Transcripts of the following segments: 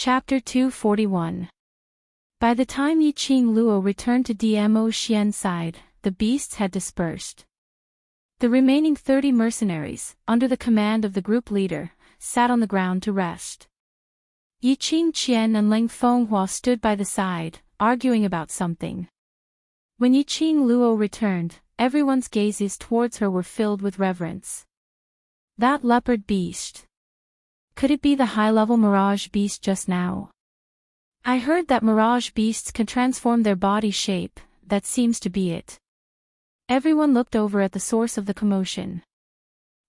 Chapter 241. By the time Yiqing Luo returned to Dmo Xian's side, the beasts had dispersed. The remaining 30 mercenaries, under the command of the group leader, sat on the ground to rest. Yiqing Qian and Leng Fenghua stood by the side, arguing about something. When Yiqing Luo returned, everyone's gazes towards her were filled with reverence. That leopard beast. Could it be the high-level mirage beast just now? I heard that mirage beasts can transform their body shape, that seems to be it. Everyone looked over at the source of the commotion.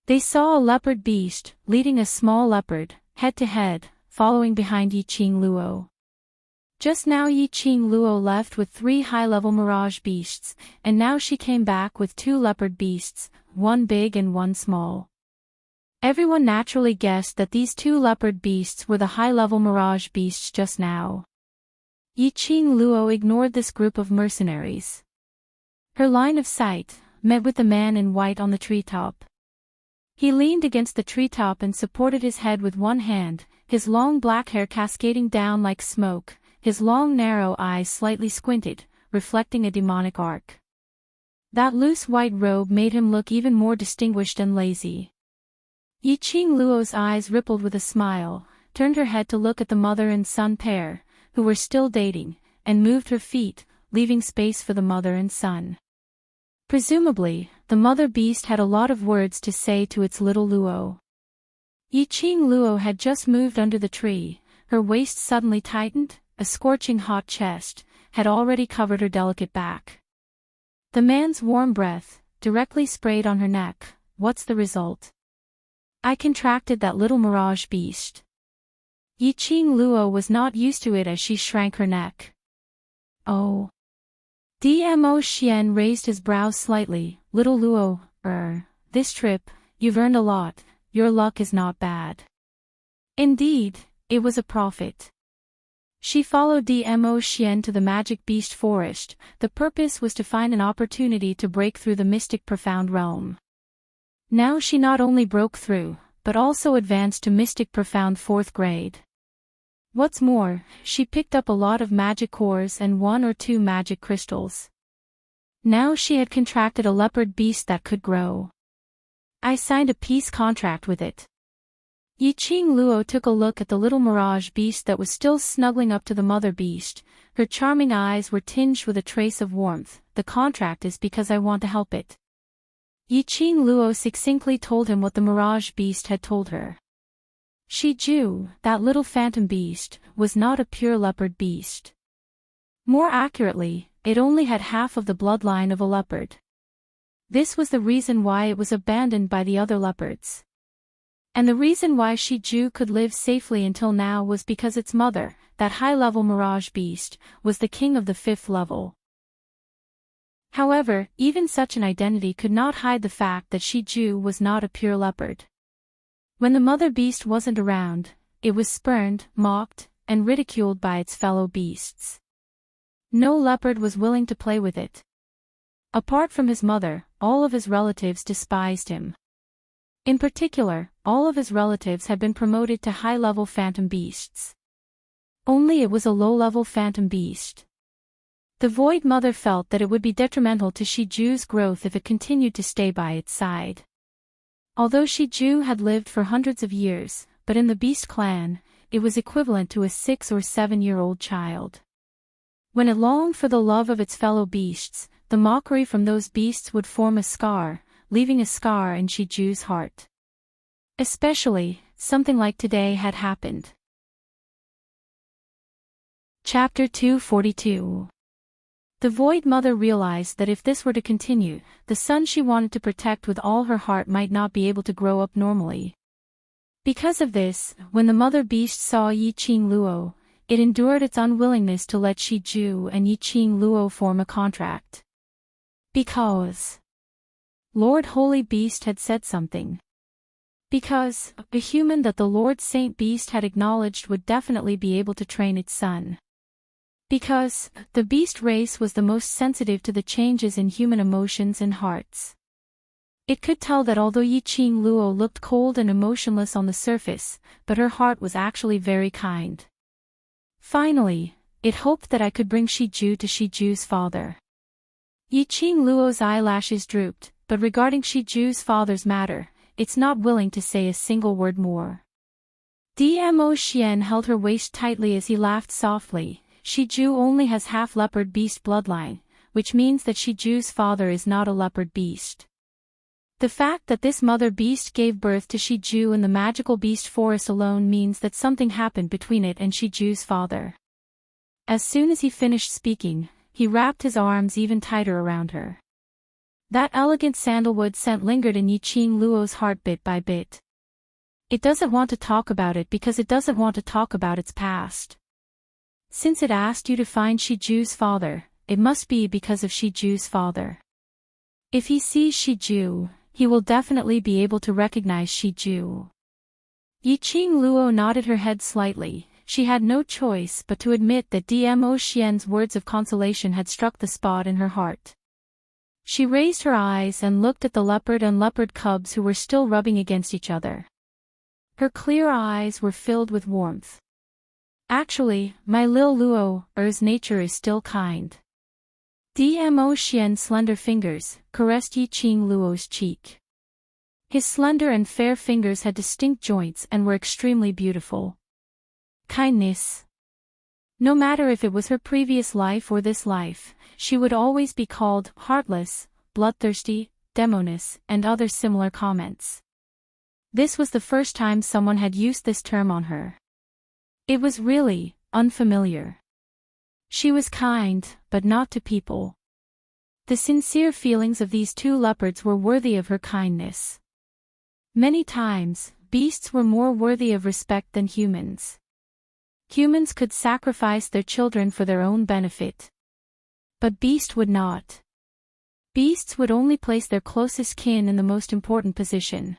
They saw a leopard beast, leading a small leopard, head to head, following behind Yiqing Luo. Just now Yiqing Luo left with 3 high-level mirage beasts, and now she came back with 2 leopard beasts, one big and one small. Everyone naturally guessed that these 2 leopard beasts were the high-level mirage beasts just now. Yiqing Luo ignored this group of mercenaries. Her line of sight met with the man in white on the treetop. He leaned against the treetop and supported his head with one hand, his long black hair cascading down like smoke, his long narrow eyes slightly squinted, reflecting a demonic arc. That loose white robe made him look even more distinguished and lazy. Yiqing Luo's eyes rippled with a smile, turned her head to look at the mother and son pair, who were still dating, and moved her feet, leaving space for the mother and son. Presumably, the mother beast had a lot of words to say to its little Luo. Yiqing Luo had just moved under the tree, her waist suddenly tightened, a scorching hot chest had already covered her delicate back. The man's warm breath, directly sprayed on her neck. What's the result? I contracted that little mirage beast. Yiqing Luo was not used to it as she shrank her neck. Oh. Dmo Xian raised his brows slightly. Little Luo, this trip, you've earned a lot, your luck is not bad. Indeed, it was a profit. She followed Dmo Xian to the magic beast forest. The purpose was to find an opportunity to break through the mystic profound realm. Now she not only broke through, but also advanced to mystic profound 4th grade. What's more, she picked up a lot of magic cores and 1 or 2 magic crystals. Now she had contracted a leopard beast that could grow. I signed a peace contract with it. Yiqing Luo took a look at the little mirage beast that was still snuggling up to the mother beast. Her charming eyes were tinged with a trace of warmth. The contract is because I want to help it. Yiqing Luo succinctly told him what the mirage beast had told her. Shiju, that little phantom beast, was not a pure leopard beast. More accurately, it only had half of the bloodline of a leopard. This was the reason why it was abandoned by the other leopards. And the reason why Shiju could live safely until now was because its mother, that high-level mirage beast, was the king of the 5th level. However, even such an identity could not hide the fact that Shiju was not a pure leopard. When the mother beast wasn't around, it was spurned, mocked, and ridiculed by its fellow beasts. No leopard was willing to play with it. Apart from his mother, all of his relatives despised him. In particular, all of his relatives had been promoted to high-level phantom beasts. Only it was a low-level phantom beast. The Void Mother felt that it would be detrimental to Shiju's growth if it continued to stay by its side. Although Shiju had lived for hundreds of years, but in the Beast clan, it was equivalent to a 6 or 7-year-old child. When it longed for the love of its fellow beasts, the mockery from those beasts would form a scar, leaving a scar in Shiju's heart. Especially, something like today had happened. Chapter 242. The Void Mother realized that if this were to continue, the son she wanted to protect with all her heart might not be able to grow up normally. Because of this, when the mother beast saw Yiqing Luo, it endured its unwillingness to let Shiju and Yiqing Luo form a contract. Because Lord Holy Beast had said something. Because a human that the Lord Saint Beast had acknowledged would definitely be able to train its son. Because the beast race was the most sensitive to the changes in human emotions and hearts. It could tell that although Yiqing Luo looked cold and emotionless on the surface, but her heart was actually very kind. Finally, it hoped that I could bring Shiju to Shiju's father. Yiqing Luo's eyelashes drooped, but regarding Shiju's father's matter, it's not willing to say a single word more. Dmo Xian held her waist tightly as he laughed softly. Shiju only has half leopard beast bloodline, which means that Shiju's father is not a leopard beast. The fact that this mother beast gave birth to Shiju in the magical beast forest alone means that something happened between it and Shiju's father. As soon as he finished speaking, he wrapped his arms even tighter around her. That elegant sandalwood scent lingered in Yiqing Luo's heart bit by bit. It doesn't want to talk about it because it doesn't want to talk about its past. Since it asked you to find Shiju's father, it must be because of Shiju's father. If he sees Shiju, he will definitely be able to recognize Shiju. Yiqing Luo nodded her head slightly. She had no choice but to admit that Dmo Xian's words of consolation had struck the spot in her heart. She raised her eyes and looked at the leopard and leopard cubs who were still rubbing against each other. Her clear eyes were filled with warmth. Actually, my Lil Luo's nature is still kind. Dmo Xian's slender fingers caressed Yiqing Luo's cheek. His slender and fair fingers had distinct joints and were extremely beautiful. Kindness. No matter if it was her previous life or this life, she would always be called heartless, bloodthirsty, demoness, and other similar comments. This was the first time someone had used this term on her. It was really unfamiliar. She was kind, but not to people. The sincere feelings of these two leopards were worthy of her kindness. Many times, beasts were more worthy of respect than humans. Humans could sacrifice their children for their own benefit. But beasts would not. Beasts would only place their closest kin in the most important position.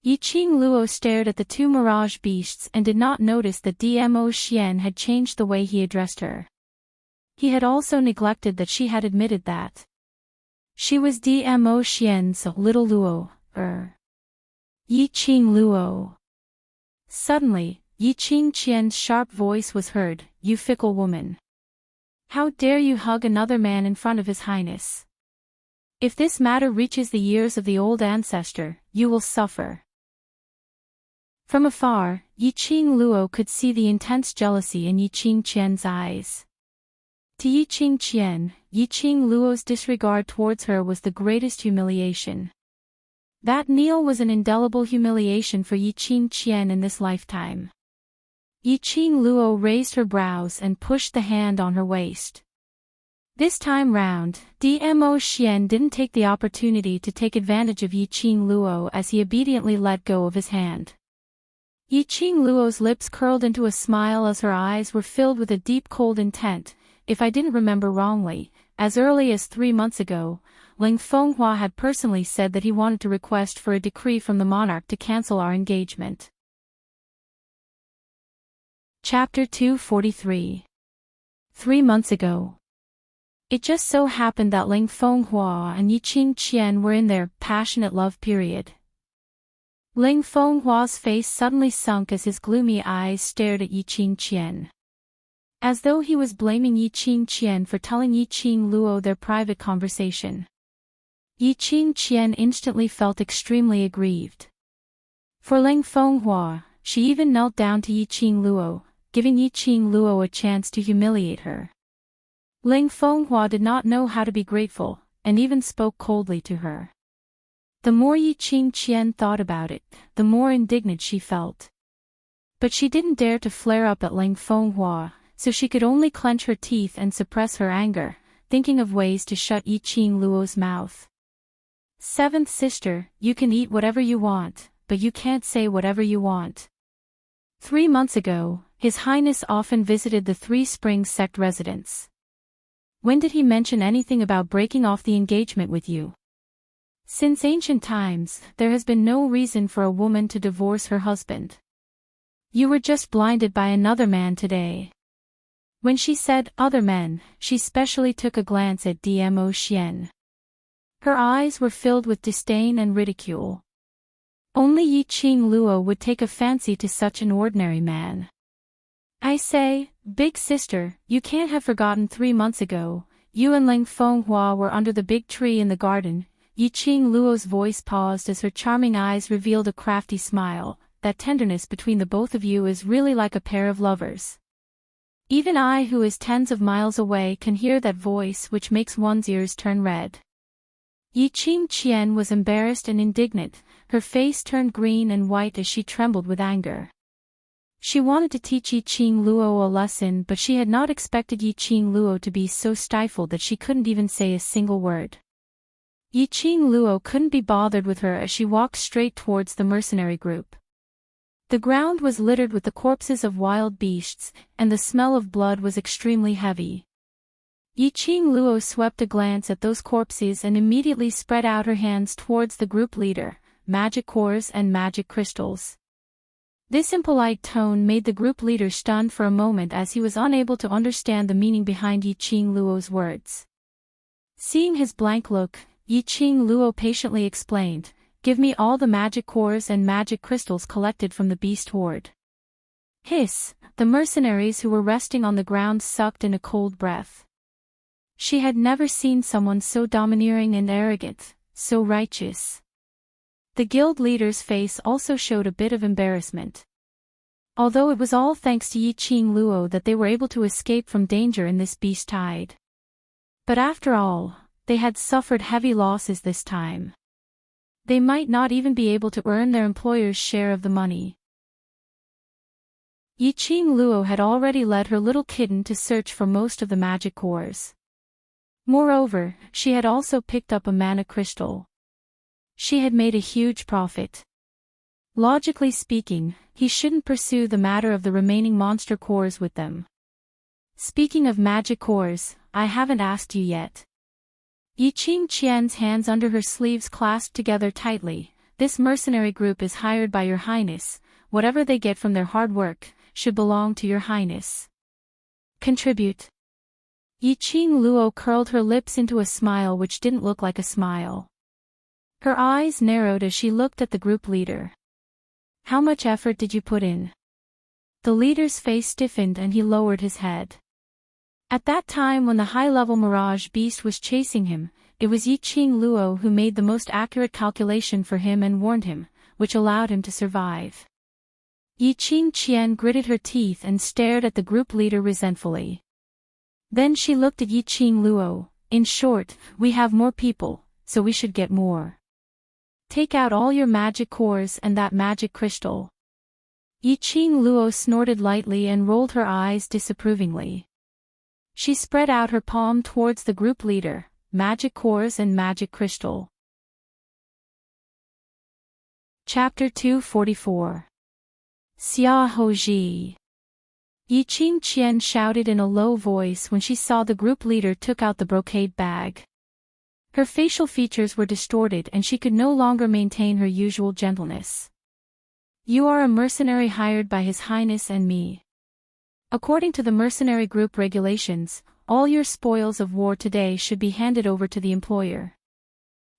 Yiqing Luo stared at the two mirage beasts and did not notice that Dmo Xian had changed the way he addressed her. He had also neglected that she had admitted that she was Dmo Xian's little Luo, Yiqing Luo. Suddenly, Yiqing Qian's sharp voice was heard, "You fickle woman. How dare you hug another man in front of His Highness? If this matter reaches the ears of the old ancestor, you will suffer." From afar, Yiqing Luo could see the intense jealousy in Yiqing Qian's eyes. To Yiqing Qian, Yiqing Luo's disregard towards her was the greatest humiliation. That kneel was an indelible humiliation for Yiqing Qian in this lifetime. Yiqing Luo raised her brows and pushed the hand on her waist. This time round, Dmo Xian didn't take the opportunity to take advantage of Yiqing Luo as he obediently let go of his hand. Yiqing Luo's lips curled into a smile as her eyes were filled with a deep cold intent. If I didn't remember wrongly, as early as 3 months ago, Ling Fenghua had personally said that he wanted to request for a decree from the monarch to cancel our engagement. Chapter 243. 3 months ago. It just so happened that Ling Fenghua and Yiqing Qian were in their passionate love period. Ling Fenghua's face suddenly sunk as his gloomy eyes stared at Yiqing Qian. As though he was blaming Yiqing Qian for telling Yiqing Luo their private conversation. Yiqing Qian instantly felt extremely aggrieved. For Ling Fenghua, she even knelt down to Yiqing Luo, giving Yiqing Luo a chance to humiliate her. Ling Fenghua did not know how to be grateful, and even spoke coldly to her. The more Yiqing Qian thought about it, the more indignant she felt. But she didn't dare to flare up at Ling Fenghua, so she could only clench her teeth and suppress her anger, thinking of ways to shut Yiqing Luo's mouth. Seventh sister, you can eat whatever you want, but you can't say whatever you want. 3 months ago, His Highness often visited the Three Springs sect residence. When did he mention anything about breaking off the engagement with you? Since ancient times, there has been no reason for a woman to divorce her husband. You were just blinded by another man today. When she said other men, she specially took a glance at Dmo Xian. Her eyes were filled with disdain and ridicule. Only Yiqing Luo would take a fancy to such an ordinary man. I say, big sister, you can't have forgotten 3 months ago, you and Ling Fenghua were under the big tree in the garden. Yiqing Luo's voice paused as her charming eyes revealed a crafty smile. That tenderness between the both of you is really like a pair of lovers. Even I, who is tens of miles away, can hear that voice which makes one's ears turn red. Yiqing Qian was embarrassed and indignant, her face turned green and white as she trembled with anger. She wanted to teach Yiqing Luo a lesson, but she had not expected Yiqing Luo to be so stifled that she couldn't even say a single word. Yiqing Luo couldn't be bothered with her as she walked straight towards the mercenary group. The ground was littered with the corpses of wild beasts, and the smell of blood was extremely heavy. Yiqing Luo swept a glance at those corpses and immediately spread out her hands towards the group leader, magic cores and magic crystals. This impolite tone made the group leader stunned for a moment as he was unable to understand the meaning behind Yiqing Luo's words. Seeing his blank look, Yiqing Luo patiently explained, "Give me all the magic cores and magic crystals collected from the beast horde." Hiss, the mercenaries who were resting on the ground sucked in a cold breath. She had never seen someone so domineering and arrogant, so righteous. The guild leader's face also showed a bit of embarrassment. Although it was all thanks to Yiqing Luo that they were able to escape from danger in this beast tide. But after all, they had suffered heavy losses this time. They might not even be able to earn their employer's share of the money. Yiqing Luo had already led her little kitten to search for most of the magic cores. Moreover, she had also picked up a mana crystal. She had made a huge profit. Logically speaking, he shouldn't pursue the matter of the remaining monster cores with them. Speaking of magic cores, I haven't asked you yet. Yiqing Qian's hands under her sleeves clasped together tightly. This mercenary group is hired by Your Highness. Whatever they get from their hard work should belong to Your Highness. Contribute. Yiqing Luo curled her lips into a smile which didn't look like a smile. Her eyes narrowed as she looked at the group leader. How much effort did you put in? The leader's face stiffened and he lowered his head. At that time when the high-level mirage beast was chasing him, it was Yiqing Luo who made the most accurate calculation for him and warned him, which allowed him to survive. Yiqing Qian gritted her teeth and stared at the group leader resentfully. Then she looked at Yiqing Luo. In short, we have more people, so we should get more. Take out all your magic cores and that magic crystal. Yiqing Luo snorted lightly and rolled her eyes disapprovingly. She spread out her palm towards the group leader, magic cores and magic crystal. Chapter 244. Xia Houji. Yiqing Qian shouted in a low voice when she saw the group leader took out the brocade bag. Her facial features were distorted and she could no longer maintain her usual gentleness. You are a mercenary hired by His Highness and me. According to the mercenary group regulations, all your spoils of war today should be handed over to the employer.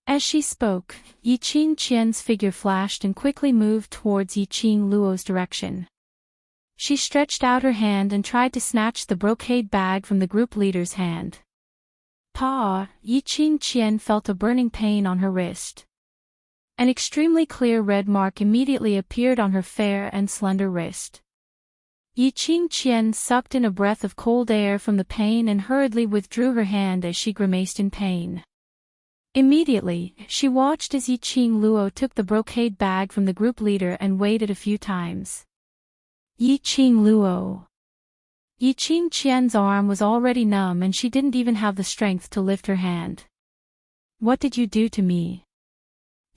As she spoke, Yiqing Qian's figure flashed and quickly moved towards Yiqing Luo's direction. She stretched out her hand and tried to snatch the brocade bag from the group leader's hand. Pa! Yiqing Qian felt a burning pain on her wrist. An extremely clear red mark immediately appeared on her fair and slender wrist. Yiqing Qian sucked in a breath of cold air from the pain and hurriedly withdrew her hand as she grimaced in pain. Immediately, she watched as Yiqing Luo took the brocade bag from the group leader and weighed it a few times. Yiqing Luo. Yiqing Qian's arm was already numb and she didn't even have the strength to lift her hand. What did you do to me?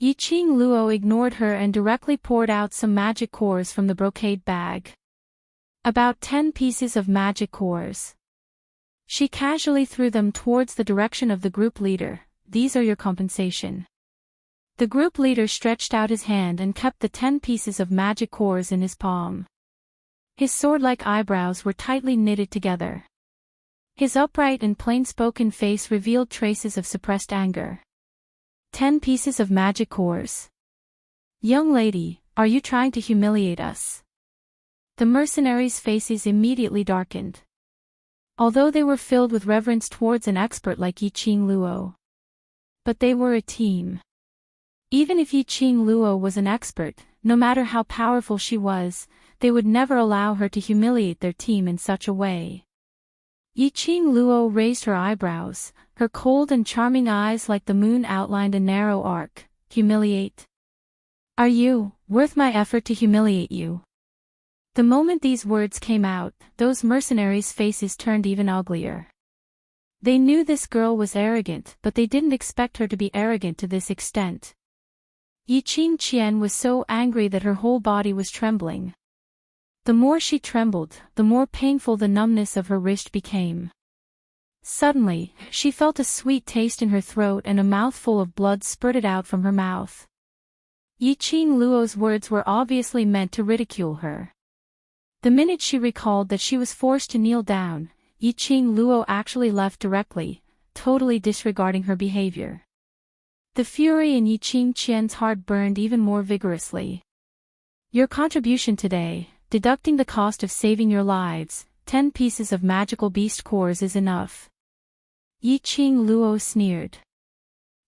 Yiqing Luo ignored her and directly poured out some magic cores from the brocade bag. About 10 pieces of magic cores. She casually threw them towards the direction of the group leader. These are your compensation. The group leader stretched out his hand and kept the 10 pieces of magic cores in his palm. His sword-like eyebrows were tightly knitted together. His upright and plain-spoken face revealed traces of suppressed anger. 10 pieces of magic cores. Young lady, are you trying to humiliate us? The mercenaries' faces immediately darkened. Although they were filled with reverence towards an expert like Yiqing Luo. But they were a team. Even if Yiqing Luo was an expert, no matter how powerful she was, they would never allow her to humiliate their team in such a way. Yiqing Luo raised her eyebrows, her cold and charming eyes like the moon outlined a narrow arc. Humiliate? Are you worth my effort to humiliate you? The moment these words came out, those mercenaries' faces turned even uglier. They knew this girl was arrogant, but they didn't expect her to be arrogant to this extent. Yiqing Qian was so angry that her whole body was trembling. The more she trembled, the more painful the numbness of her wrist became. Suddenly, she felt a sweet taste in her throat and a mouthful of blood spurted out from her mouth. Yiqing Luo's words were obviously meant to ridicule her. The minute she recalled that she was forced to kneel down, Yiqing Luo actually left directly, totally disregarding her behavior. The fury in Yiqing Qian's heart burned even more vigorously. Your contribution today, deducting the cost of saving your lives, 10 pieces of magical beast cores is enough. Yiqing Luo sneered.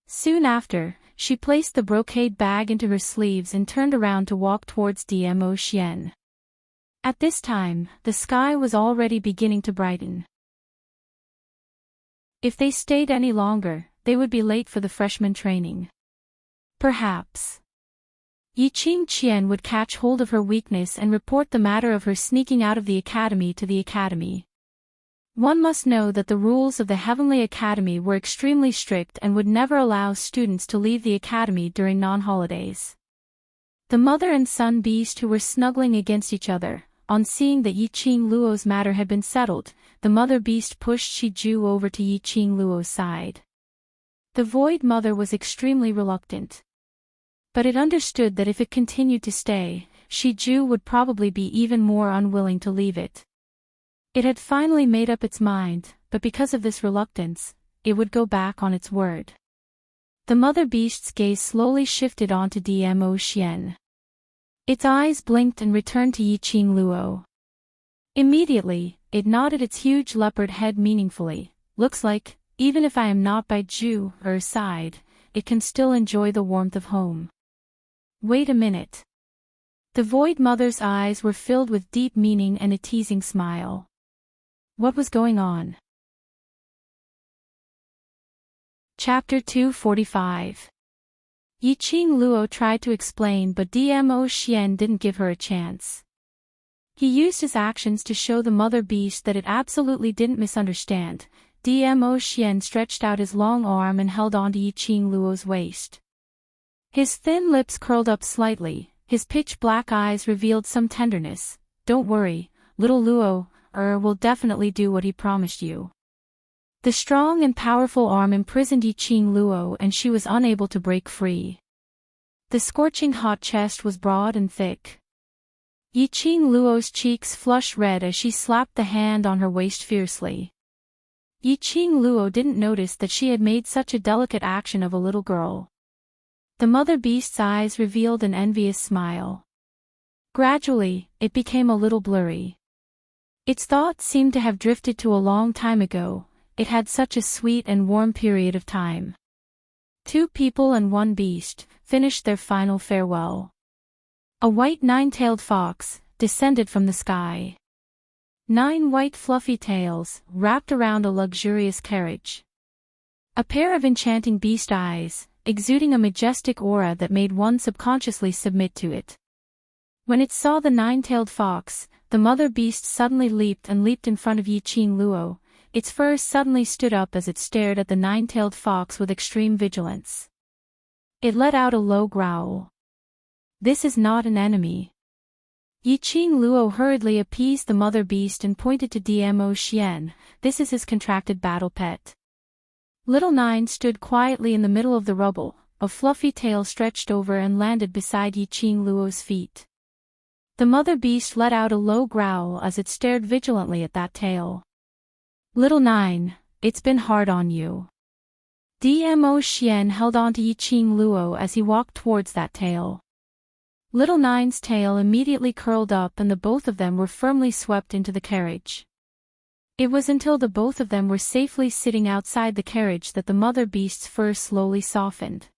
Soon after, she placed the brocade bag into her sleeves and turned around to walk towards Dmo Xian. At this time, the sky was already beginning to brighten. If they stayed any longer, they would be late for the freshman training. Perhaps Yiqing Qian would catch hold of her weakness and report the matter of her sneaking out of the academy to the academy. One must know that the rules of the Heavenly Academy were extremely strict and would never allow students to leave the academy during non-holidays. The mother and son beast who were snuggling against each other, on seeing that Yiqing Luo's matter had been settled, the mother beast pushed Shiju over to Yiqing Luo's side. The Void Mother was extremely reluctant. But it understood that if it continued to stay, Shiju would probably be even more unwilling to leave it. It had finally made up its mind, but because of this reluctance, it would go back on its word. The mother beast's gaze slowly shifted onto Dmo Xian. Its eyes blinked and returned to Yiqing Luo. Immediately, it nodded its huge leopard head meaningfully. Looks like, even if I am not by Ju's side, it can still enjoy the warmth of home. Wait a minute. The Void Mother's eyes were filled with deep meaning and a teasing smile. What was going on? Chapter 245. Yiqing Luo tried to explain, but Dmo Xian didn't give her a chance. He used his actions to show the mother beast that it absolutely didn't misunderstand. Dmo Xian stretched out his long arm and held onto Yiqing Luo's waist. His thin lips curled up slightly, his pitch-black eyes revealed some tenderness. Don't worry, little Luo, will definitely do what he promised you. The strong and powerful arm imprisoned Yiqing Luo and she was unable to break free. The scorching hot chest was broad and thick. Yiqing Luo's cheeks flushed red as she slapped the hand on her waist fiercely. Yiqing Luo didn't notice that she had made such a delicate action of a little girl. The mother beast's eyes revealed an envious smile. Gradually, it became a little blurry. Its thoughts seemed to have drifted to a long time ago. It had such a sweet and warm period of time. 2 people and 1 beast finished their final farewell. A white 9-tailed fox descended from the sky. 9 white fluffy tails wrapped around a luxurious carriage. A pair of enchanting beast eyes, exuding a majestic aura that made one subconsciously submit to it. When it saw the 9-tailed fox, the mother beast suddenly leaped in front of Yiqing Luo. Its fur suddenly stood up as it stared at the 9-tailed fox with extreme vigilance. It let out a low growl. This is not an enemy. Yiqing Luo hurriedly appeased the mother beast and pointed to Dmo Xian. This is his contracted battle pet. Little 9 stood quietly in the middle of the rubble, a fluffy tail stretched over and landed beside Yiqing Luo's feet. The mother beast let out a low growl as it stared vigilantly at that tail. Little 9, it's been hard on you. Dmo Xian held on to Yiqing Luo as he walked towards that tail. Little Nine's tail immediately curled up and the both of them were firmly swept into the carriage. It was until the both of them were safely sitting outside the carriage that the mother beast's fur slowly softened.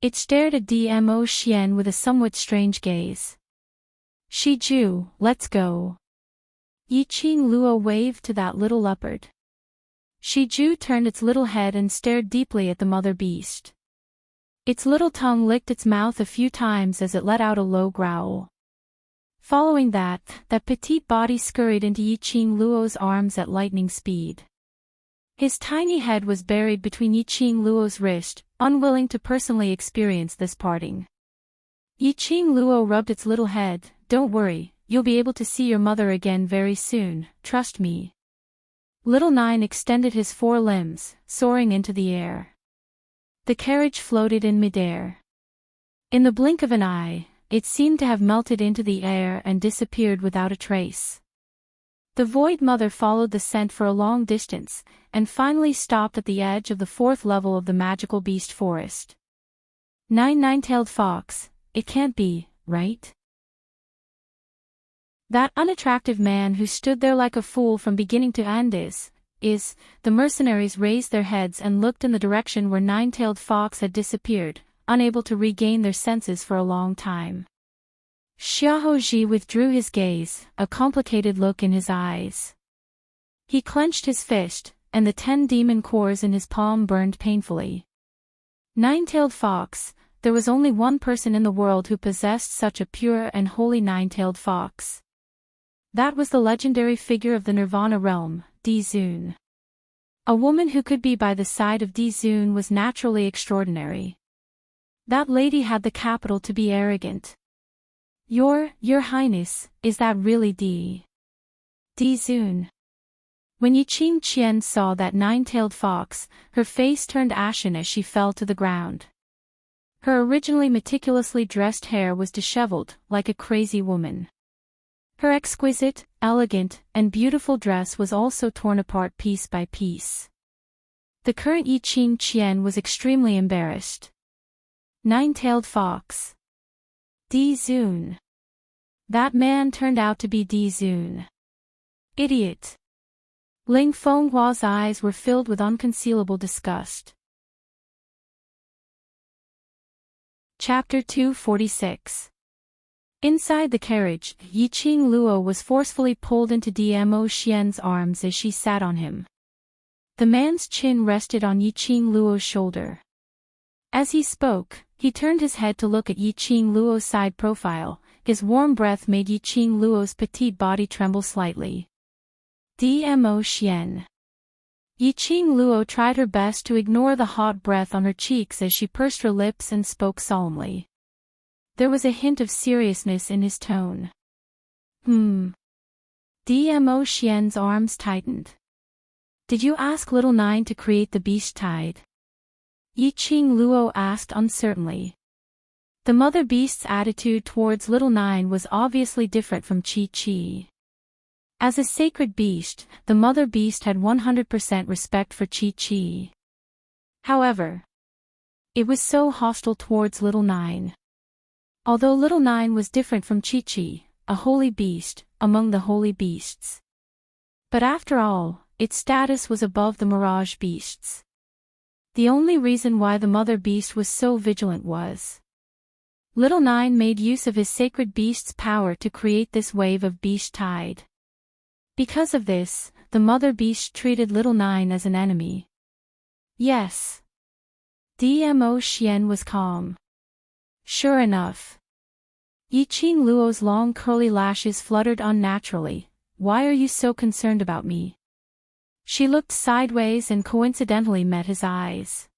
It stared at Dmo Xian with a somewhat strange gaze. Shiju, let's go. Yiqing Luo waved to that little leopard. Shiju turned its little head and stared deeply at the mother beast. Its little tongue licked its mouth a few times as it let out a low growl. Following that petite body scurried into Yiqing Luo's arms at lightning speed. His tiny head was buried between Yiqing Luo's wrist, unwilling to personally experience this parting. Yiqing Luo rubbed its little head. Don't worry, you'll be able to see your mother again very soon, trust me. Little Nine extended his four limbs, soaring into the air. The carriage floated in midair. In the blink of an eye, it seemed to have melted into the air and disappeared without a trace. The Void Mother followed the scent for a long distance, and finally stopped at the edge of the fourth level of the magical beast forest. Nine-tailed fox, it can't be, right? That unattractive man who stood there like a fool from beginning to end is. The mercenaries raised their heads and looked in the direction where Nine-tailed fox had disappeared, unable to regain their senses for a long time. Xiaoji withdrew his gaze, a complicated look in his eyes. He clenched his fist, and the 10 demon cores in his palm burned painfully. Nine-tailed fox, there was only one person in the world who possessed such a pure and holy nine-tailed fox. That was the legendary figure of the Nirvana realm, Di Zun. A woman who could be by the side of Di Zun was naturally extraordinary. That lady had the capital to be arrogant. Your Highness, is that really Di Zun? When Yiqing Qian saw that nine-tailed fox, her face turned ashen as she fell to the ground. Her originally meticulously dressed hair was disheveled, like a crazy woman. Her exquisite, elegant, and beautiful dress was also torn apart piece by piece. The current Yiqing Qian was extremely embarrassed. Nine-tailed fox. Di Zun. That man turned out to be Di Zun. Idiot. Ling Fenghua's eyes were filled with unconcealable disgust. Chapter 246. Inside the carriage, Yiqing Luo was forcefully pulled into Dmo Xian's arms as she sat on him. The man's chin rested on Yiqing Luo's shoulder. As he spoke, he turned his head to look at Yiqing Luo's side profile. His warm breath made Yiqing Luo's petite body tremble slightly. Dmo Xian. Yiqing Luo tried her best to ignore the hot breath on her cheeks as she pursed her lips and spoke solemnly. There was a hint of seriousness in his tone. Dmo Xian's arms tightened. Did you ask Little Nine to create the beast tide? Yiqing Luo asked uncertainly. The mother beast's attitude towards Little Nine was obviously different from Chi-Chi. As a sacred beast, the mother beast had 100% respect for Chi-Chi. However, it was so hostile towards Little Nine. Although Little Nine was different from Chi-Chi, a holy beast, among the holy beasts. But after all, its status was above the mirage beasts. The only reason why the mother beast was so vigilant was Little Nine made use of his sacred beast's power to create this wave of beast tide. Because of this, the mother beast treated Little Nine as an enemy. Yes. Dmo Xian was calm. Sure enough. Yiqing Luo's long curly lashes fluttered unnaturally. Why are you so concerned about me? She looked sideways and coincidentally met his eyes.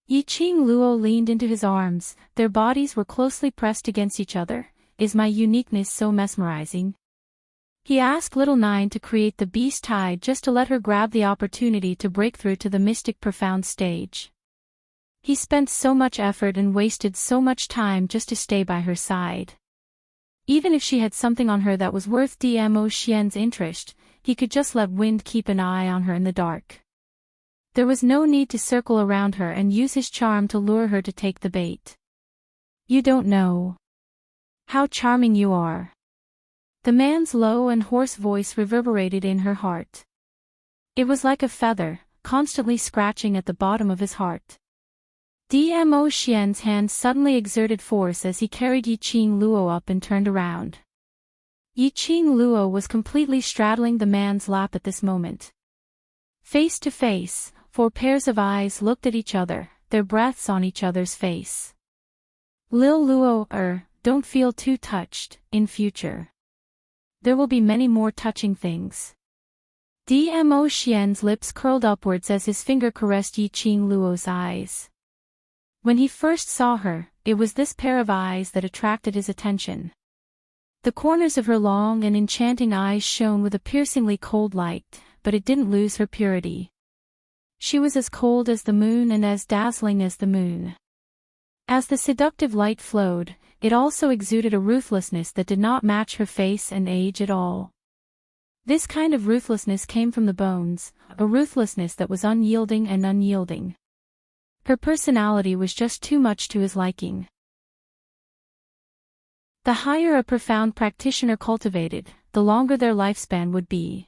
Yiqing Luo leaned into his arms, their bodies were closely pressed against each other. Is my uniqueness so mesmerizing? He asked Little Nine to create the beast tide just to let her grab the opportunity to break through to the mystic profound stage. He spent so much effort and wasted so much time just to stay by her side. Even if she had something on her that was worth Dmo Xian's interest, he could just let Wind keep an eye on her in the dark. There was no need to circle around her and use his charm to lure her to take the bait. You don't know. How charming you are. The man's low and hoarse voice reverberated in her heart. It was like a feather, constantly scratching at the bottom of his heart. Dmo Xian's hand suddenly exerted force as he carried Yiqing Luo up and turned around. Yiqing Luo was completely straddling the man's lap at this moment. Face to face, 4 pairs of eyes looked at each other, their breaths on each other's face. Lil Luo, don't feel too touched, in future. There will be many more touching things. Dmo Xian's lips curled upwards as his finger caressed Yiqing Luo's eyes. When he first saw her, it was this pair of eyes that attracted his attention. The corners of her long and enchanting eyes shone with a piercingly cold light, but it didn't lose her purity. She was as cold as the moon and as dazzling as the moon. As the seductive light flowed, it also exuded a ruthlessness that did not match her face and age at all. This kind of ruthlessness came from the bones, a ruthlessness that was unyielding and unyielding. Her personality was just too much to his liking. The higher a profound practitioner cultivated, the longer their lifespan would be.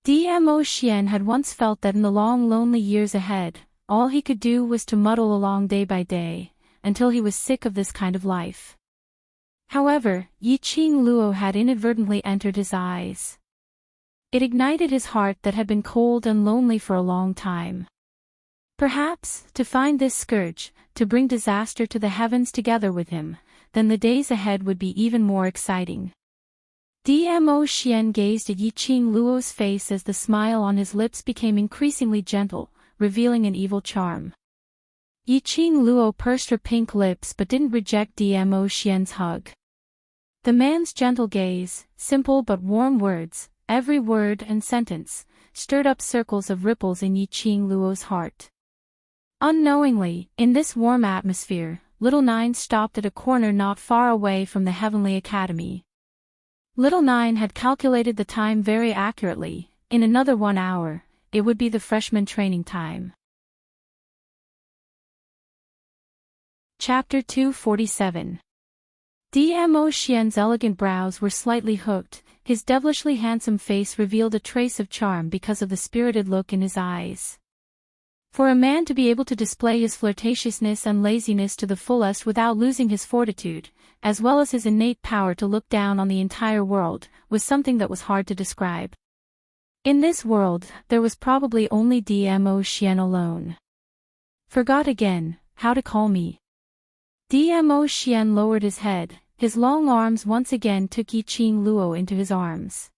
Dmo Xian had once felt that in the long lonely years ahead, all he could do was to muddle along day by day, until he was sick of this kind of life. However, Yiqing Luo had inadvertently entered his eyes. It ignited his heart that had been cold and lonely for a long time. Perhaps, to find this scourge, to bring disaster to the heavens together with him, then the days ahead would be even more exciting. Dmo Xian gazed at Yiqing Luo's face as the smile on his lips became increasingly gentle, revealing an evil charm. Yiqing Luo pursed her pink lips but didn't reject Dmo Xian's hug. The man's gentle gaze, simple but warm words, every word and sentence, stirred up circles of ripples in Yiqing Luo's heart. Unknowingly, in this warm atmosphere, Little Nine stopped at a corner not far away from the Heavenly Academy. Little Nine had calculated the time very accurately. In another 1 hour, it would be the freshman training time. Chapter 247. Dmo Xian's elegant brows were slightly hooked, his devilishly handsome face revealed a trace of charm because of the spirited look in his eyes. For a man to be able to display his flirtatiousness and laziness to the fullest without losing his fortitude, as well as his innate power to look down on the entire world, was something that was hard to describe. In this world, there was probably only Dmo Xian alone. Forgot again, how to call me. Dmo Xian lowered his head, his long arms once again took Yiqing Luo into his arms.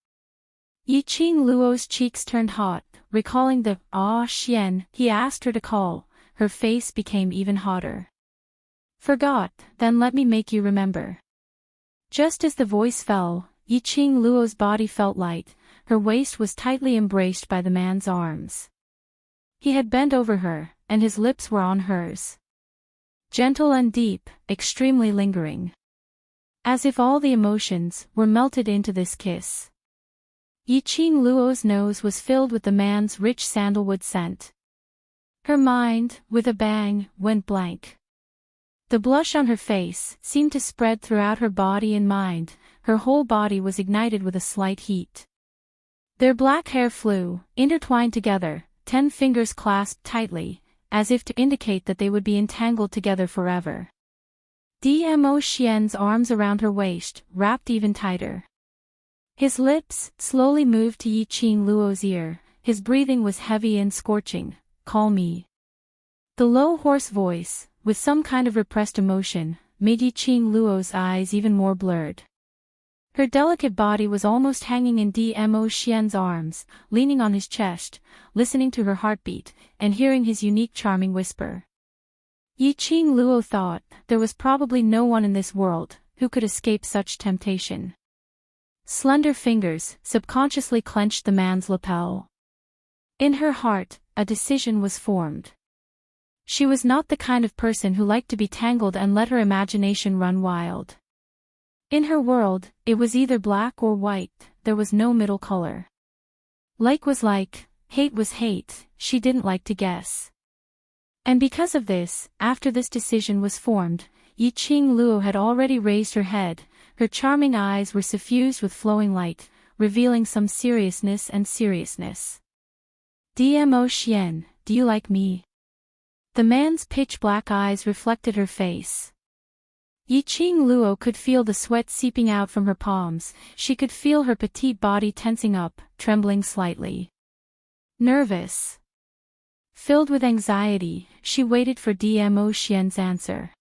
Yiqing Luo's cheeks turned hot, recalling the Xian he asked her to call, her face became even hotter. Forgot, then let me make you remember. Just as the voice fell, Yiqing Luo's body felt light, her waist was tightly embraced by the man's arms. He had bent over her, and his lips were on hers. Gentle and deep, extremely lingering. As if all the emotions were melted into this kiss. Yiqing Luo's nose was filled with the man's rich sandalwood scent. Her mind, with a bang, went blank. The blush on her face seemed to spread throughout her body and mind, her whole body was ignited with a slight heat. Their black hair flew, intertwined together, 10 fingers clasped tightly, as if to indicate that they would be entangled together forever. Dmo Xian's arms around her waist, wrapped even tighter. His lips slowly moved to Yiqing Luo's ear, his breathing was heavy and scorching. Call me. The low hoarse voice, with some kind of repressed emotion, made Yiqing Luo's eyes even more blurred. Her delicate body was almost hanging in Dmo Xian's arms, leaning on his chest, listening to her heartbeat, and hearing his unique charming whisper. Yiqing Luo thought there was probably no one in this world who could escape such temptation. Slender fingers subconsciously clenched the man's lapel. In her heart, a decision was formed. She was not the kind of person who liked to be tangled and let her imagination run wild. In her world, it was either black or white, there was no middle color. Like was like, hate was hate, she didn't like to guess. And because of this, after this decision was formed, Yiqing Luo had already raised her head. Her charming eyes were suffused with flowing light, revealing some seriousness. "Dmo Xian, do you like me?" The man's pitch-black eyes reflected her face. Yiqing Luo could feel the sweat seeping out from her palms. She could feel her petite body tensing up, trembling slightly. Nervous. Filled with anxiety, she waited for Dmo Xian's answer.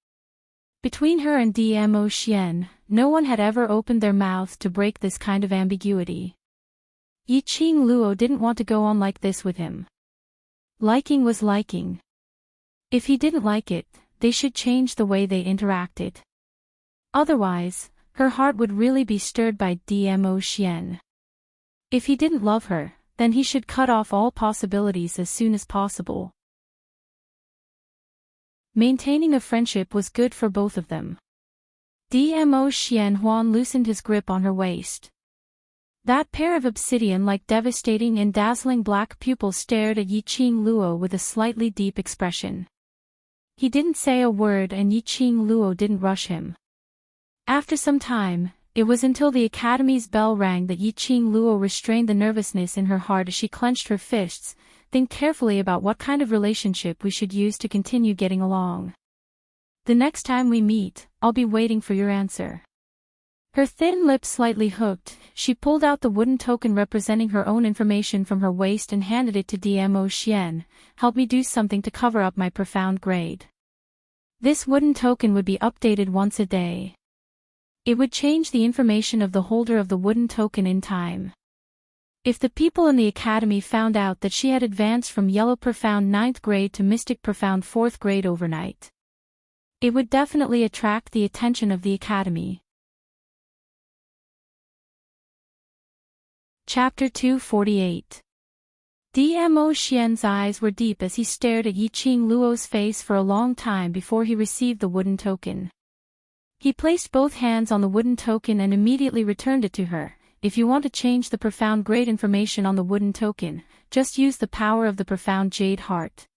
Between her and Dmo Xian, no one had ever opened their mouth to break this kind of ambiguity. Yiqing Luo didn't want to go on like this with him. Liking was liking. If he didn't like it, they should change the way they interacted. Otherwise, her heart would really be stirred by Dmo Xian. If he didn't love her, then he should cut off all possibilities as soon as possible. Maintaining a friendship was good for both of them. Dmo Xian Huan loosened his grip on her waist. That pair of obsidian-like devastating and dazzling black pupils stared at Yiqing Luo with a slightly deep expression. He didn't say a word and Yiqing Luo didn't rush him. After some time, it was until the academy's bell rang that Yiqing Luo restrained the nervousness in her heart as she clenched her fists. "Think carefully about what kind of relationship we should use to continue getting along. The next time we meet, I'll be waiting for your answer." Her thin lips slightly hooked, she pulled out the wooden token representing her own information from her waist and handed it to Dmo Xian. "Help me do something to cover up my profound grade." This wooden token would be updated once a day. It would change the information of the holder of the wooden token in time. If the people in the academy found out that she had advanced from Yellow Profound 9th grade to Mystic Profound 4th grade overnight, it would definitely attract the attention of the academy. Chapter 248. Dmo Xian's eyes were deep as he stared at Yiqing Luo's face for a long time before he received the wooden token. He placed both hands on the wooden token and immediately returned it to her. "If you want to change the profound grade information on the wooden token, just use the power of the profound jade heart."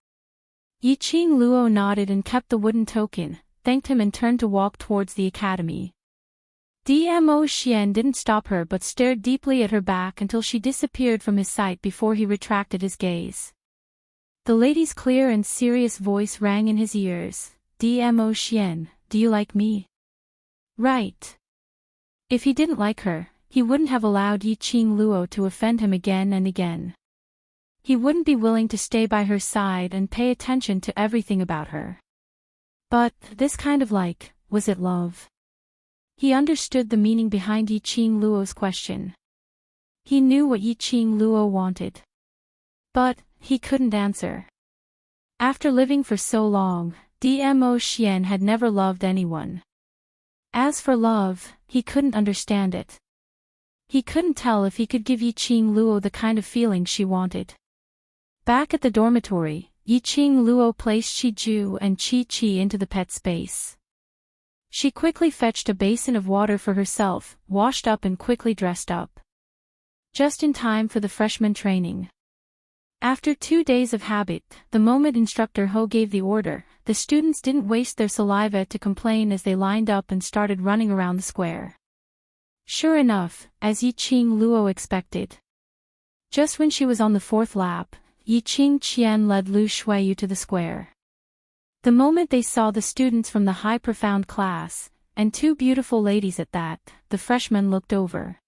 Yiqing Luo nodded and kept the wooden token, thanked him and turned to walk towards the academy. Dmo Xian didn't stop her but stared deeply at her back until she disappeared from his sight before he retracted his gaze. The lady's clear and serious voice rang in his ears. "Dmo Xian, do you like me?" Right. If he didn't like her, he wouldn't have allowed Yiqing Luo to offend him again and again. He wouldn't be willing to stay by her side and pay attention to everything about her. But, this kind of like, was it love? He understood the meaning behind Yiqing Luo's question. He knew what Yiqing Luo wanted. But, he couldn't answer. After living for so long, Dmo Xian had never loved anyone. As for love, he couldn't understand it. He couldn't tell if he could give Yiqing Luo the kind of feeling she wanted. Back at the dormitory, Yiqing Luo placed Shiju and Chi-Chi into the pet space. She quickly fetched a basin of water for herself, washed up and quickly dressed up. Just in time for the freshman training. After 2 days of habit, the moment Instructor Ho gave the order, the students didn't waste their saliva to complain as they lined up and started running around the square. Sure enough, as Yiqing Luo expected. Just when she was on the 4th lap, Yiqing Qian led Lu Shuiyu to the square. The moment they saw the students from the high profound class, and 2 beautiful ladies at that, the freshmen looked over.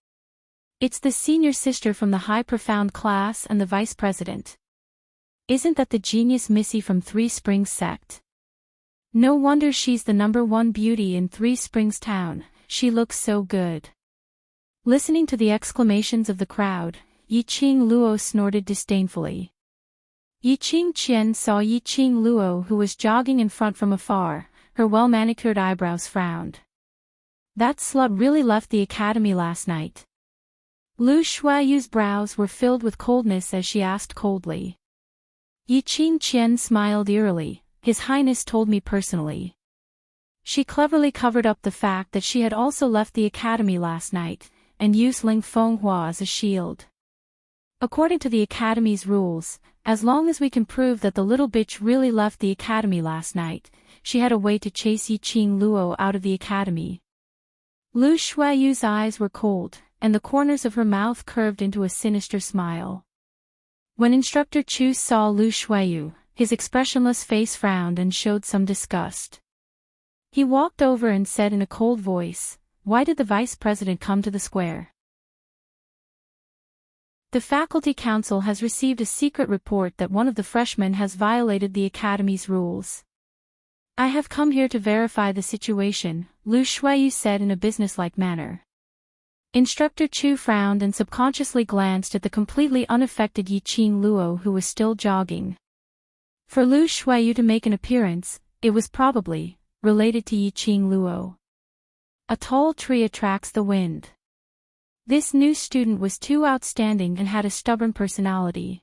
It's the senior sister from the high profound class and the vice president. Isn't that the genius Missy from Three Springs sect? No wonder she's the #1 beauty in Three Springs town, she looks so good. Listening to the exclamations of the crowd, Yiqing Luo snorted disdainfully. Yiqing Qian saw Yiqing Luo who was jogging in front from afar, her well-manicured eyebrows frowned. That slut really left the academy last night. Lu Shuiyu's brows were filled with coldness as she asked coldly. Yiqing Qian smiled eerily, His Highness told me personally. She cleverly covered up the fact that she had also left the academy last night, and used Ling Fenghua as a shield. According to the academy's rules, as long as we can prove that the little bitch really left the academy last night, she had a way to chase Yiqing Luo out of the academy. Lu Shuayu's eyes were cold, and the corners of her mouth curved into a sinister smile. When Instructor Chu saw Lu Shuayu, his expressionless face frowned and showed some disgust. He walked over and said in a cold voice, "Why did the vice president come to the square?" "The faculty council has received a secret report that one of the freshmen has violated the academy's rules. I have come here to verify the situation," Lu Shuayu said in a businesslike manner. Instructor Chu frowned and subconsciously glanced at the completely unaffected Yiqing Luo who was still jogging. For Lu Shuayu to make an appearance, it was probably related to Yiqing Luo. A tall tree attracts the wind. This new student was too outstanding and had a stubborn personality.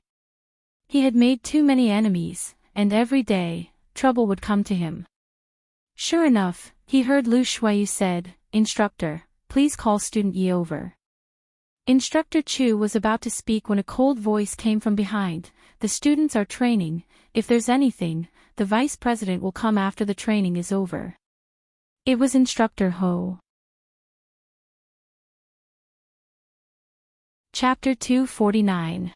He had made too many enemies, and every day, trouble would come to him. Sure enough, he heard Lu Shuayu said, "Instructor, please call student Yi over." Instructor Chu was about to speak when a cold voice came from behind. "The students are training. If there's anything, the vice president will come after the training is over." It was Instructor Ho. Chapter 249.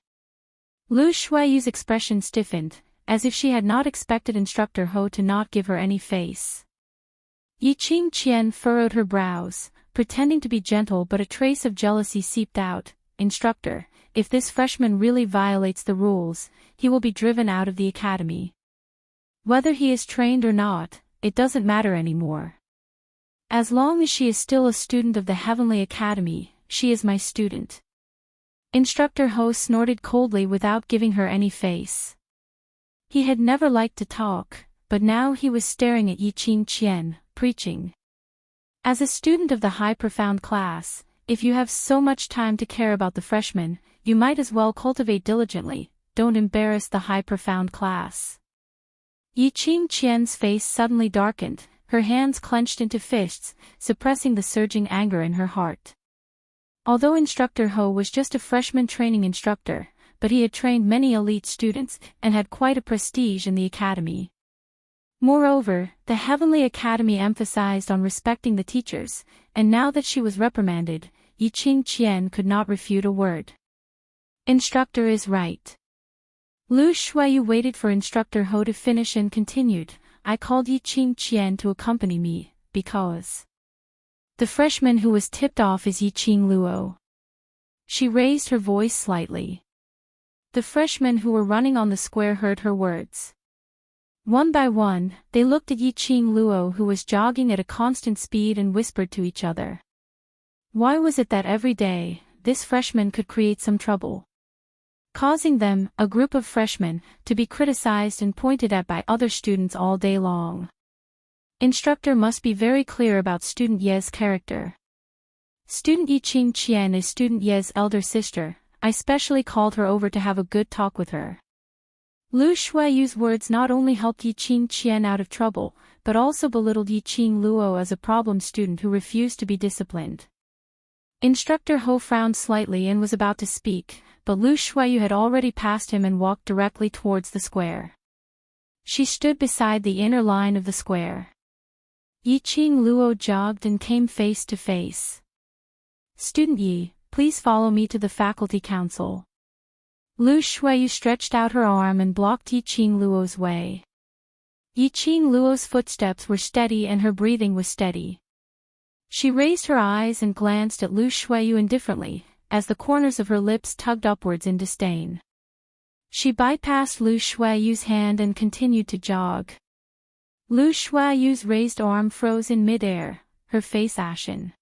Lu Shuayu's expression stiffened, as if she had not expected Instructor Ho to not give her any face. Yiqing Qian furrowed her brows, pretending to be gentle, but a trace of jealousy seeped out. "Instructor, if this freshman really violates the rules, he will be driven out of the academy. Whether he is trained or not, it doesn't matter anymore. As long as she is still a student of the Heavenly Academy, she is my student." Instructor Ho snorted coldly without giving her any face. He had never liked to talk, but now he was staring at Yiqing Qian, preaching. "As a student of the high profound class, if you have so much time to care about the freshmen, you might as well cultivate diligently, don't embarrass the high profound class." Yiqing Qian's face suddenly darkened, her hands clenched into fists, suppressing the surging anger in her heart. Although Instructor Ho was just a freshman training instructor, but he had trained many elite students and had quite a prestige in the academy. Moreover, the Heavenly Academy emphasized on respecting the teachers, and now that she was reprimanded, Yiqing Qian could not refute a word. "Instructor is right." Lu Shuayu waited for Instructor Ho to finish and continued, "I called Yiqing Qian to accompany me, because the freshman who was tipped off is Yiqing Luo." She raised her voice slightly. The freshmen who were running on the square heard her words. One by one, they looked at Yiqing Luo who was jogging at a constant speed and whispered to each other. Why was it that every day, this freshman could create some trouble, causing them, a group of freshmen, to be criticized and pointed at by other students all day long? Instructor must be very clear about student Ye's character. Student Yiqing Qian is student Ye's elder sister. I specially called her over to have a good talk with her. Lu Shuayu's words not only helped Yiqing Qian out of trouble, but also belittled Yiqing Luo as a problem student who refused to be disciplined. Instructor Ho frowned slightly and was about to speak, but Lu Shuayu had already passed him and walked directly towards the square. She stood beside the inner line of the square. Yiqing Luo jogged and came face to face. "Student Yi, please follow me to the faculty council." Lu Shuayu stretched out her arm and blocked Yiqing Luo's way. Yiqing Luo's footsteps were steady and her breathing was steady. She raised her eyes and glanced at Lu Shuayu indifferently, as the corners of her lips tugged upwards in disdain. She bypassed Lu Shuayu's hand and continued to jog. Lu Shuayu's raised arm froze in midair, her face ashen.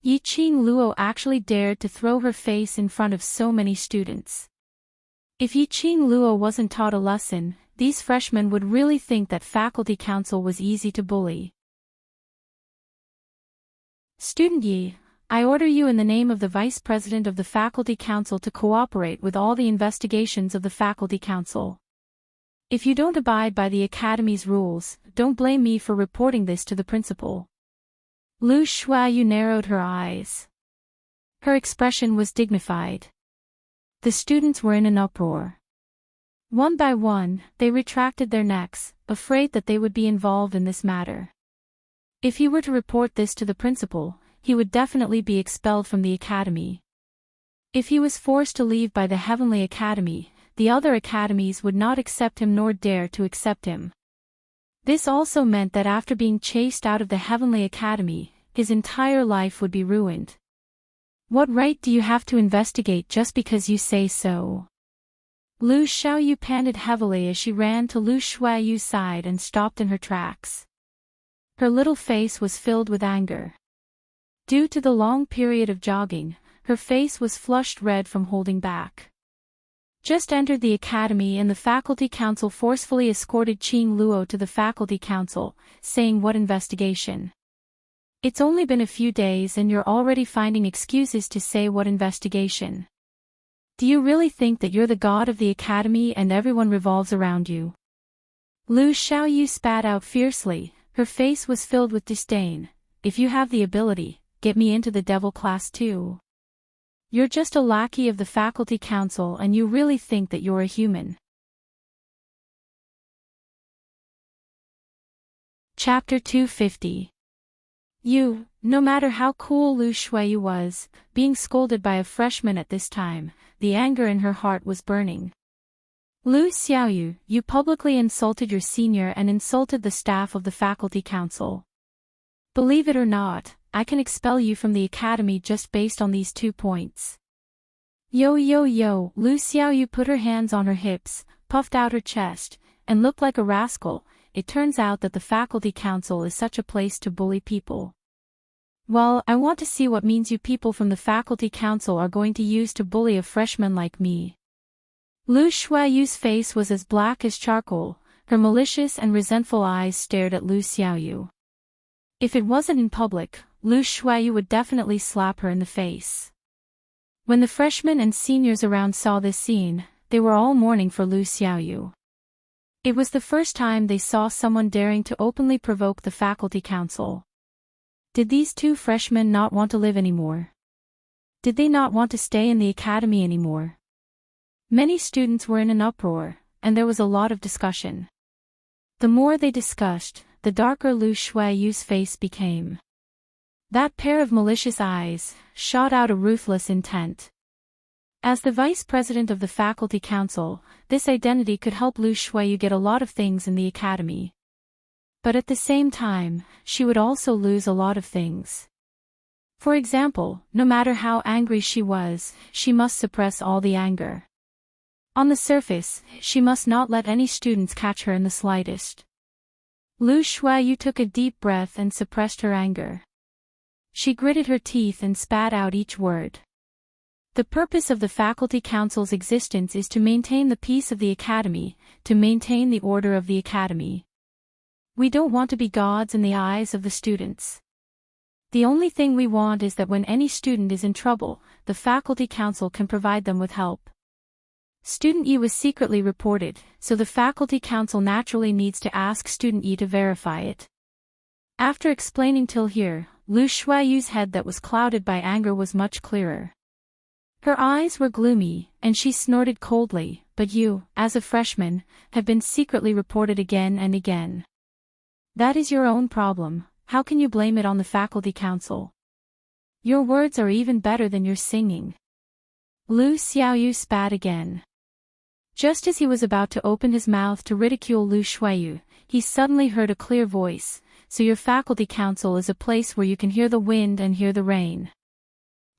Yiqing Luo actually dared to throw her face in front of so many students. If Yiqing Luo wasn't taught a lesson, these freshmen would really think that faculty council was easy to bully. "Student Yi, I order you in the name of the Vice President of the Faculty Council to cooperate with all the investigations of the Faculty Council. If you don't abide by the Academy's rules, don't blame me for reporting this to the principal." Lu Shuayu narrowed her eyes. Her expression was dignified. The students were in an uproar. One by one, they retracted their necks, afraid that they would be involved in this matter. If he were to report this to the principal, he would definitely be expelled from the academy. If he was forced to leave by the Heavenly Academy, the other academies would not accept him nor dare to accept him. This also meant that after being chased out of the Heavenly Academy, his entire life would be ruined. What right do you have to investigate just because you say so? Lu Xiaoyu panted heavily as she ran to Lu Shuayu's side and stopped in her tracks. Her little face was filled with anger. Due to the long period of jogging, her face was flushed red from holding back. Just entered the academy and the faculty council forcefully escorted Qing Luo to the faculty council, saying, "What investigation? It's only been a few days and you're already finding excuses to say what investigation. Do you really think that you're the god of the academy and everyone revolves around you?" Lu Xiaoyu spat out fiercely, her face was filled with disdain. "If you have the ability, get me into the devil class too. You're just a lackey of the faculty council and you really think that you're a human." Chapter 250. No matter how cool Lu Shuayu was, being scolded by a freshman at this time, the anger in her heart was burning. "Lu Xiaoyu, you publicly insulted your senior and insulted the staff of the faculty council. Believe it or not, I can expel you from the academy just based on these 2 points." Yo, Lu Xiaoyu put her hands on her hips, puffed out her chest, and looked like a rascal. It turns out that the faculty council is such a place to bully people. Well, I want to see what means you people from the faculty council are going to use to bully a freshman like me. Lu Shuayu's face was as black as charcoal, her malicious and resentful eyes stared at Lu Xiaoyu. If it wasn't in public, Lu Shuayu would definitely slap her in the face. When the freshmen and seniors around saw this scene, they were all mourning for Lu Xiaoyu. It was the first time they saw someone daring to openly provoke the faculty council. Did these 2 freshmen not want to live anymore? Did they not want to stay in the academy anymore? Many students were in an uproar, and there was a lot of discussion. The more they discussed, the darker Lu Shuayu's face became. That pair of malicious eyes shot out a ruthless intent. As the vice president of the faculty council, this identity could help Lu Shuayu get a lot of things in the academy. But at the same time, she would also lose a lot of things. For example, no matter how angry she was, she must suppress all the anger. On the surface, she must not let any students catch her in the slightest. Lu Shuayu took a deep breath and suppressed her anger. She gritted her teeth and spat out each word. The purpose of the faculty council's existence is to maintain the peace of the academy, to maintain the order of the academy. We don't want to be gods in the eyes of the students. The only thing we want is that when any student is in trouble, the faculty council can provide them with help. Student E was secretly reported, so the faculty council naturally needs to ask student E to verify it. After explaining till here, Lu Shuayu's head that was clouded by anger was much clearer. Her eyes were gloomy, and she snorted coldly, "But you, as a freshman, have been secretly reported again and again. That is your own problem. How can you blame it on the faculty council? Your words are even better than your singing." Lu Xiaoyu spat again. Just as he was about to open his mouth to ridicule Lu Shuayu, he suddenly heard a clear voice, "So your faculty council is a place where you can hear the wind and hear the rain."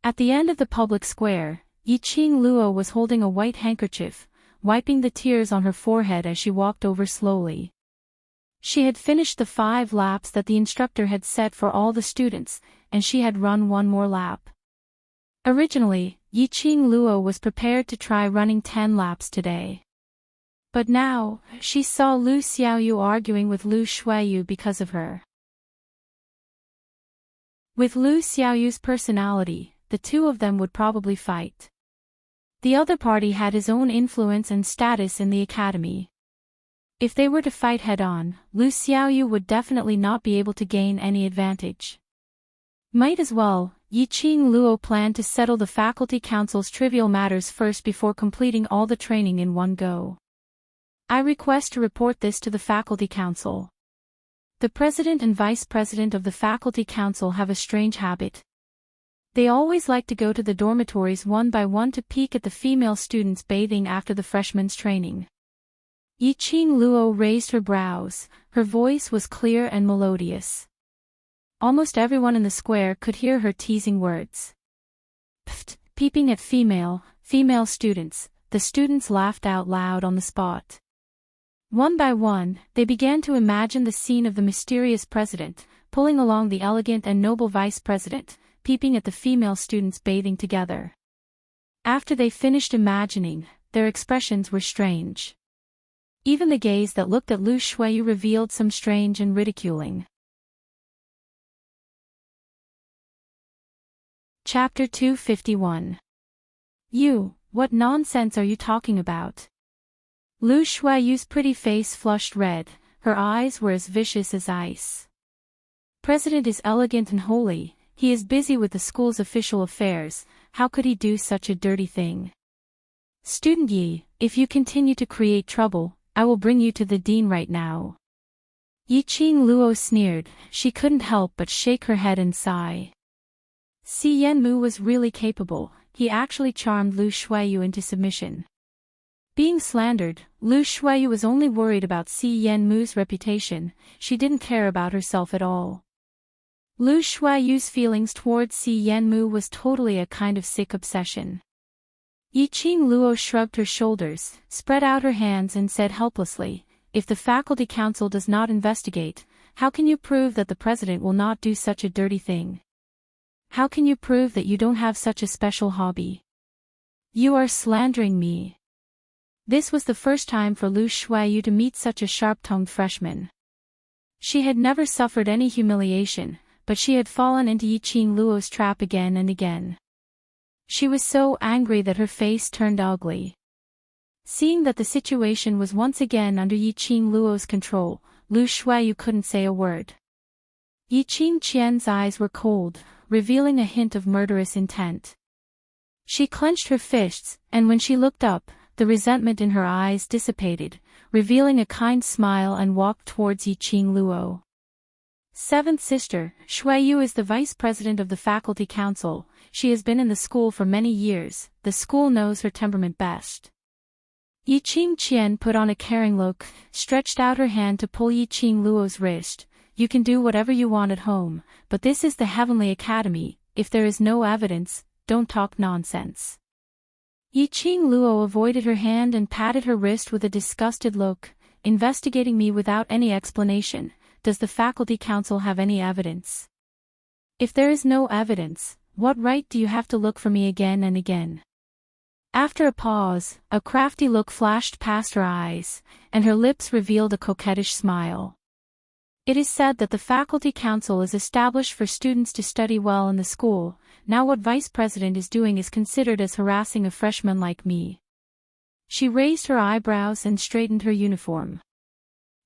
At the end of the public square, Yiqing Luo was holding a white handkerchief, wiping the tears on her forehead as she walked over slowly. She had finished the 5 laps that the instructor had set for all the students, and she had run 1 more lap. Originally, Yiqing Luo was prepared to try running 10 laps today. But now, she saw Lu Xiaoyu arguing with Lu Shuayu because of her. With Lu Xiaoyu's personality, the 2 of them would probably fight. The other party had his own influence and status in the academy. If they were to fight head-on, Lu Xiaoyu would definitely not be able to gain any advantage. Might as well, Yiqing Luo planned to settle the faculty council's trivial matters first before completing all the training in one go. I request to report this to the faculty council. The president and vice president of the faculty council have a strange habit. They always like to go to the dormitories one by one to peek at the female students bathing after the freshmen's training. Yiqing Luo raised her brows, her voice was clear and melodious. Almost everyone in the square could hear her teasing words. Pfft, peeping at female students, the students laughed out loud on the spot. One by one, they began to imagine the scene of the mysterious president, pulling along the elegant and noble vice president, peeping at the female students bathing together. After they finished imagining, their expressions were strange. Even the gaze that looked at Lu Shuiyu revealed some strange and ridiculing. Chapter 251. You, what nonsense are you talking about? Lu Shuiyu's pretty face flushed red, her eyes were as vicious as ice. President is elegant and holy, he is busy with the school's official affairs, how could he do such a dirty thing? Student Yi, if you continue to create trouble, I will bring you to the dean right now. Yiqing Luo sneered, she couldn't help but shake her head and sigh. Si Yanmu was really capable, he actually charmed Lu Shuiyu into submission. Being slandered, Lu Shuiyu was only worried about Si Yanmu's reputation, she didn't care about herself at all. Lu Shuiyu's feelings towards Si Yanmu was totally a kind of sick obsession. Yiqing Luo shrugged her shoulders, spread out her hands and said helplessly, if the faculty council does not investigate, how can you prove that the president will not do such a dirty thing? How can you prove that you don't have such a special hobby? You are slandering me. This was the first time for Lu Shuiyu to meet such a sharp-tongued freshman. She had never suffered any humiliation, but she had fallen into Yiqing Luo's trap again and again. She was so angry that her face turned ugly. Seeing that the situation was once again under Yiqing Luo's control, Lu Shuiyu couldn't say a word. Yiqing Qian's eyes were cold, revealing a hint of murderous intent. She clenched her fists, and when she looked up, the resentment in her eyes dissipated, revealing a kind smile and walked towards Yiqing Luo. Seventh sister, Shuiyu is the vice president of the faculty council, she has been in the school for many years, the school knows her temperament best. Yiqing Qian put on a caring look, stretched out her hand to pull Yiqing Luo's wrist. You can do whatever you want at home, but this is the Heavenly Academy, if there is no evidence, don't talk nonsense. Yiqing Luo avoided her hand and patted her wrist with a disgusted look, investigating me without any explanation, does the faculty council have any evidence? If there is no evidence, what right do you have to look for me again and again? After a pause, a crafty look flashed past her eyes, and her lips revealed a coquettish smile. It is said that the faculty council is established for students to study well in the school, now what vice president is doing is considered as harassing a freshman like me. She raised her eyebrows and straightened her uniform.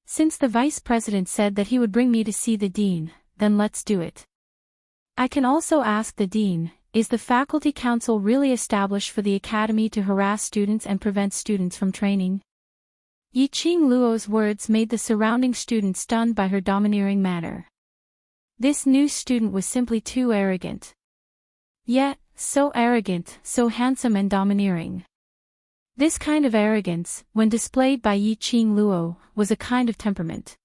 Since the vice president said that he would bring me to see the dean, then let's do it. I can also ask the dean, is the faculty council really established for the academy to harass students and prevent students from training? Yiqing Luo's words made the surrounding students stunned by her domineering manner. This new student was simply too arrogant. Yet, so arrogant, so handsome and domineering. This kind of arrogance, when displayed by Yiqing Luo, was a kind of temperament.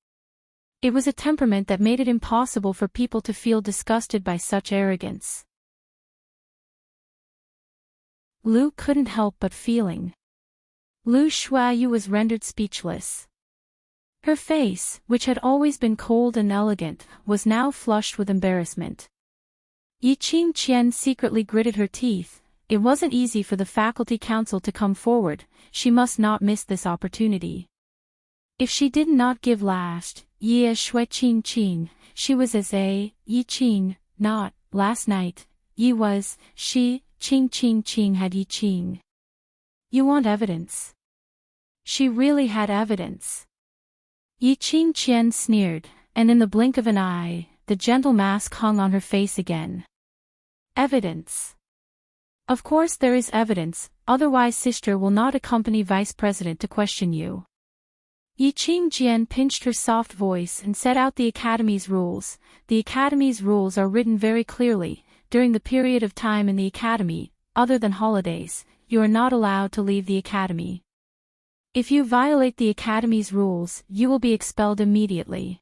It was a temperament that made it impossible for people to feel disgusted by such arrogance. Lu couldn't help but feeling. Lu Shuiyu was rendered speechless. Her face, which had always been cold and elegant, was now flushed with embarrassment. Yiqing Qian secretly gritted her teeth. It wasn't easy for the faculty council to come forward, she must not miss this opportunity. If she did not give last, Ye Shui Qing Qing, she was as a, Yiqing, not, last night, Yi was, she, Qing Qing Qing had Yiqing. You want evidence? She really had evidence. Yiqing Qian sneered, and in the blink of an eye, the gentle mask hung on her face again. Evidence. Of course there is evidence, otherwise sister will not accompany vice president to question you. Yi Qingqian pinched her soft voice and set out the Academy's rules. The Academy's rules are written very clearly. During the period of time in the Academy, other than holidays, you are not allowed to leave the Academy. If you violate the Academy's rules, you will be expelled immediately.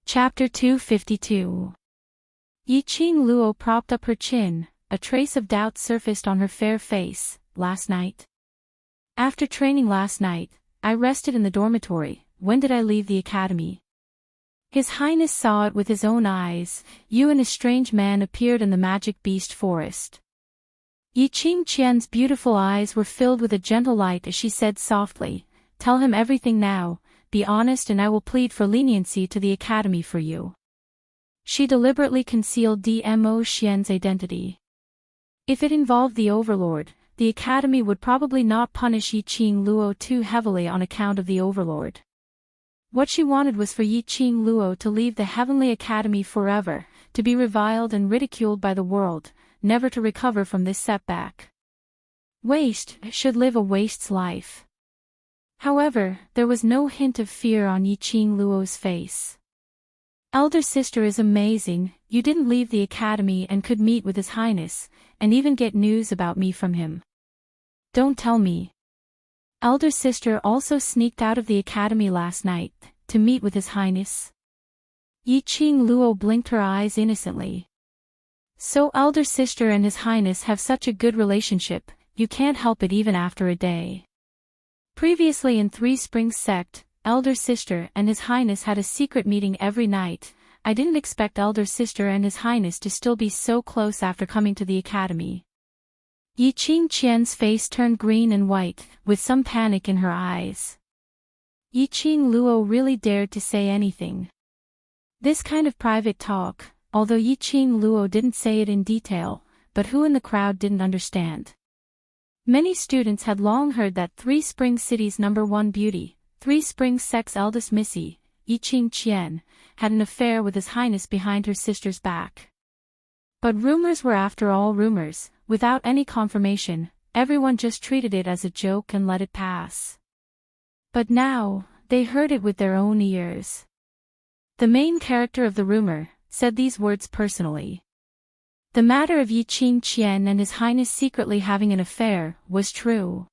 Chapter 252. Yi Qingluo propped up her chin. A trace of doubt surfaced on her fair face. Last night. After training last night, I rested in the dormitory. When did I leave the Academy? His Highness saw it with his own eyes. You and a strange man appeared in the magic beast forest. Yi Qingqian's beautiful eyes were filled with a gentle light as she said softly, "Tell him everything now, be honest and I will plead for leniency to the Academy for you." She deliberately concealed Dmo Xian's identity. If it involved the Overlord, the Academy would probably not punish Yi Qingluo too heavily on account of the Overlord. What she wanted was for Yi Qingluo to leave the Heavenly Academy forever, to be reviled and ridiculed by the world, never to recover from this setback. Waste should live a waste's life. However, there was no hint of fear on Yi Qingluo's face. Elder sister is amazing, you didn't leave the Academy and could meet with His Highness, and even get news about me from him. Don't tell me. Elder sister also sneaked out of the Academy last night, to meet with His Highness. Yi Qingluo blinked her eyes innocently. So elder sister and His Highness have such a good relationship, you can't help it even after a day. Previously in Three Springs sect, elder sister and His Highness had a secret meeting every night. I didn't expect elder sister and His Highness to still be so close after coming to the Academy. Yi Qingqian's face turned green and white, with some panic in her eyes. Yi Qingluo really dared to say anything. This kind of private talk, although Yi Qingluo didn't say it in detail, but who in the crowd didn't understand? Many students had long heard that Three Springs City's #1 beauty, Three Springs sect's eldest missy, Yi Qingqian, had an affair with His Highness behind her sister's back. But rumors were after all rumors, without any confirmation, everyone just treated it as a joke and let it pass. But now, they heard it with their own ears. The main character of the rumor said these words personally. The matter of Yi Qingqian and His Highness secretly having an affair was true.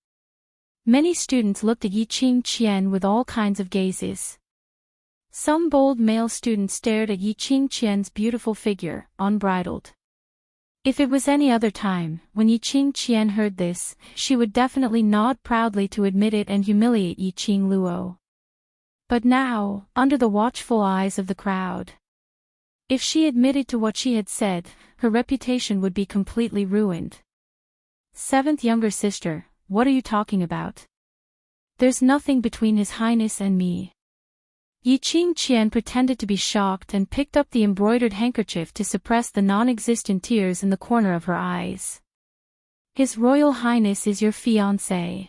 Many students looked at Yi Qingqian with all kinds of gazes. Some bold male students stared at Yi Qingqian's beautiful figure, unbridled. If it was any other time, when Yi Qingqian heard this, she would definitely nod proudly to admit it and humiliate Yi Qingluo. But now, under the watchful eyes of the crowd, if she admitted to what she had said, her reputation would be completely ruined. Seventh younger sister, what are you talking about? There's nothing between His Highness and me. Yi Qingqian pretended to be shocked and picked up the embroidered handkerchief to suppress the non-existent tears in the corner of her eyes. His Royal Highness is your fiancé.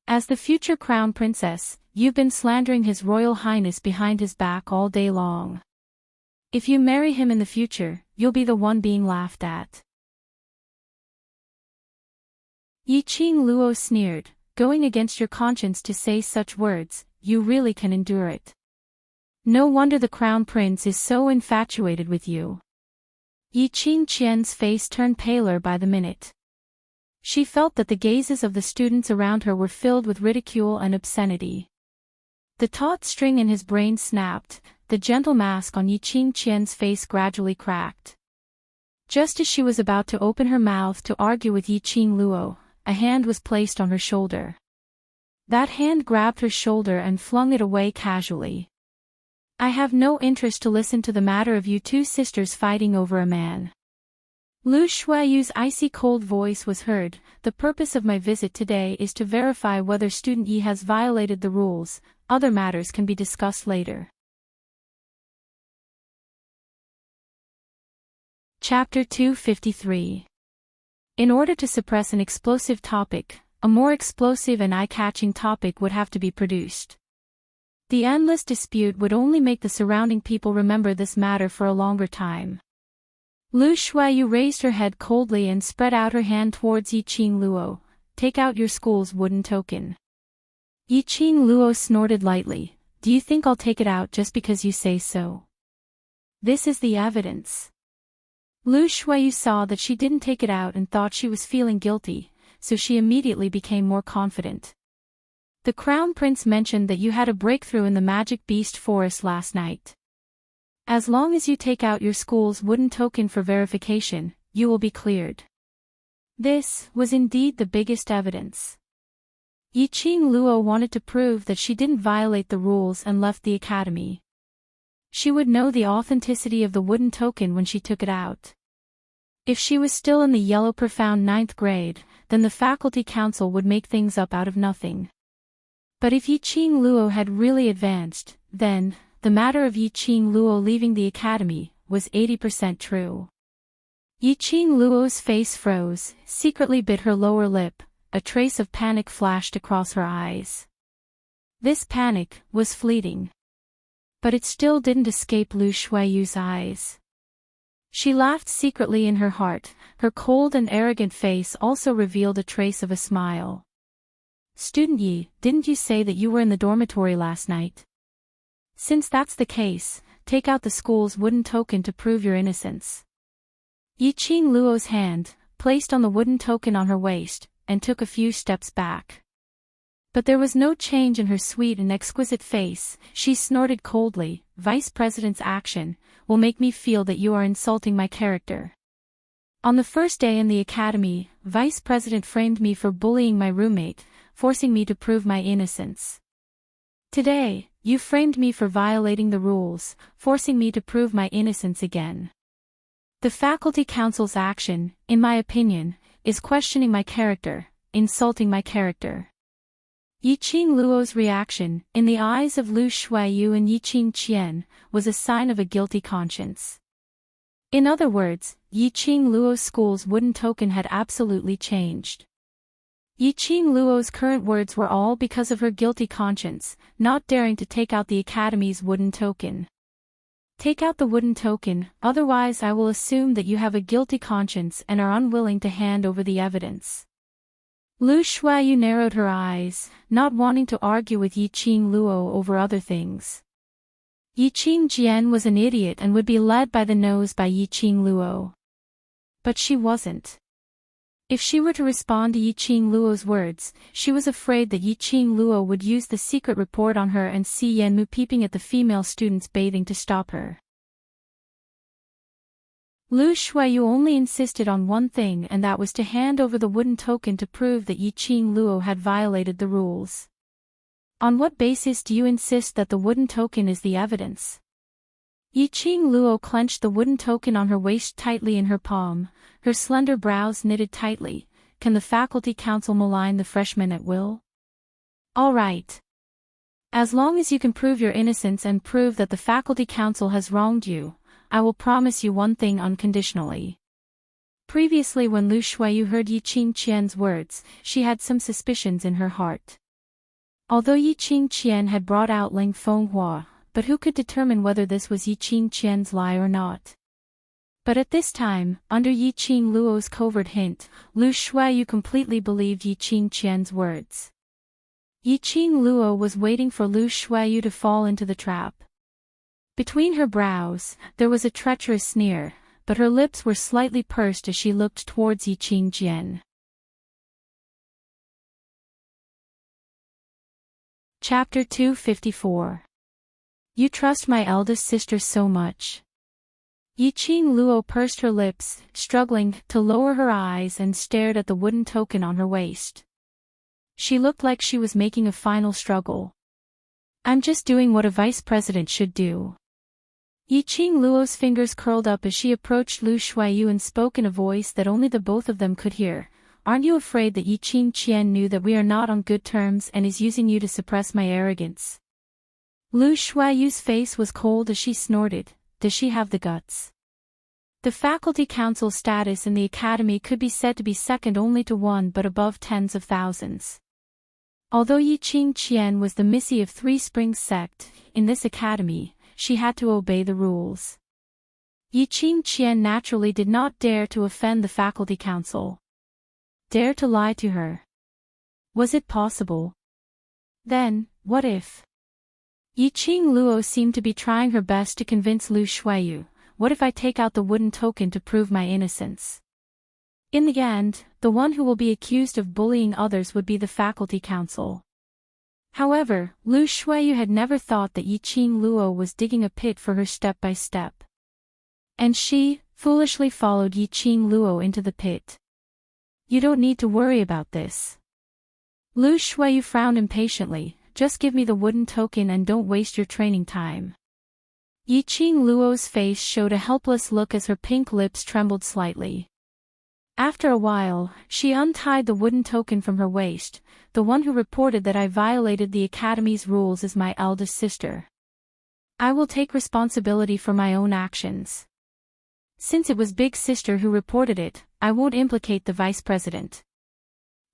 As the future crown princess, you've been slandering His Royal Highness behind his back all day long. If you marry him in the future, you'll be the one being laughed at. Yi Qingluo sneered, going against your conscience to say such words, you really can endure it. No wonder the crown prince is so infatuated with you. Yi Qingqian's face turned paler by the minute. She felt that the gazes of the students around her were filled with ridicule and obscenity. The taut string in his brain snapped, the gentle mask on Yi Qingqian's face gradually cracked. Just as she was about to open her mouth to argue with Yi Qingluo, a hand was placed on her shoulder. That hand grabbed her shoulder and flung it away casually. I have no interest to listen to the matter of you two sisters fighting over a man. Lu Shuayu's icy cold voice was heard. The purpose of my visit today is to verify whether student Yi has violated the rules. Other matters can be discussed later. Chapter 253. In order to suppress an explosive topic, a more explosive and eye-catching topic would have to be produced. The endless dispute would only make the surrounding people remember this matter for a longer time. Lu Shuayu raised her head coldly and spread out her hand towards Yi Qingluo. take out your school's wooden token. Yiqing Luo snorted lightly. Do you think I'll take it out just because you say so? This is the evidence. Lu Shuiyu saw that she didn't take it out and thought she was feeling guilty, so she immediately became more confident. The Crown Prince mentioned that you had a breakthrough in the Magic Beast Forest last night. As long as you take out your school's wooden token for verification, you will be cleared. This was indeed the biggest evidence. Yiqing Luo wanted to prove that she didn't violate the rules and left the academy. She would know the authenticity of the wooden token when she took it out. If she was still in the yellow profound 9th grade, then the faculty council would make things up out of nothing. But if Yiqing Luo had really advanced, then, the matter of Yiqing Luo leaving the academy was 80% true. Yiqing Luo's face froze, secretly bit her lower lip, a trace of panic flashed across her eyes. This panic was fleeting. But it still didn't escape Lu Shuiyu's eyes. She laughed secretly in her heart, her cold and arrogant face also revealed a trace of a smile. Student Yi, didn't you say that you were in the dormitory last night? Since that's the case, take out the school's wooden token to prove your innocence. Yiqing Luo's hand, placed on the wooden token on her waist, and took a few steps back. But there was no change in her sweet and exquisite face. She snorted coldly, Vice President's action will make me feel that you are insulting my character. On the first day in the academy, Vice President framed me for bullying my roommate, forcing me to prove my innocence. Today, you framed me for violating the rules, forcing me to prove my innocence again. The faculty council's action, in my opinion, is questioning my character, insulting my character. Yiqing Luo's reaction, in the eyes of Lu Shuiyu and Yiqing Qian, was a sign of a guilty conscience. In other words, Yiqing Luo's school's wooden token had absolutely changed. Yiqing Luo's current words were all because of her guilty conscience, not daring to take out the academy's wooden token. Take out the wooden token, otherwise I will assume that you have a guilty conscience and are unwilling to hand over the evidence. Lu Shuiyu narrowed her eyes, not wanting to argue with Yiqing Luo over other things. Yiqing Jian was an idiot and would be led by the nose by Yiqing Luo. But she wasn't. If she were to respond to Yiqing Luo's words, she was afraid that Yiqing Luo would use the secret report on her and see Yanmu peeping at the female students bathing to stop her. Lu Shuiyu only insisted on one thing, and that was to hand over the wooden token to prove that Yiqing Luo had violated the rules. On what basis do you insist that the wooden token is the evidence? Yiqing Luo clenched the wooden token on her waist tightly in her palm, her slender brows knitted tightly. Can the faculty council malign the freshmen at will? All right. As long as you can prove your innocence and prove that the faculty council has wronged you, I will promise you one thing unconditionally. Previously, when Lu Shuiyu heard Yiqing Qian's words, she had some suspicions in her heart. Although Yiqing Qian had brought out Ling Fenghua, but who could determine whether this was Yiqing Qian's lie or not? But at this time, under Yiqing Luo's covert hint, Lu Shuiyu completely believed Yiqing Qian's words. Yiqing Luo was waiting for Lu Shuiyu to fall into the trap. Between her brows, there was a treacherous sneer, but her lips were slightly pursed as she looked towards Yiqing Jian. Chapter 254. You trust my eldest sister so much. Yiqing Luo pursed her lips, struggling to lower her eyes, and stared at the wooden token on her waist. She looked like she was making a final struggle. I'm just doing what a vice president should do. Yiqing Luo's fingers curled up as she approached Lu Shuiyu and spoke in a voice that only the both of them could hear. Aren't you afraid that Yiqing Qian knew that we are not on good terms and is using you to suppress my arrogance? Lu Shuiyu's face was cold as she snorted. Does she have the guts? The faculty council's status in the academy could be said to be second only to one but above tens of thousands. Although Yiqing Qian was the Missy of Three Springs sect, in this academy, she had to obey the rules. Yiqing Qian naturally did not dare to offend the faculty council. Dare to lie to her. Was it possible? Then, what if? Yiqing Luo seemed to be trying her best to convince Lu Shuiyu. What if I take out the wooden token to prove my innocence? In the end, the one who will be accused of bullying others would be the faculty council. However, Lu Shuiyu had never thought that Yiqing Luo was digging a pit for her step by step. And she, foolishly followed Yiqing Luo into the pit. You don't need to worry about this. Lu Shuiyu frowned impatiently. Just give me the wooden token and don't waste your training time. Yiqing Luo's face showed a helpless look as her pink lips trembled slightly. After a while, she untied the wooden token from her waist. The one who reported that I violated the academy's rules is my eldest sister. I will take responsibility for my own actions. Since it was Big Sister who reported it, I won't implicate the vice president.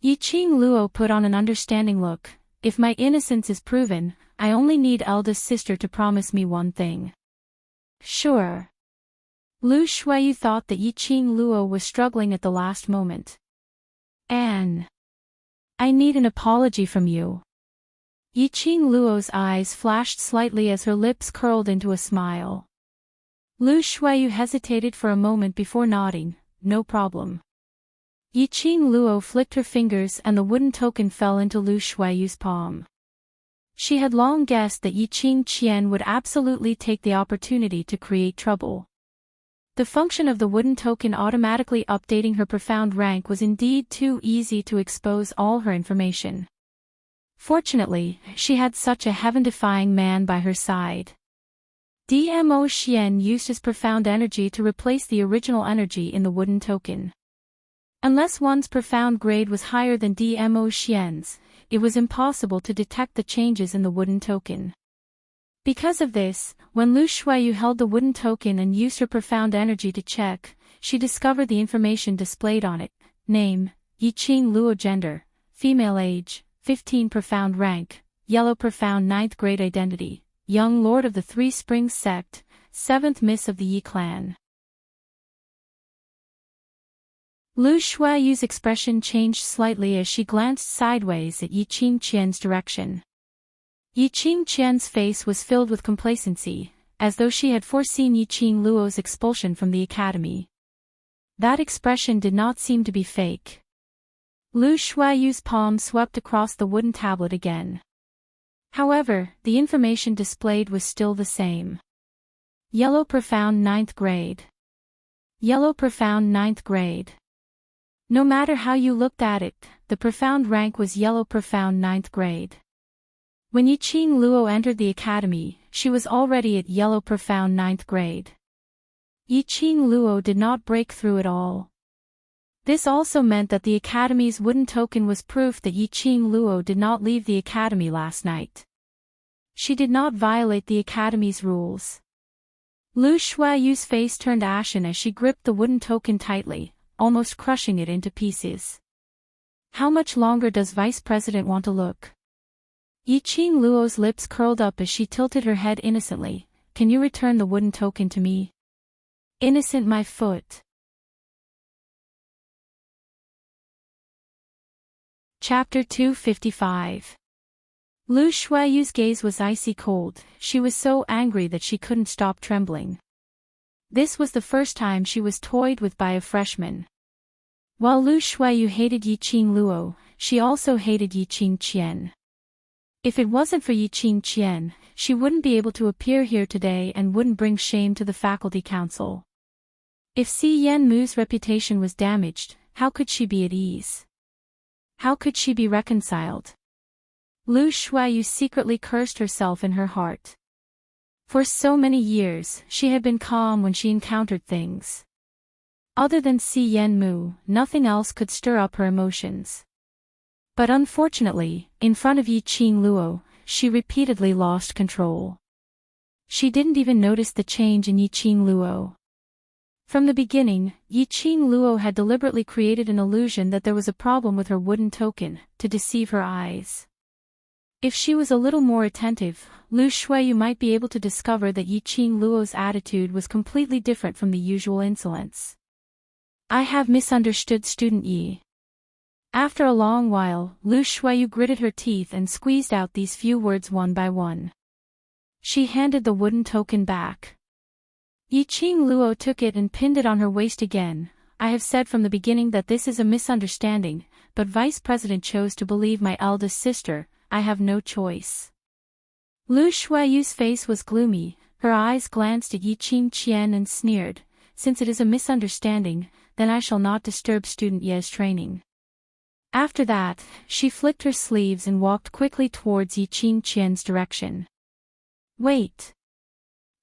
Yiqing Luo put on an understanding look. If my innocence is proven, I only need eldest sister to promise me one thing. Sure. Lu Shuiyu thought that Yiqing Luo was struggling at the last moment. Anne. I need an apology from you. Yiqing Luo's eyes flashed slightly as her lips curled into a smile. Lu Shuiyu hesitated for a moment before nodding. No problem. Yiqing Luo flicked her fingers and the wooden token fell into Lu Shuiyu's palm. She had long guessed that Yiqing Qian would absolutely take the opportunity to create trouble. The function of the wooden token automatically updating her profound rank was indeed too easy to expose all her information. Fortunately, she had such a heaven-defying man by her side. Dmo Xian used his profound energy to replace the original energy in the wooden token. Unless one's profound grade was higher than Dmo Xian's, it was impossible to detect the changes in the wooden token. Because of this, when Lu Shuiyu held the wooden token and used her profound energy to check, she discovered the information displayed on it. Name, Yiqing Luo. Gender, female. Age, 15. Profound rank, yellow. Profound 9th grade. Identity, young lord of the Three Springs sect, 7th miss of the Yi clan. Lu Shuiyu's expression changed slightly as she glanced sideways at Yiqing Qian's direction. Yiqing Qian's face was filled with complacency, as though she had foreseen Yiqing Luo's expulsion from the academy. That expression did not seem to be fake. Lu Shuiyu's palm swept across the wooden tablet again. However, the information displayed was still the same. Yellow. Profound 9th grade. Yellow. Profound 9th grade. No matter how you looked at it, the profound rank was yellow. Profound 9th grade. When Yiqing Luo entered the academy, she was already at yellow. Profound 9th grade. Yiqing Luo did not break through at all. This also meant that the academy's wooden token was proof that Yiqing Luo did not leave the academy last night. She did not violate the academy's rules. Lu Shuiyu's face turned ashen as she gripped the wooden token tightly, almost crushing it into pieces. How much longer does Vice President want to look? Yiqing Luo's lips curled up as she tilted her head innocently. Can you return the wooden token to me? Innocent. My foot. Chapter 255. Lu Shuiyu's gaze was icy cold. She was so angry that she couldn't stop trembling. This was the first time she was toyed with by a freshman. While Lu Shuiyu hated Yiqing Luo, she also hated Yiqing Qian. If it wasn't for Yiqing Qian, she wouldn't be able to appear here today and wouldn't bring shame to the faculty council. If Si Yanmu's reputation was damaged, how could she be at ease? How could she be reconciled? Lu Shuiyu secretly cursed herself in her heart. For so many years, she had been calm when she encountered things. Other than Si Yanmu, nothing else could stir up her emotions. But unfortunately, in front of Yiqing Luo, she repeatedly lost control. She didn't even notice the change in Yiqing Luo. From the beginning, Yiqing Luo had deliberately created an illusion that there was a problem with her wooden token, to deceive her eyes. If she was a little more attentive, Lu Shuiyu might be able to discover that Yiqing Luo's attitude was completely different from the usual insolence. I have misunderstood Student Yi. After a long while, Lu Shuiyu gritted her teeth and squeezed out these few words one by one. She handed the wooden token back. Yiqing Luo took it and pinned it on her waist again. I have said from the beginning that this is a misunderstanding, but Vice President chose to believe my eldest sister. I have no choice. Lu Shuiyu's face was gloomy, her eyes glanced at Yiqing Qian and sneered, since it is a misunderstanding, then I shall not disturb student Ye's training. After that, she flicked her sleeves and walked quickly towards Yiqing Qian's direction. Wait!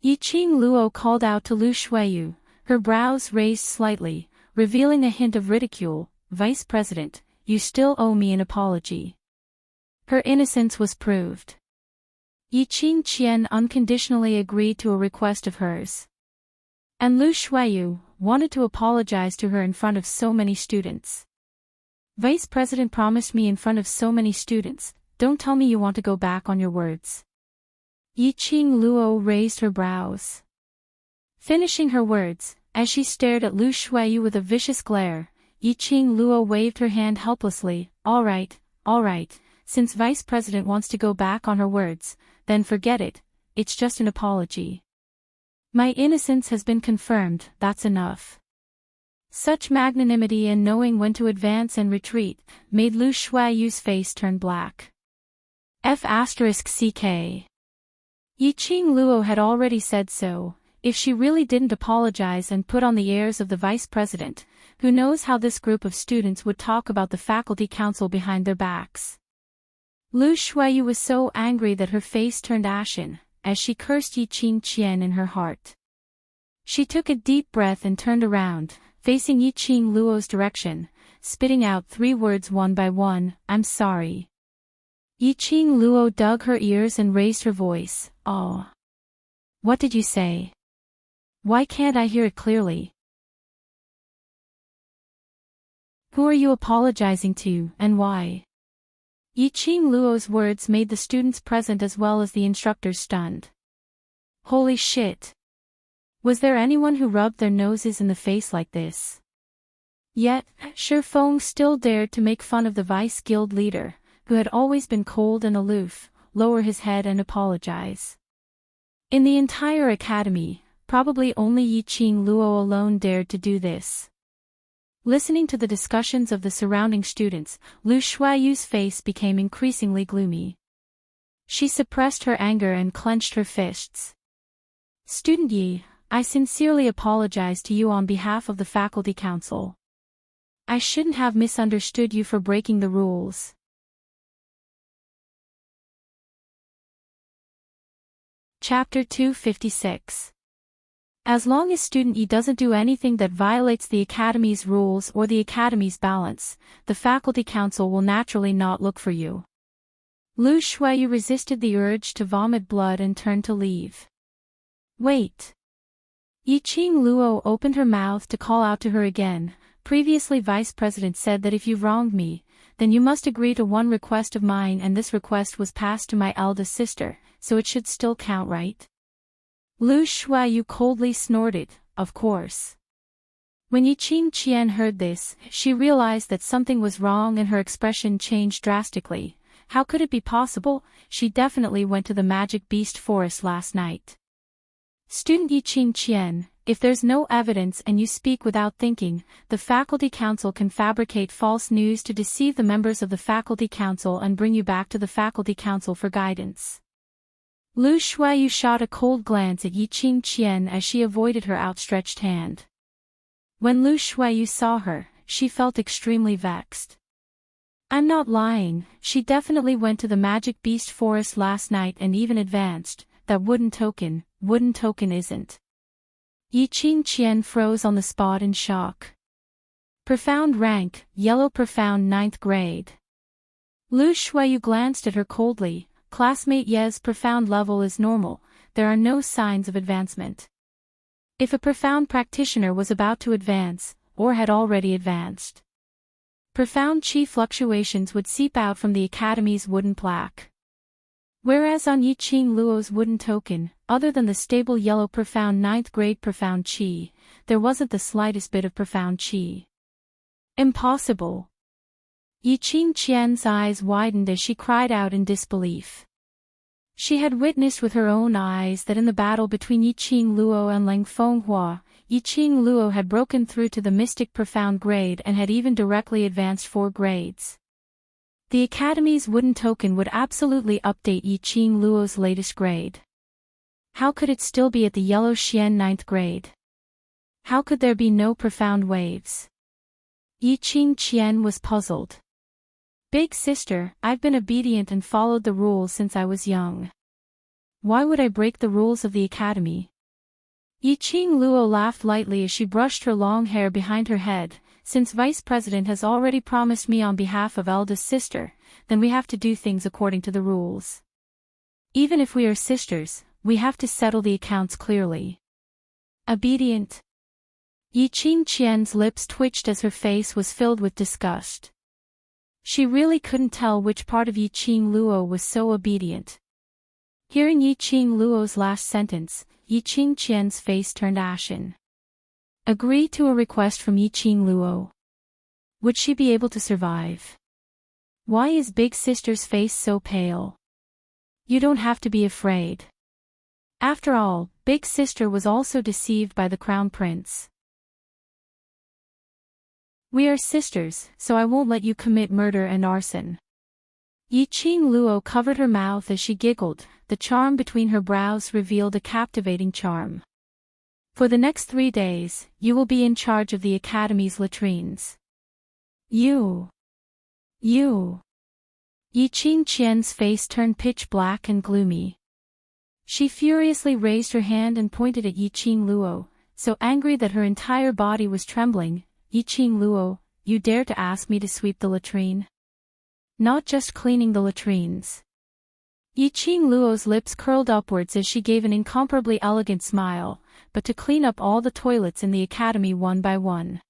Yiqing Luo called out to Lu Shuiyu, her brows raised slightly, revealing a hint of ridicule. Vice President, you still owe me an apology. Her innocence was proved. Yiqing Qian unconditionally agreed to a request of hers. And Lu Shuiyu wanted to apologize to her in front of so many students. Vice President promised me in front of so many students, don't tell me you want to go back on your words. Yiqing Luo raised her brows. Finishing her words, as she stared at Lu Shuiyu with a vicious glare, Yiqing Luo waved her hand helplessly. All right, since Vice President wants to go back on her words, then forget it, it's just an apology. My innocence has been confirmed, that's enough. Such magnanimity and knowing when to advance and retreat, made Lu Shuiyu's face turn black. F***ck. Yiqing Luo had already said so. If she really didn't apologize and put on the airs of the Vice President, who knows how this group of students would talk about the faculty council behind their backs. Lu Shuiyu was so angry that her face turned ashen, as she cursed Yiqing Qian in her heart. She took a deep breath and turned around, facing Yiqing Luo's direction, spitting out 3 words one by one, I'm sorry. Yiqing Luo dug her ears and raised her voice, oh. What did you say? Why can't I hear it clearly? Who are you apologizing to, and why? Yiqing Luo's words made the students present as well as the instructors stunned. Holy shit! Was there anyone who rubbed their noses in the face like this? Yet, Shifeng still dared to make fun of the Vice Guild leader, who had always been cold and aloof, lower his head and apologize. In the entire academy, probably only Yiqing Luo alone dared to do this. Listening to the discussions of the surrounding students, Lu Shuiyu's face became increasingly gloomy. She suppressed her anger and clenched her fists. Student Yi, I sincerely apologize to you on behalf of the faculty council. I shouldn't have misunderstood you for breaking the rules. Chapter 256. As long as student Yi doesn't do anything that violates the Academy's rules or the Academy's balance, the Faculty Council will naturally not look for you. Lu Shuiyu resisted the urge to vomit blood and turned to leave. Wait. Yiqing Luo opened her mouth to call out to her again. Previously Vice President said that if you've wronged me, then you must agree to one request of mine, and this request was passed to my eldest sister, so it should still count, right? Lu Shuiyu coldly snorted, of course. When Yiqing Qian heard this, she realized that something was wrong and her expression changed drastically. How could it be possible? She definitely went to the Magic Beast Forest last night. Student Yiqing Qian, if there's no evidence and you speak without thinking, the Faculty Council can fabricate false news to deceive the members of the Faculty Council and bring you back to the Faculty Council for guidance. Lu Shuiyu shot a cold glance at Yiqing Qian as she avoided her outstretched hand. When Lu Shuiyu saw her, she felt extremely vexed. I'm not lying, she definitely went to the Magic Beast Forest last night and even advanced. That wooden token isn't. Yiqing Qian froze on the spot in shock. Profound rank, yellow profound 9th grade. Lu Shuiyu glanced at her coldly. Classmate Ye's profound level is normal, there are no signs of advancement. If a profound practitioner was about to advance, or had already advanced, profound chi fluctuations would seep out from the Academy's wooden plaque. Whereas on Yiqing Luo's wooden token, other than the stable yellow profound 9th grade profound chi, there wasn't the slightest bit of profound chi. Impossible. Yi Qingqian's eyes widened as she cried out in disbelief. She had witnessed with her own eyes that in the battle between Yi Qingluo and Lang Fenghua, Yi Qingluo had broken through to the Mystic Profound grade and had even directly advanced 4 grades. The Academy's wooden token would absolutely update Yi Qingluo's latest grade. How could it still be at the Yellow Xian 9th grade? How could there be no profound waves? Yi Qingqian was puzzled. Big sister, I've been obedient and followed the rules since I was young. Why would I break the rules of the Academy? Yi Qingluo laughed lightly as she brushed her long hair behind her head. Since Vice President has already promised me on behalf of eldest sister, then we have to do things according to the rules. Even if we are sisters, we have to settle the accounts clearly. Obedient? Yi Qingqian's lips twitched as her face was filled with disgust. She really couldn't tell which part of Yi Qingluo was so obedient. Hearing Yi Qingluo's last sentence, Yi Qingqian's face turned ashen. Agree to a request from Yi Qingluo. Would she be able to survive? Why is Big Sister's face so pale? You don't have to be afraid. After all, Big Sister was also deceived by the Crown Prince. We are sisters, so I won't let you commit murder and arson. Yi Qingluo covered her mouth as she giggled. The charm between her brows revealed a captivating charm. For the next 3 days, you will be in charge of the Academy's latrines. You. Yi Qingqian's face turned pitch black and gloomy. She furiously raised her hand and pointed at Yi Qingluo, so angry that her entire body was trembling. Yi Qingluo, you dare to ask me to sweep the latrine? Not just cleaning the latrines. Yi Qingluo's lips curled upwards as she gave an incomparably elegant smile, but to clean up all the toilets in the Academy one by one.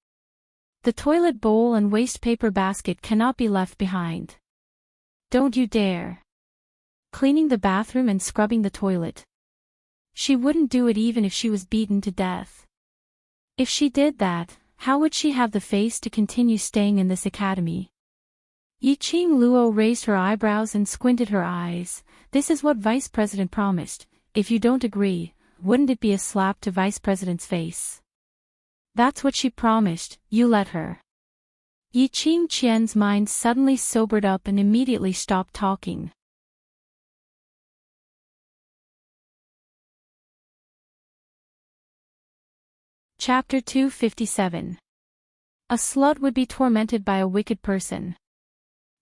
The toilet bowl and waste paper basket cannot be left behind. Don't you dare. Cleaning the bathroom and scrubbing the toilet. She wouldn't do it even if she was beaten to death. If she did that, how would she have the face to continue staying in this academy? Yi Qingluo raised her eyebrows and squinted her eyes. This is what Vice President promised. If you don't agree, wouldn't it be a slap to Vice President's face? That's what she promised, you let her. Yi Qingqian's mind suddenly sobered up and immediately stopped talking. Chapter 257. A slut would be tormented by a wicked person.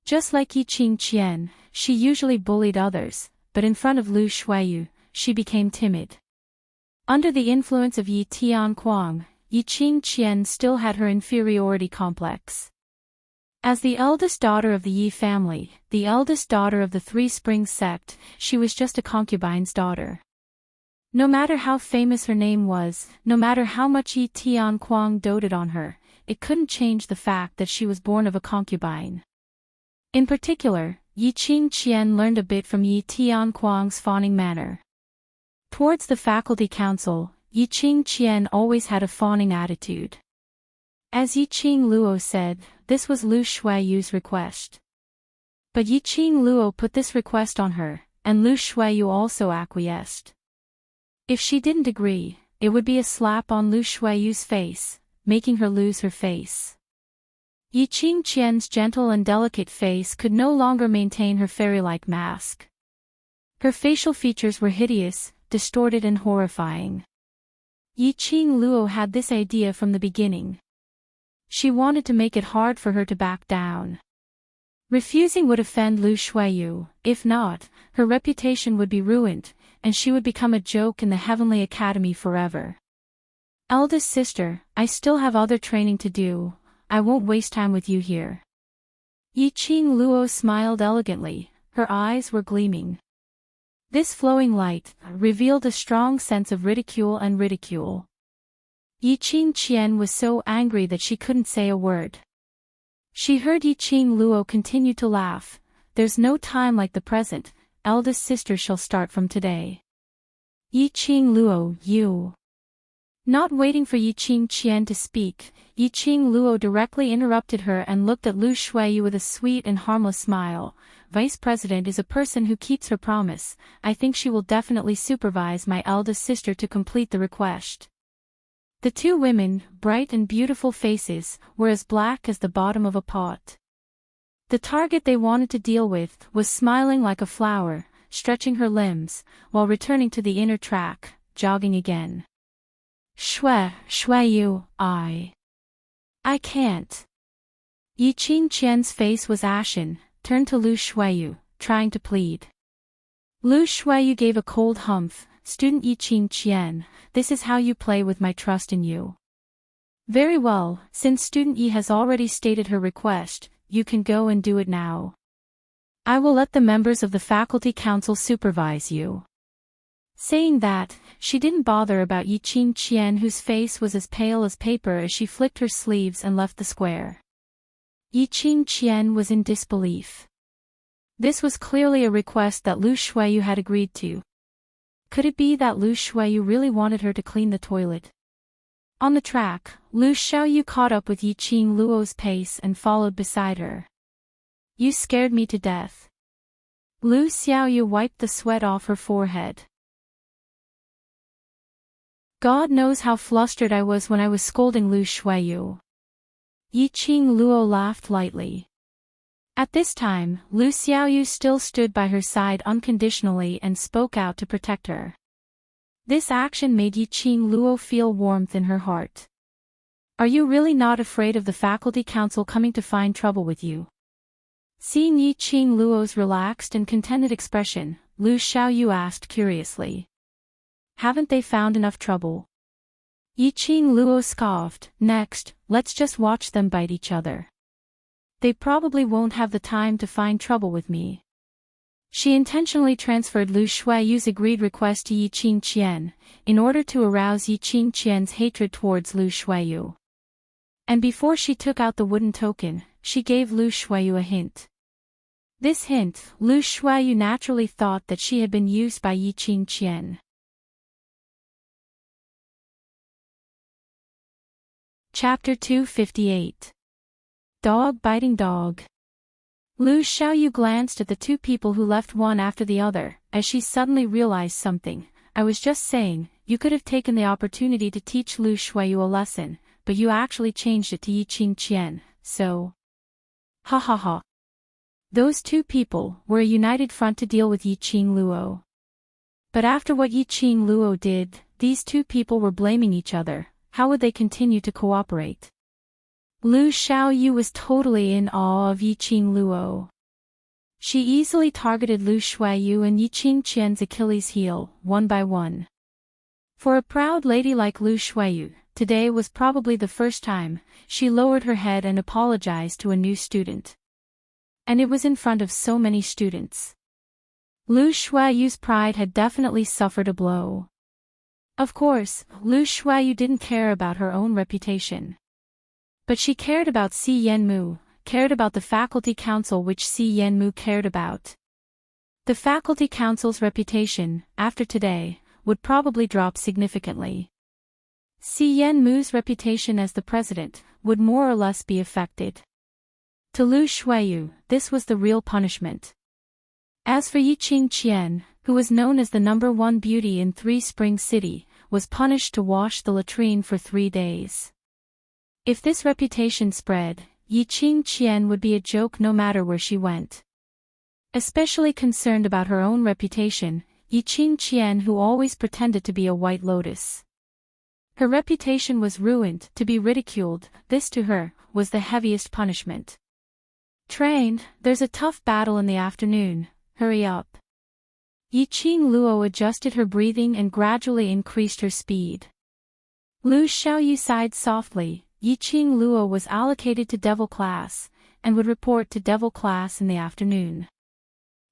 Just like Yi Qingqian, she usually bullied others, but in front of Lu Shuiyu, she became timid. Under the influence of Yi Tianquang, Yi Qingqian still had her inferiority complex. As the eldest daughter of the Yi family, the eldest daughter of the Three Springs sect, she was just a concubine's daughter. No matter how famous her name was, no matter how much Yi Tianquang doted on her, it couldn't change the fact that she was born of a concubine. In particular, Yi Qingqian learned a bit from Yi Tianquang's fawning manner. Towards the faculty council, Yi Qingqian always had a fawning attitude. As Yi Qingluo said, this was Lu Shuiyu's request. But Yi Qingluo put this request on her, and Lu Shuiyu also acquiesced. If she didn't agree, it would be a slap on Lu Shuiyu's face, making her lose her face. Yi Qingqian's gentle and delicate face could no longer maintain her fairy-like mask. Her facial features were hideous, distorted and horrifying. Yi Qingluo had this idea from the beginning. She wanted to make it hard for her to back down. Refusing would offend Lu Shuiyu. If not, her reputation would be ruined, and she would become a joke in the Heavenly Academy forever. Eldest sister, I still have other training to do. I won't waste time with you here. Yi Qingluo smiled elegantly, her eyes were gleaming. This flowing light revealed a strong sense of ridicule and ridicule. Yi Qingqian was so angry that she couldn't say a word. She heard Yi Qingluo continue to laugh. There's no time like the present, eldest sister shall start from today. Yi Qingluo, you. Not waiting for Yiqing Qian to speak, Yiqing Luo directly interrupted her and looked at Lu Shuiyu with a sweet and harmless smile. Vice President is a person who keeps her promise. I think she will definitely supervise my eldest sister to complete the request. The two women, bright and beautiful faces, were as black as the bottom of a pot. The target they wanted to deal with was smiling like a flower, stretching her limbs, while returning to the inner track, jogging again. Shuiyu, I can't. Yiqing Qian's face was ashen, turned to Lu Shuiyu, trying to plead. Lu Shuiyu gave a cold humph. Student Yiqing Qian, this is how you play with my trust in you. Very well, since student Yi has already stated her request, you can go and do it now. I will let the members of the faculty council supervise you. Saying that, she didn't bother about Yiqing Qian, whose face was as pale as paper as she flicked her sleeves and left the square. Yiqing Qian was in disbelief. This was clearly a request that Lu Shuiyu had agreed to. Could it be that Lu Shuiyu really wanted her to clean the toilet? On the track, Lu Shuiyu caught up with Yiqing Luo's pace and followed beside her. You scared me to death. Lu Xiaoyu wiped the sweat off her forehead. God knows how flustered I was when I was scolding Lu Shuiyu. Yiqing Luo laughed lightly. At this time, Lu Xiaoyu still stood by her side unconditionally and spoke out to protect her. This action made Yiqing Luo feel warmth in her heart. Are you really not afraid of the faculty council coming to find trouble with you? Seeing Yiqing Luo's relaxed and contented expression, Lu Xiaoyu asked curiously. Haven't they found enough trouble? Yiqing Luo scoffed. Next, let's just watch them bite each other. They probably won't have the time to find trouble with me. She intentionally transferred Lu Shuiyu's agreed request to Yiqing Qian, in order to arouse Yiqing Qian's hatred towards Lu Shuiyu. And before she took out the wooden token, she gave Lu Shuiyu a hint. This hint, Lu Shuiyu naturally thought that she had been used by Yiqing Qian. Chapter 258. Dog biting dog. Lu Xiaoyu glanced at the two people who left one after the other, as she suddenly realized something. I was just saying, you could have taken the opportunity to teach Lu Shuiyu a lesson, but you actually changed it to Yiqing Qian, so... Ha ha ha. Those two people were a united front to deal with Yiqing Luo. But after what Yiqing Luo did, these two people were blaming each other. How would they continue to cooperate? Lu Xiaoyu was totally in awe of Yiqing Luo. She easily targeted Lu Shuiyu and Yiqing Qian's Achilles heel, one by one. For a proud lady like Lu Shuiyu, today was probably the first time she lowered her head and apologized to a new student. And it was in front of so many students. Lu Shuiyu's pride had definitely suffered a blow. Of course, Lu Shuiyu didn't care about her own reputation. But she cared about Si Yanmu, cared about the faculty council which Si Yanmu cared about. The faculty council's reputation, after today, would probably drop significantly. Si Yanmu's reputation as the president would more or less be affected. To Lu Shuiyu, this was the real punishment. As for Yiqing Qian, who was known as the #1 beauty in Three Springs City, was punished to wash the latrine for 3 days. If this reputation spread, Yiqing Qian would be a joke no matter where she went. Especially concerned about her own reputation, Yiqing Qian, who always pretended to be a white lotus. Her reputation was ruined. To be ridiculed, this to her, was the heaviest punishment. Trained, there's a tough battle in the afternoon, hurry up. Yiqing Luo adjusted her breathing and gradually increased her speed. Lu Xiaoyu sighed softly. Yiqing Luo was allocated to Devil class, and would report to Devil class in the afternoon.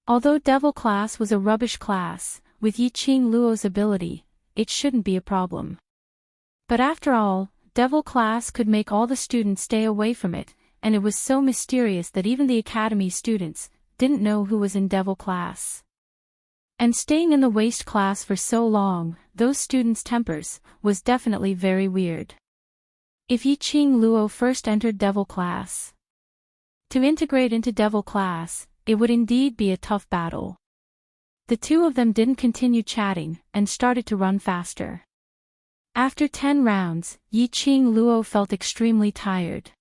Although Devil class was a rubbish class, with Yiqing Luo's ability, it shouldn't be a problem. But after all, Devil class could make all the students stay away from it, and it was so mysterious that even the academy students didn't know who was in Devil class. And staying in the waste class for so long, those students' tempers, was definitely very weird. If Yiqing Luo first entered Devil class. To integrate into Devil class, it would indeed be a tough battle. The two of them didn't continue chatting, and started to run faster. After 10 rounds, Yiqing Luo felt extremely tired.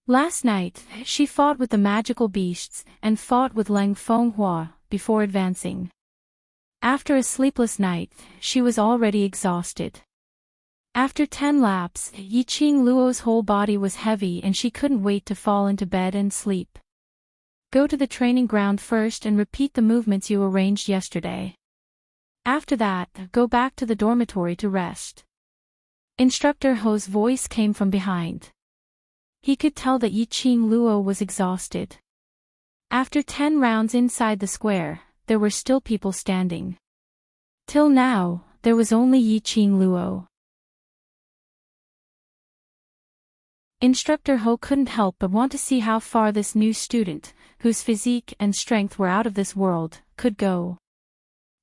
Last night, she fought with the magical beasts, and fought with Leng Fenghua, before advancing. After a sleepless night, she was already exhausted. After 10 laps, Yiqing Luo's whole body was heavy and she couldn't wait to fall into bed and sleep. Go to the training ground first and repeat the movements you arranged yesterday. After that, go back to the dormitory to rest. Instructor Ho's voice came from behind. He could tell that Yiqing Luo was exhausted. After 10 rounds inside the square, there were still people standing. Till now, there was only Yiqing Luo. Instructor Ho couldn't help but want to see how far this new student, whose physique and strength were out of this world, could go.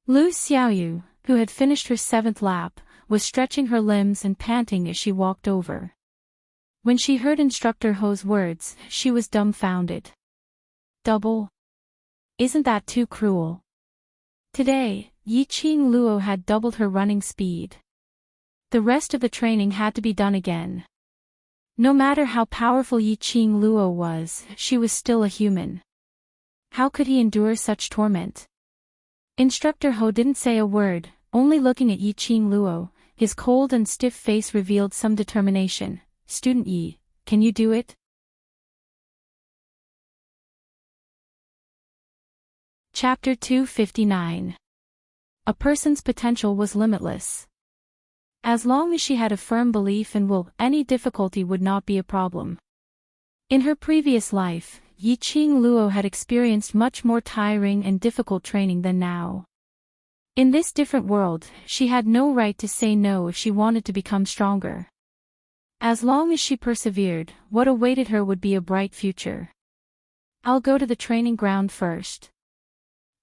Lu Xiaoyu, who had finished her 7th lap, was stretching her limbs and panting as she walked over. When she heard Instructor Ho's words, she was dumbfounded. Double? Isn't that too cruel? Today, Yiqing Luo had doubled her running speed. The rest of the training had to be done again. No matter how powerful Yiqing Luo was, she was still a human. How could he endure such torment? Instructor Ho didn't say a word, only looking at Yiqing Luo. His cold and stiff face revealed some determination. Student Yi, can you do it? Chapter 259. A person's potential was limitless. As long as she had a firm belief and will, any difficulty would not be a problem. In her previous life, Yiqing Luo had experienced much more tiring and difficult training than now. In this different world, she had no right to say no if she wanted to become stronger. As long as she persevered, what awaited her would be a bright future. I'll go to the training ground first.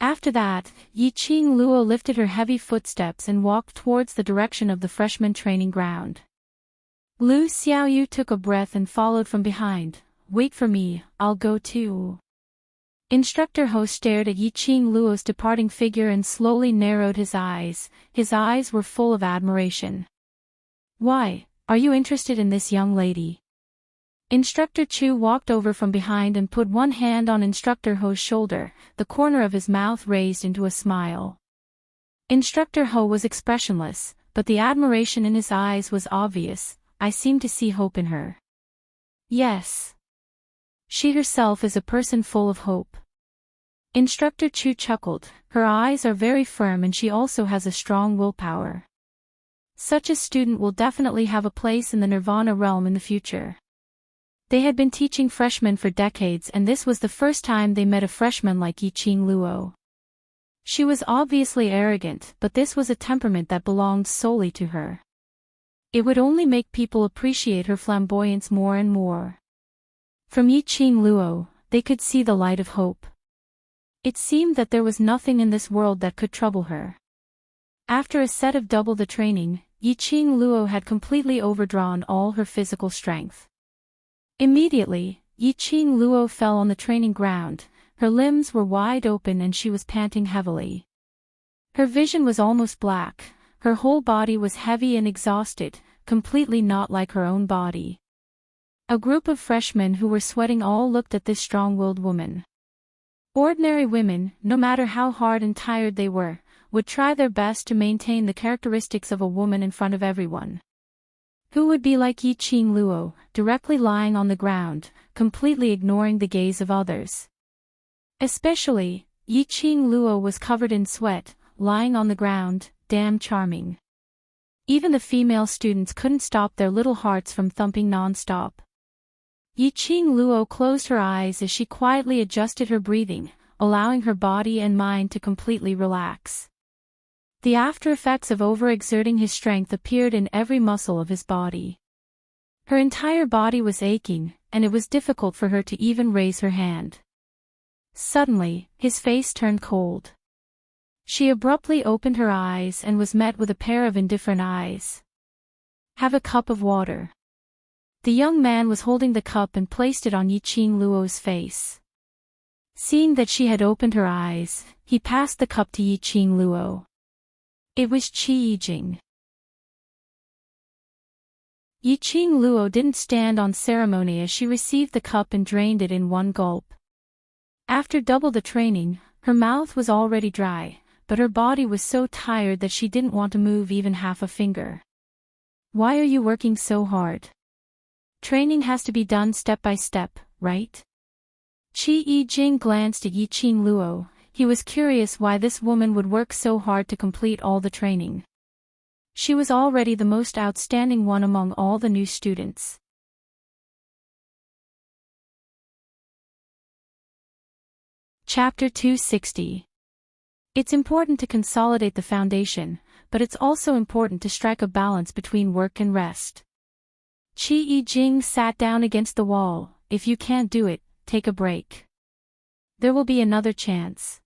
After that, Yiqing Luo lifted her heavy footsteps and walked towards the direction of the freshman training ground. Lu Xiaoyu took a breath and followed from behind. Wait for me, I'll go too. Instructor Ho stared at Yiqing Luo's departing figure and slowly narrowed his eyes. His eyes were full of admiration. Why, are you interested in this young lady? Instructor Chu walked over from behind and put one hand on Instructor Ho's shoulder, the corner of his mouth raised into a smile. Instructor Ho was expressionless, but the admiration in his eyes was obvious. I seem to see hope in her. Yes. She herself is a person full of hope. Instructor Chu chuckled. Her eyes are very firm and she also has a strong willpower. Such a student will definitely have a place in the Nirvana realm in the future. They had been teaching freshmen for decades and this was the first time they met a freshman like Yiqing Luo. She was obviously arrogant, but this was a temperament that belonged solely to her. It would only make people appreciate her flamboyance more and more. From Yiqing Luo, they could see the light of hope. It seemed that there was nothing in this world that could trouble her. After a set of double the training, Yiqing Luo had completely overdrawn all her physical strength. Immediately, Yiqing Luo fell on the training ground. Her limbs were wide open and she was panting heavily. Her vision was almost black, her whole body was heavy and exhausted, completely not like her own body. A group of freshmen who were sweating all looked at this strong-willed woman. Ordinary women, no matter how hard and tired they were, would try their best to maintain the characteristics of a woman in front of everyone. Who would be like Yiqing Luo, directly lying on the ground, completely ignoring the gaze of others? Especially, Yiqing Luo was covered in sweat, lying on the ground, damn charming. Even the female students couldn't stop their little hearts from thumping non-stop. Yiqing Luo closed her eyes as she quietly adjusted her breathing, allowing her body and mind to completely relax. The after effects of overexerting his strength appeared in every muscle of his body. Her entire body was aching, and it was difficult for her to even raise her hand. Suddenly, his face turned cold. She abruptly opened her eyes and was met with a pair of indifferent eyes. "Have a cup of water." The young man was holding the cup and placed it on Yiqing Luo's face. Seeing that she had opened her eyes, he passed the cup to Yiqing Luo. It was Qi Yijing. Yiqing Luo didn't stand on ceremony as she received the cup and drained it in one gulp. After double the training, her mouth was already dry, but her body was so tired that she didn't want to move even half a finger. "Why are you working so hard? Training has to be done step by step, right?" Qi Yijing glanced at Yiqing Luo. He was curious why this woman would work so hard to complete all the training. She was already the most outstanding one among all the new students. Chapter 260. It's important to consolidate the foundation, but it's also important to strike a balance between work and rest. Qi Yijing sat down against the wall. "If you can't do it, take a break. There will be another chance.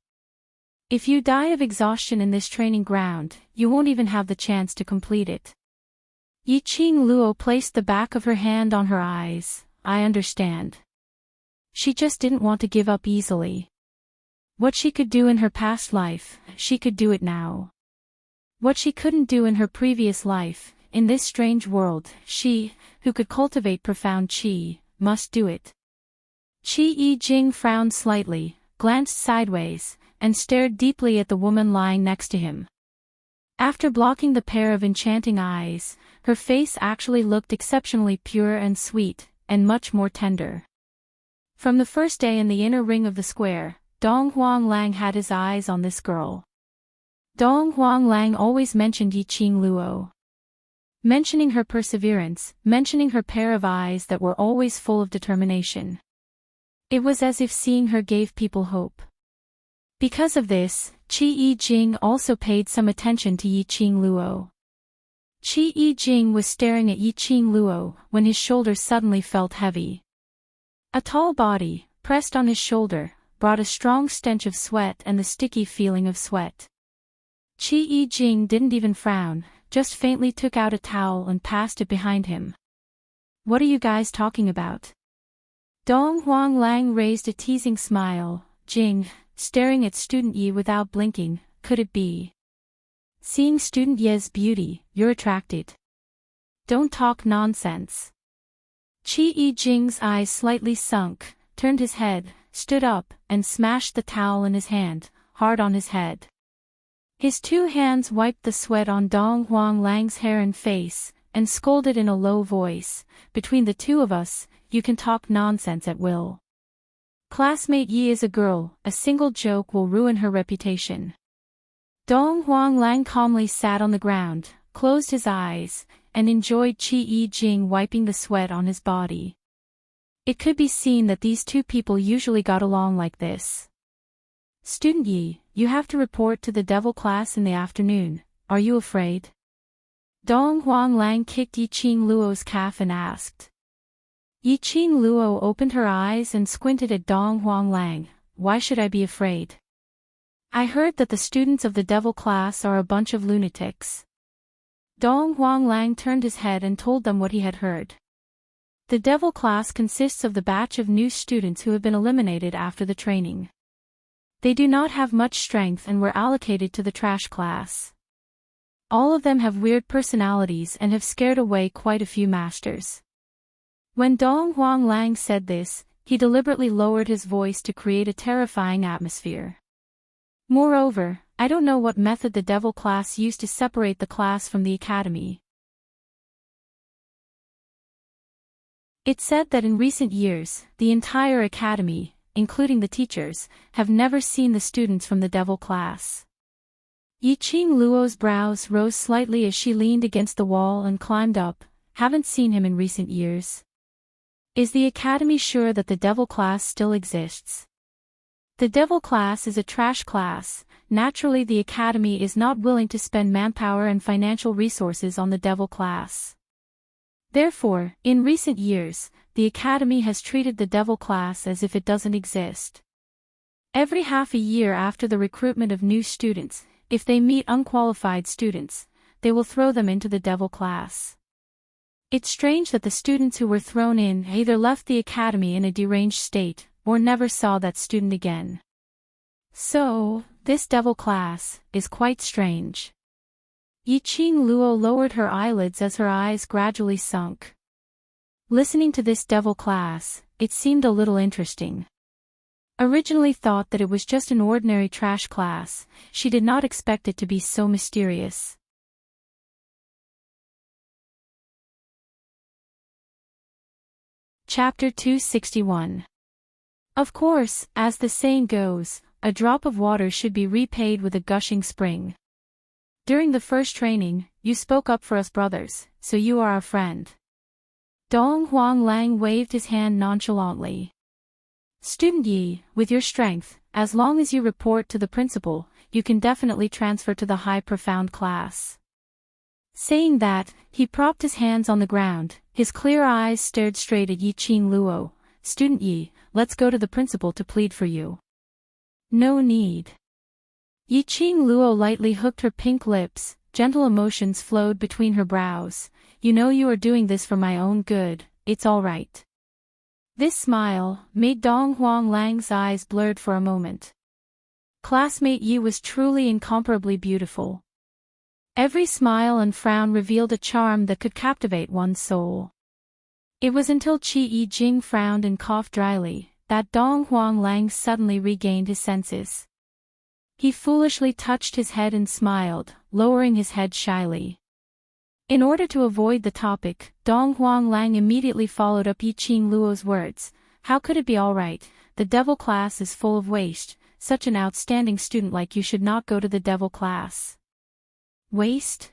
If you die of exhaustion in this training ground, you won't even have the chance to complete it." Yiqing Luo placed the back of her hand on her eyes. "I understand." She just didn't want to give up easily. What she could do in her past life, she could do it now. What she couldn't do in her previous life, in this strange world, she, who could cultivate profound qi, must do it. Qi Yijing frowned slightly, glanced sideways, and stared deeply at the woman lying next to him. After blocking the pair of enchanting eyes, her face actually looked exceptionally pure and sweet, and much more tender. From the first day in the inner ring of the square, Dong Huanglang had his eyes on this girl. Dong Huanglang always mentioned Yiqing Luo. Mentioning her perseverance, mentioning her pair of eyes that were always full of determination. It was as if seeing her gave people hope. Because of this, Qi Yijing also paid some attention to Yiqing Luo. Qi Yijing was staring at Yiqing Luo when his shoulders suddenly felt heavy. A tall body, pressed on his shoulder, brought a strong stench of sweat and the sticky feeling of sweat. Qi Yijing didn't even frown, just faintly took out a towel and passed it behind him. "What are you guys talking about?" Dong Huanglang raised a teasing smile. "Jing," staring at Student Yi without blinking, "could it be? Seeing Student Ye's beauty, you're attracted? Don't talk nonsense." Qi Yijing's eyes slightly sunk, turned his head, stood up, and smashed the towel in his hand, hard on his head. His two hands wiped the sweat on Dong Huanglang's hair and face, and scolded in a low voice, "Between the two of us, you can talk nonsense at will. Classmate Yi is a girl, a single joke will ruin her reputation." Dong Huanglang calmly sat on the ground, closed his eyes, and enjoyed Qi Yijing wiping the sweat on his body. It could be seen that these two people usually got along like this. "Student Yi, you have to report to the devil class in the afternoon, are you afraid?" Dong Huanglang kicked Yiqing Luo's calf and asked. Yiqing Luo opened her eyes and squinted at Dong Huanglang. "Why should I be afraid? I heard that the students of the devil class are a bunch of lunatics." Dong Huanglang turned his head and told them what he had heard. The devil class consists of the batch of new students who have been eliminated after the training. They do not have much strength and were allocated to the trash class. All of them have weird personalities and have scared away quite a few masters. When Dong Huanglang said this, he deliberately lowered his voice to create a terrifying atmosphere. "Moreover, I don't know what method the devil class used to separate the class from the academy. It said that in recent years, the entire academy, including the teachers, have never seen the students from the devil class." Yiqing Luo's brows rose slightly as she leaned against the wall and climbed up. "Haven't seen him in recent years. Is the academy sure that the devil class still exists?" The devil class is a trash class. Naturally, the academy is not willing to spend manpower and financial resources on the devil class. Therefore, in recent years, the academy has treated the devil class as if it doesn't exist. Every half a year after the recruitment of new students, if they meet unqualified students, they will throw them into the devil class. It's strange that the students who were thrown in either left the academy in a deranged state, or never saw that student again. So, this devil class is quite strange. Yiqing Luo lowered her eyelids as her eyes gradually sunk. Listening to this devil class, it seemed a little interesting. Originally thought that it was just an ordinary trash class, she did not expect it to be so mysterious. Chapter 261. Of course, as the saying goes, a drop of water should be repaid with a gushing spring. During the first training, you spoke up for us brothers, so you are our friend. Dong Huang Lang waved his hand nonchalantly. Student Yi, with your strength, as long as you report to the principal, you can definitely transfer to the high profound class. Saying that, he propped his hands on the ground, his clear eyes stared straight at Yiqing Luo. Student Yi, let's go to the principal to plead for you. No need. Yiqing Luo lightly hooked her pink lips, gentle emotions flowed between her brows. You know you are doing this for my own good, it's all right. This smile made Dong Huang Lang's eyes blurred for a moment. Classmate Yi was truly incomparably beautiful. Every smile and frown revealed a charm that could captivate one's soul. It was until Qi Yijing frowned and coughed dryly, that Dong Huang Lang suddenly regained his senses. He foolishly touched his head and smiled, lowering his head shyly. In order to avoid the topic, Dong Huang Lang immediately followed up Yiqing Luo's words. How could it be all right? The devil class is full of waste. Such an outstanding student like you should not go to the devil class. Waste?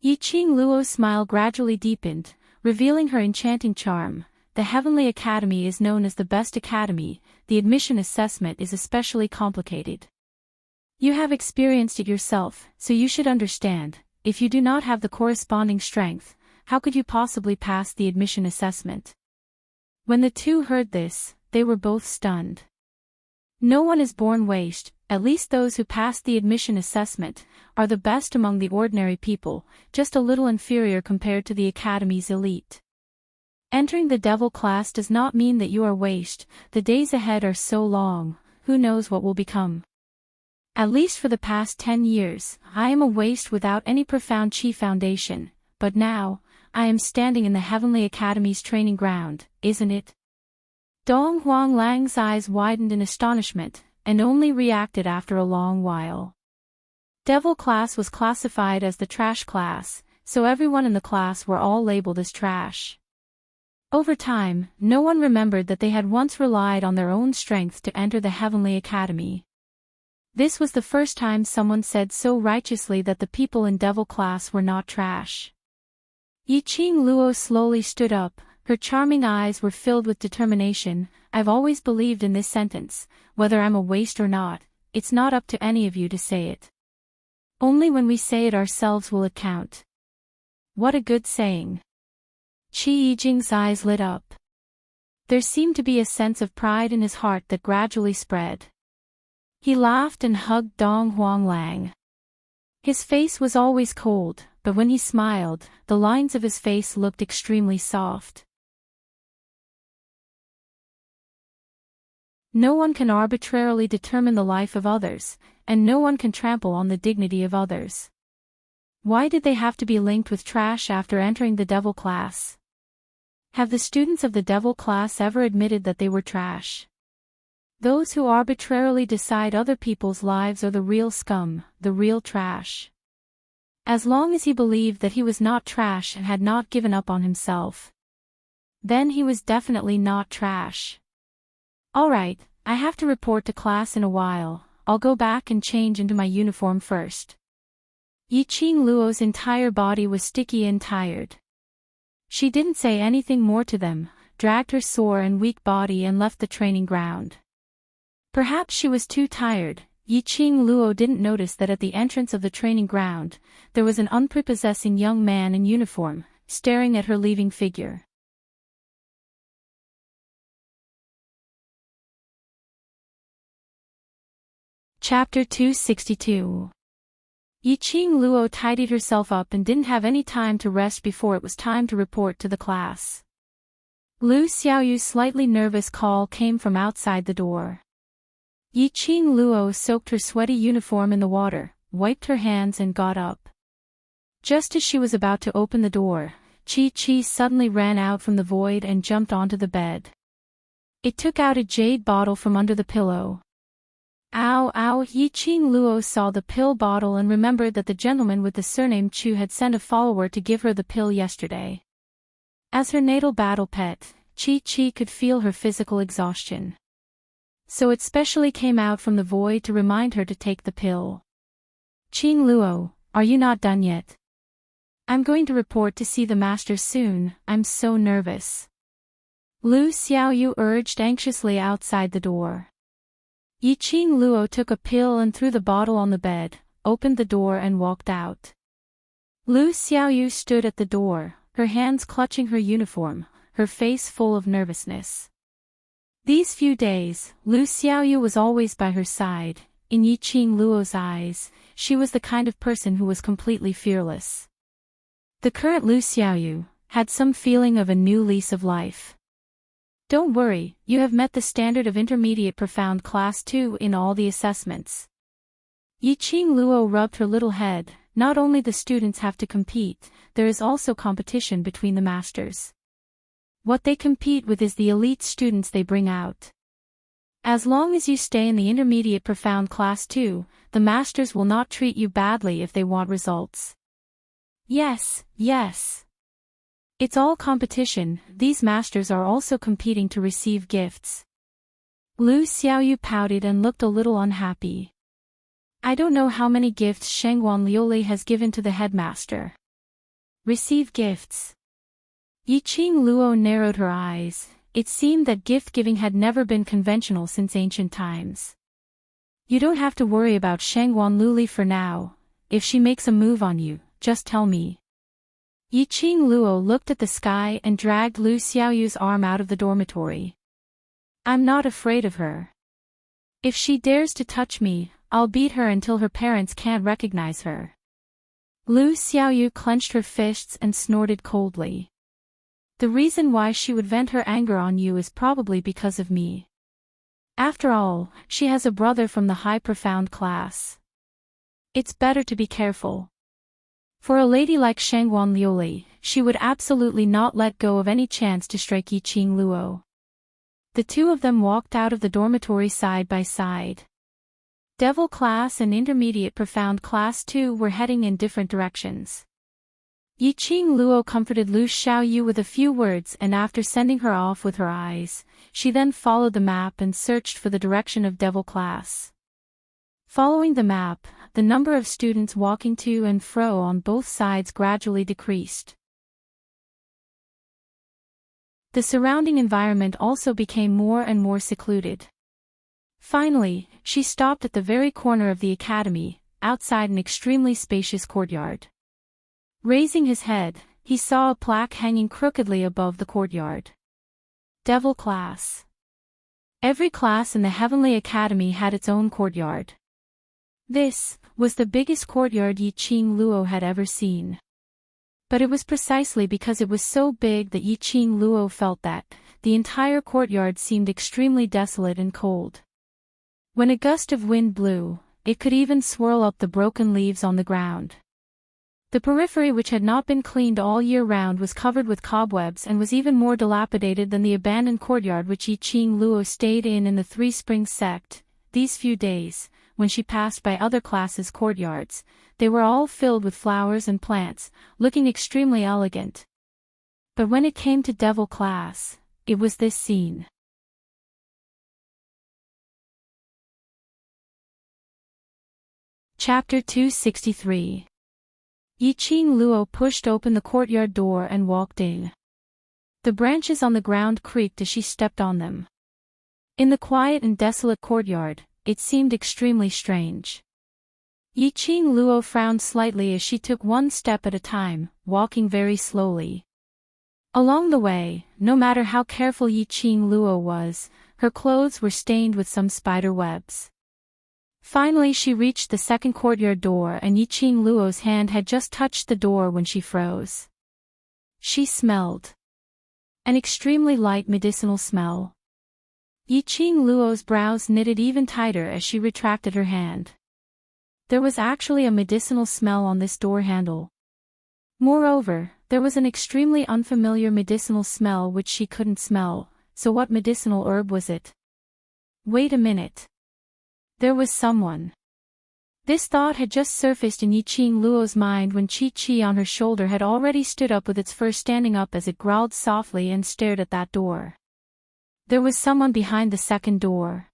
Yiqing Luo's smile gradually deepened, revealing her enchanting charm. The Heavenly Academy is known as the best academy. The admission assessment is especially complicated. You have experienced it yourself, so you should understand. If you do not have the corresponding strength, how could you possibly pass the admission assessment? When the two heard this, they were both stunned. No one is born waste, at least those who pass the admission assessment are the best among the ordinary people, just a little inferior compared to the academy's elite. Entering the devil class does not mean that you are waste. The days ahead are so long, who knows what will become. At least for the past 10 years, I am a waste without any profound Qi foundation, but now, I am standing in the Heavenly Academy's training ground, isn't it? Dong Huang Lang's eyes widened in astonishment, and only reacted after a long while. Devil class was classified as the trash class, so everyone in the class were all labeled as trash. Over time, no one remembered that they had once relied on their own strength to enter the Heavenly Academy. This was the first time someone said so righteously that the people in devil class were not trash. Yiqing Luo slowly stood up, her charming eyes were filled with determination. I've always believed in this sentence, whether I'm a waste or not, it's not up to any of you to say it. Only when we say it ourselves will it count. What a good saying. Qi Yijing's eyes lit up. There seemed to be a sense of pride in his heart that gradually spread. He laughed and hugged Dong Huang Lang. His face was always cold, but when he smiled, the lines of his face looked extremely soft. No one can arbitrarily determine the life of others, and no one can trample on the dignity of others. Why did they have to be linked with trash after entering the devil class? Have the students of the devil class ever admitted that they were trash? Those who arbitrarily decide other people's lives are the real scum, the real trash. As long as he believed that he was not trash and had not given up on himself, then he was definitely not trash. Alright, I have to report to class in a while, I'll go back and change into my uniform first. Yiqing Luo's entire body was sticky and tired. She didn't say anything more to them, dragged her sore and weak body and left the training ground. Perhaps she was too tired. Yiqing Luo didn't notice that at the entrance of the training ground, there was an unprepossessing young man in uniform, staring at her leaving figure. Chapter 262. Yiqing Luo tidied herself up and didn't have any time to rest before it was time to report to the class. Lu Xiaoyu's slightly nervous call came from outside the door. Yiqing Luo soaked her sweaty uniform in the water, wiped her hands and got up. Just as she was about to open the door, Chi suddenly ran out from the void and jumped onto the bed. It took out a jade bottle from under the pillow. Ow! Yiqing Luo saw the pill bottle and remembered that the gentleman with the surname Chu had sent a follower to give her the pill yesterday. As her natal battle pet, Chi could feel her physical exhaustion. So it specially came out from the void to remind her to take the pill. Qing Luo, are you not done yet? I'm going to report to see the master soon, I'm so nervous. Lu Xiaoyu urged anxiously outside the door. Yiqing Luo took a pill and threw the bottle on the bed, opened the door and walked out. Lu Xiaoyu stood at the door, her hands clutching her uniform, her face full of nervousness. These few days, Lu Xiaoyu was always by her side. In Yiqing Luo's eyes, she was the kind of person who was completely fearless. The current Lu Xiaoyu had some feeling of a new lease of life. Don't worry, you have met the standard of Intermediate Profound Class 2 in all the assessments. Yiqing Luo rubbed her little head. Not only the students have to compete, there is also competition between the masters. What they compete with is the elite students they bring out. As long as you stay in the Intermediate Profound Class 2, the masters will not treat you badly if they want results. Yes. It's all competition, these masters are also competing to receive gifts. Lu Xiaoyu pouted and looked a little unhappy. I don't know how many gifts Shangguan Liuli has given to the headmaster. Receive gifts. Yiqing Luo narrowed her eyes. It seemed that gift-giving had never been conventional since ancient times. You don't have to worry about Shangguan Liuli for now. If she makes a move on you, just tell me. Yiqing Luo looked at the sky and dragged Lu Xiaoyu's arm out of the dormitory. I'm not afraid of her. If she dares to touch me, I'll beat her until her parents can't recognize her. Lu Xiaoyu clenched her fists and snorted coldly. The reason why she would vent her anger on you is probably because of me. After all, she has a brother from the high profound class. It's better to be careful. For a lady like Shangguan Liuli, she would absolutely not let go of any chance to strike Yiqing Luo. The two of them walked out of the dormitory side by side. Devil Class and Intermediate Profound Class 2 were heading in different directions. Yiqing Luo comforted Lu Xiaoyu with a few words and after sending her off with her eyes, she then followed the map and searched for the direction of Devil Class. Following the map, the number of students walking to and fro on both sides gradually decreased. The surrounding environment also became more and more secluded. Finally, she stopped at the very corner of the academy, outside an extremely spacious courtyard. Raising his head, he saw a plaque hanging crookedly above the courtyard. Devil Class. Every class in the Heavenly Academy had its own courtyard. This was the biggest courtyard Yiqing Luo had ever seen. But it was precisely because it was so big that Yiqing Luo felt that the entire courtyard seemed extremely desolate and cold. When a gust of wind blew, it could even swirl up the broken leaves on the ground. The periphery, which had not been cleaned all year round, was covered with cobwebs and was even more dilapidated than the abandoned courtyard which Yiqing Luo stayed in the Three Springs sect. These few days, when she passed by other classes' courtyards, they were all filled with flowers and plants, looking extremely elegant. But when it came to Devil Class, it was this scene. Chapter 263. Yiqing Luo pushed open the courtyard door and walked in. The branches on the ground creaked as she stepped on them. In the quiet and desolate courtyard, it seemed extremely strange. Yiqing Luo frowned slightly as she took one step at a time, walking very slowly. Along the way, no matter how careful Yiqing Luo was, her clothes were stained with some spider webs. Finally she reached the second courtyard door and Yiqing Luo's hand had just touched the door when she froze. She smelled an extremely light medicinal smell. Yiqing Luo's brows knitted even tighter as she retracted her hand. There was actually a medicinal smell on this door handle. Moreover, there was an extremely unfamiliar medicinal smell which she couldn't smell, so what medicinal herb was it? Wait a minute. There was someone. This thought had just surfaced in Yiqing Luo's mind when Chi-Chi on her shoulder had already stood up with its fur standing up as it growled softly and stared at that door. There was someone behind the second door.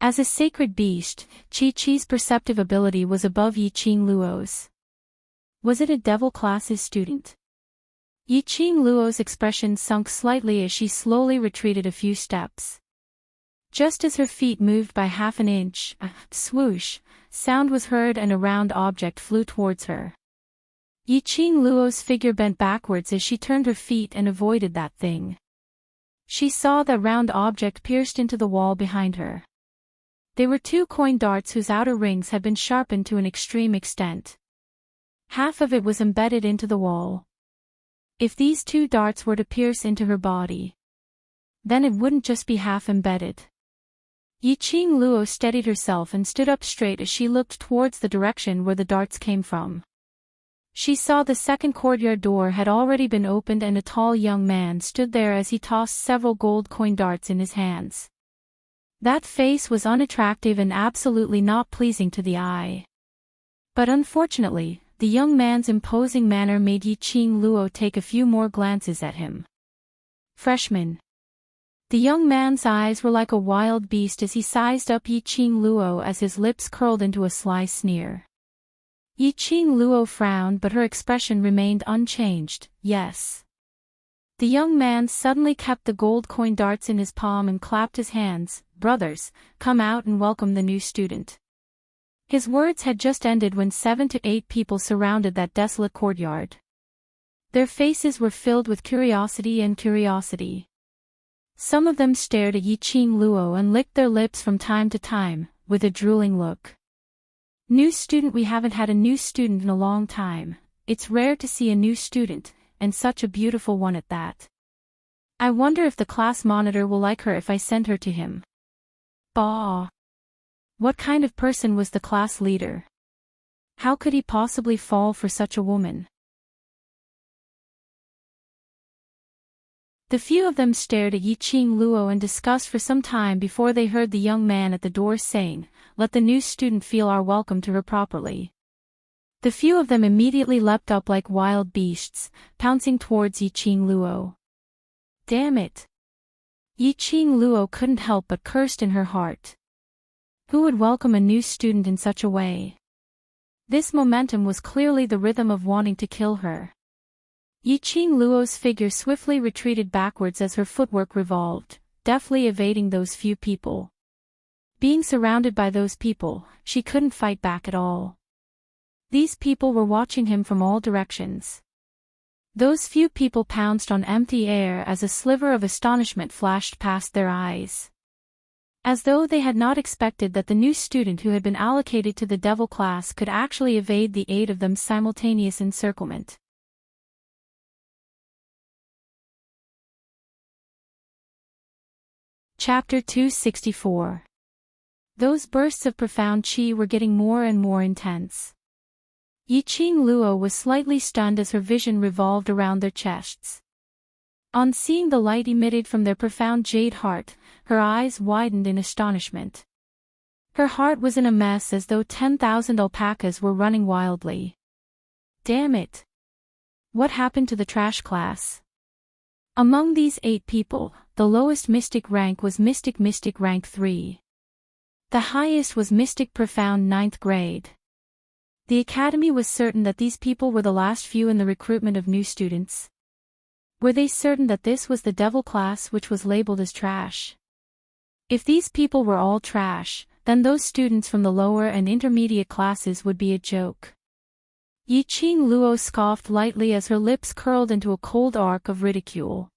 As a sacred beast, Chi-Chi's perceptive ability was above Yiqing Luo's. Was it a devil class's student? Yiqing Luo's expression sunk slightly as she slowly retreated a few steps. Just as her feet moved by half an inch, a swoosh sound was heard and a round object flew towards her. Yiqing Luo's figure bent backwards as she turned her feet and avoided that thing. She saw that round object pierced into the wall behind her. They were 2 coin darts whose outer rings had been sharpened to an extreme extent. Half of it was embedded into the wall. If these 2 darts were to pierce into her body, then it wouldn't just be half embedded. Yiqing Luo steadied herself and stood up straight as she looked towards the direction where the darts came from. She saw the second courtyard door had already been opened and a tall young man stood there as he tossed several gold coin darts in his hands. That face was unattractive and absolutely not pleasing to the eye. But unfortunately, the young man's imposing manner made Yiqing Luo take a few more glances at him. Freshman. The young man's eyes were like a wild beast as he sized up Yiqing Luo as his lips curled into a sly sneer. Yiqing Luo frowned but her expression remained unchanged. Yes. The young man suddenly kept the gold coin darts in his palm and clapped his hands. Brothers, come out and welcome the new student. His words had just ended when 7 to 8 people surrounded that desolate courtyard. Their faces were filled with curiosity. Some of them stared at Yiqing Luo and licked their lips from time to time, with a drooling look. New student. We haven't had a new student in a long time. It's rare to see a new student, and such a beautiful one at that. I wonder if the class monitor will like her if I send her to him. Bah! What kind of person was the class leader? How could he possibly fall for such a woman? The few of them stared at Yiqing Luo in disgust for some time before they heard the young man at the door saying, "Let the new student feel our welcome to her properly." The few of them immediately leapt up like wild beasts, pouncing towards Yiqing Luo. Damn it! Yiqing Luo couldn't help but cursed in her heart. Who would welcome a new student in such a way? This momentum was clearly the rhythm of wanting to kill her. Yiqing Luo's figure swiftly retreated backwards as her footwork revolved, deftly evading those few people. Being surrounded by those people, she couldn't fight back at all. These people were watching him from all directions. Those few people pounced on empty air as a sliver of astonishment flashed past their eyes. As though they had not expected that the new student who had been allocated to the devil class could actually evade the 8 of them's simultaneous encirclement. Chapter 264. Those bursts of profound qi were getting more and more intense. Yiqing Luo was slightly stunned as her vision revolved around their chests. On seeing the light emitted from their profound jade heart, her eyes widened in astonishment. Her heart was in a mess as though 10,000 alpacas were running wildly. Damn it! What happened to the trash class? Among these 8 people, the lowest mystic rank was Mystic rank 3. The highest was Mystic Profound 9th grade. The academy was certain that these people were the last few in the recruitment of new students. Were they certain that this was the devil class which was labeled as trash? If these people were all trash, then those students from the lower and intermediate classes would be a joke. Yiqing Luo scoffed lightly as her lips curled into a cold arc of ridicule.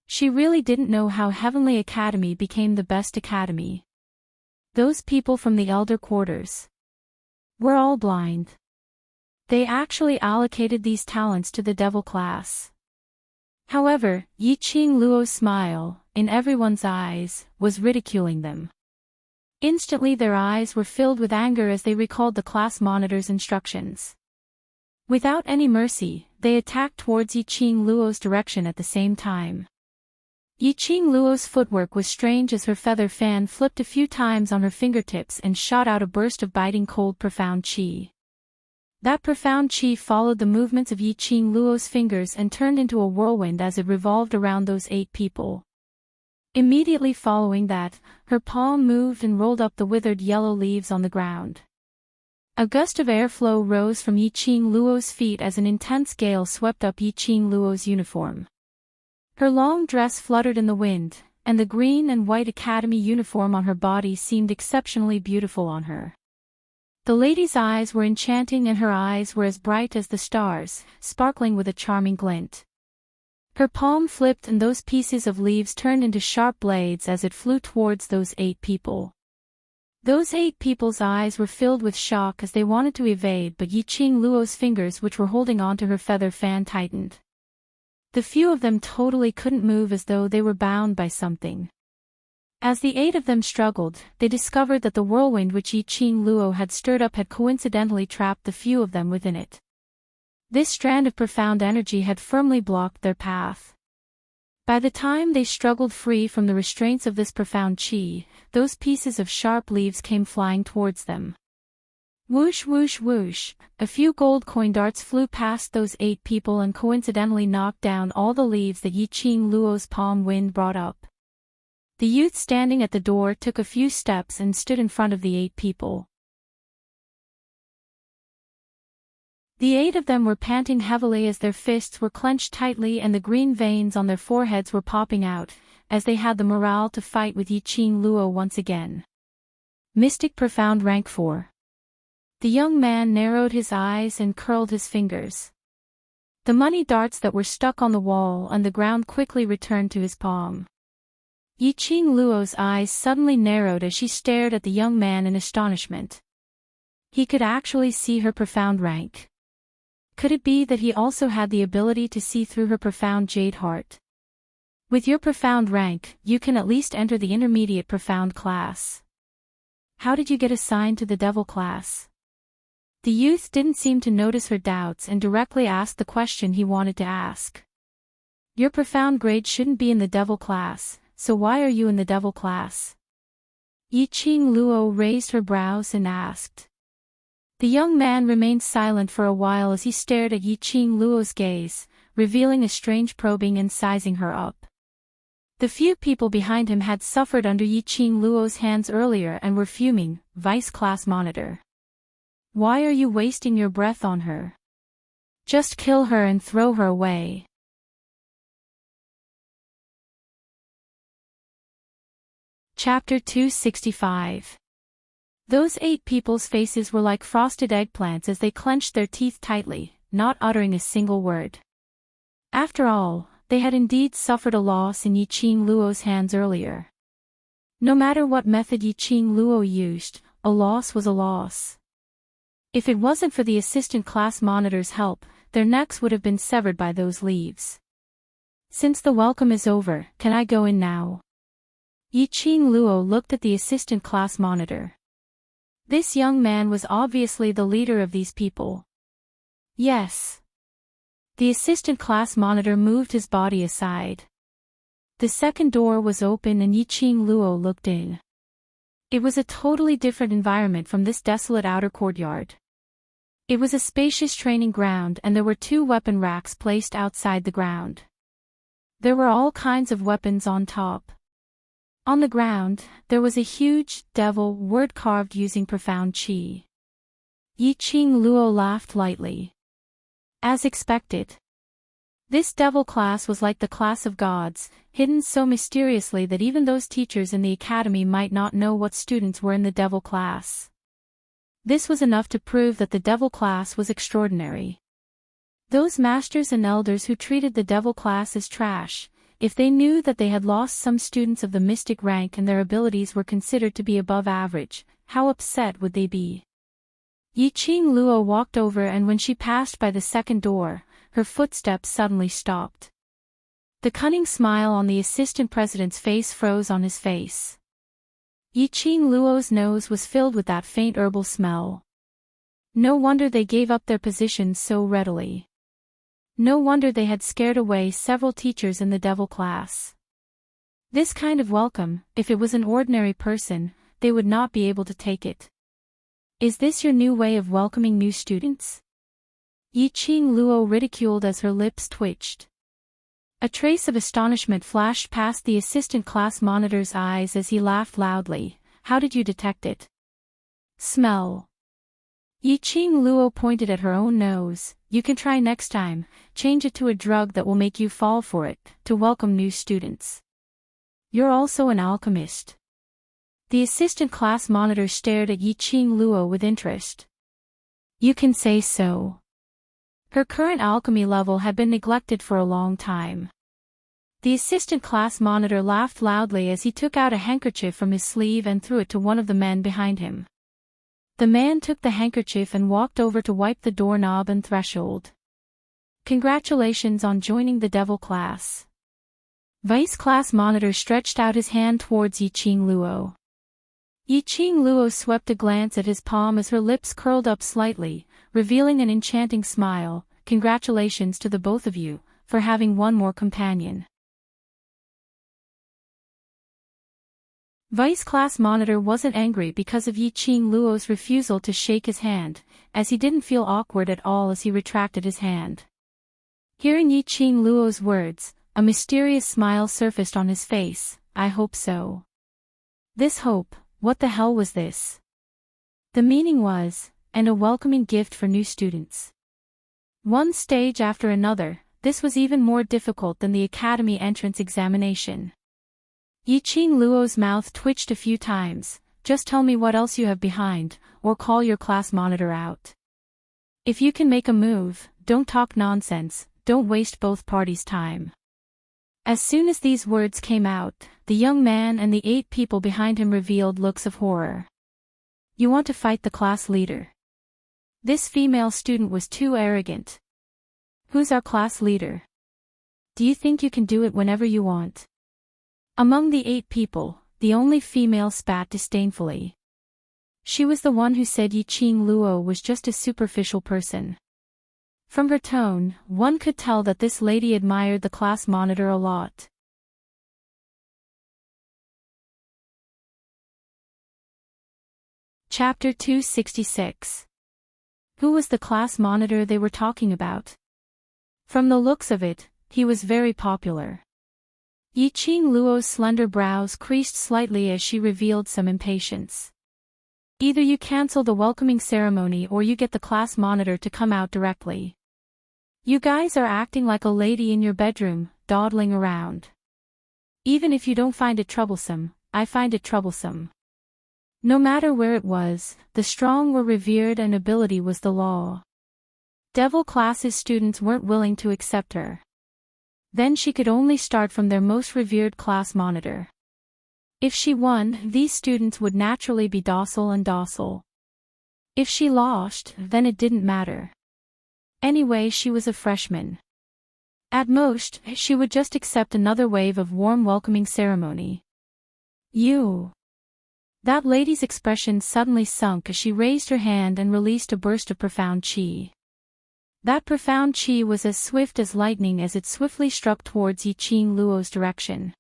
She really didn't know how Heavenly Academy became the best academy. Those people from the elder quarters were all blind. They actually allocated these talents to the devil class. However, Yiqing Luo's smile, in everyone's eyes, was ridiculing them. Instantly their eyes were filled with anger as they recalled the class monitor's instructions. Without any mercy, they attacked towards Yiqing Luo's direction at the same time. Yiqing Luo's footwork was strange as her feather fan flipped a few times on her fingertips and shot out a burst of biting cold profound qi. That profound qi followed the movements of Yiqing Luo's fingers and turned into a whirlwind as it revolved around those 8 people. Immediately following that, her palm moved and rolled up the withered yellow leaves on the ground. A gust of airflow rose from Yiqing Luo's feet as an intense gale swept up Yiqing Luo's uniform. Her long dress fluttered in the wind, and the green and white academy uniform on her body seemed exceptionally beautiful on her. The lady's eyes were enchanting and her eyes were as bright as the stars, sparkling with a charming glint. Her palm flipped and those pieces of leaves turned into sharp blades as it flew towards those 8 people. Those 8 people's eyes were filled with shock as they wanted to evade, but Yiqing Luo's fingers which were holding onto her feather fan tightened. The few of them totally couldn't move as though they were bound by something. As the 8 of them struggled, they discovered that the whirlwind which Yiqing Luo had stirred up had coincidentally trapped the few of them within it. This strand of profound energy had firmly blocked their path. By the time they struggled free from the restraints of this profound qi, those pieces of sharp leaves came flying towards them. Whoosh whoosh whoosh, a few gold coin darts flew past those 8 people and coincidentally knocked down all the leaves that Yiqing Luo's palm wind brought up. The youth standing at the door took a few steps and stood in front of the 8 people. The 8 of them were panting heavily as their fists were clenched tightly and the green veins on their foreheads were popping out, as they had the morale to fight with Yiqing Luo once again. Mystic Profound Rank 4. The young man narrowed his eyes and curled his fingers. The money darts that were stuck on the wall and the ground quickly returned to his palm. Yiqing Luo's eyes suddenly narrowed as she stared at the young man in astonishment. He could actually see her profound rank. Could it be that he also had the ability to see through her profound jade heart? With your profound rank, you can at least enter the intermediate profound class. How did you get assigned to the devil class? The youth didn't seem to notice her doubts and directly asked the question he wanted to ask. Your profound grade shouldn't be in the devil class, so why are you in the devil class? Yiqing Luo raised her brows and asked. The young man remained silent for a while as he stared at Yiqing Luo's gaze, revealing a strange probing and sizing her up. The few people behind him had suffered under Yiqing Luo's hands earlier and were fuming. Vice Class Monitor. Why are you wasting your breath on her? Just kill her and throw her away. Chapter 265. Those 8 people's faces were like frosted eggplants as they clenched their teeth tightly, not uttering a single word. After all, they had indeed suffered a loss in Yiqing Luo's hands earlier. No matter what method Yiqing Luo used, a loss was a loss. If it wasn't for the assistant class monitor's help, their necks would have been severed by those leaves. Since the welcome is over, can I go in now? Yiqing Luo looked at the assistant class monitor. This young man was obviously the leader of these people. Yes. The assistant class monitor moved his body aside. The second door was open and Yiqing Luo looked in. It was a totally different environment from this desolate outer courtyard. It was a spacious training ground and there were 2 weapon racks placed outside the ground. There were all kinds of weapons on top. On the ground, there was a huge devil word carved using profound qi. Yiqing Luo laughed lightly. As expected. This devil class was like the class of gods, hidden so mysteriously that even those teachers in the academy might not know what students were in the devil class. This was enough to prove that the devil class was extraordinary. Those masters and elders who treated the devil class as trash, if they knew that they had lost some students of the mystic rank and their abilities were considered to be above average, how upset would they be? Yiqing Luo walked over, and when she passed by the second door, her footsteps suddenly stopped. The cunning smile on the assistant president's face froze on his face. Yiqing Luo's nose was filled with that faint herbal smell. No wonder they gave up their positions so readily. No wonder they had scared away several teachers in the devil class. This kind of welcome, if it was an ordinary person, they would not be able to take it. Is this your new way of welcoming new students? Yiqing Luo ridiculed as her lips twitched. A trace of astonishment flashed past the assistant class monitor's eyes as he laughed loudly. How did you detect it? Smell. Yiqing Luo pointed at her own nose. You can try next time, change it to a drug that will make you fall for it, to welcome new students. You're also an alchemist. The assistant class monitor stared at Yiqing Luo with interest. You can say so. Her current alchemy level had been neglected for a long time. The assistant class monitor laughed loudly as he took out a handkerchief from his sleeve and threw it to one of the men behind him. The man took the handkerchief and walked over to wipe the doorknob and threshold. Congratulations on joining the devil class. Vice class monitor stretched out his hand towards Yiqing Luo. Yiqing Luo swept a glance at his palm as her lips curled up slightly, revealing an enchanting smile. Congratulations to the both of you, for having one more companion. Vice class monitor wasn't angry because of Yiqing Luo's refusal to shake his hand, as he didn't feel awkward at all as he retracted his hand. Hearing Yiqing Luo's words, a mysterious smile surfaced on his face. I hope so. This hope, what the hell was this? The meaning was, and a welcoming gift for new students. One stage after another, this was even more difficult than the academy entrance examination. Yiqing Luo's mouth twitched a few times. Just tell me what else you have behind, or call your class monitor out. If you can make a move, don't talk nonsense, don't waste both parties' time. As soon as these words came out, the young man and the 8 people behind him revealed looks of horror. You want to fight the class leader? This female student was too arrogant. Who's our class leader? Do you think you can do it whenever you want? Among the 8 people, the only female spat disdainfully. She was the one who said Yiqing Luo was just a superficial person. From her tone, one could tell that this lady admired the class monitor a lot. Chapter 266. Who was the class monitor they were talking about? From the looks of it, he was very popular. Yiqing Luo's slender brows creased slightly as she revealed some impatience. Either you cancel the welcoming ceremony or you get the class monitor to come out directly. You guys are acting like a lady in your bedroom, dawdling around. Even if you don't find it troublesome, I find it troublesome. No matter where it was, the strong were revered and ability was the law. Devil classes students weren't willing to accept her. Then she could only start from their most revered class monitor. If she won, these students would naturally be docile and docile. If she lost, then it didn't matter. Anyway, she was a freshman. At most, she would just accept another wave of warm welcoming ceremony. You. That lady's expression suddenly sunk as she raised her hand and released a burst of profound chi. That profound chi was as swift as lightning as it swiftly struck towards Yiqing Luo's direction.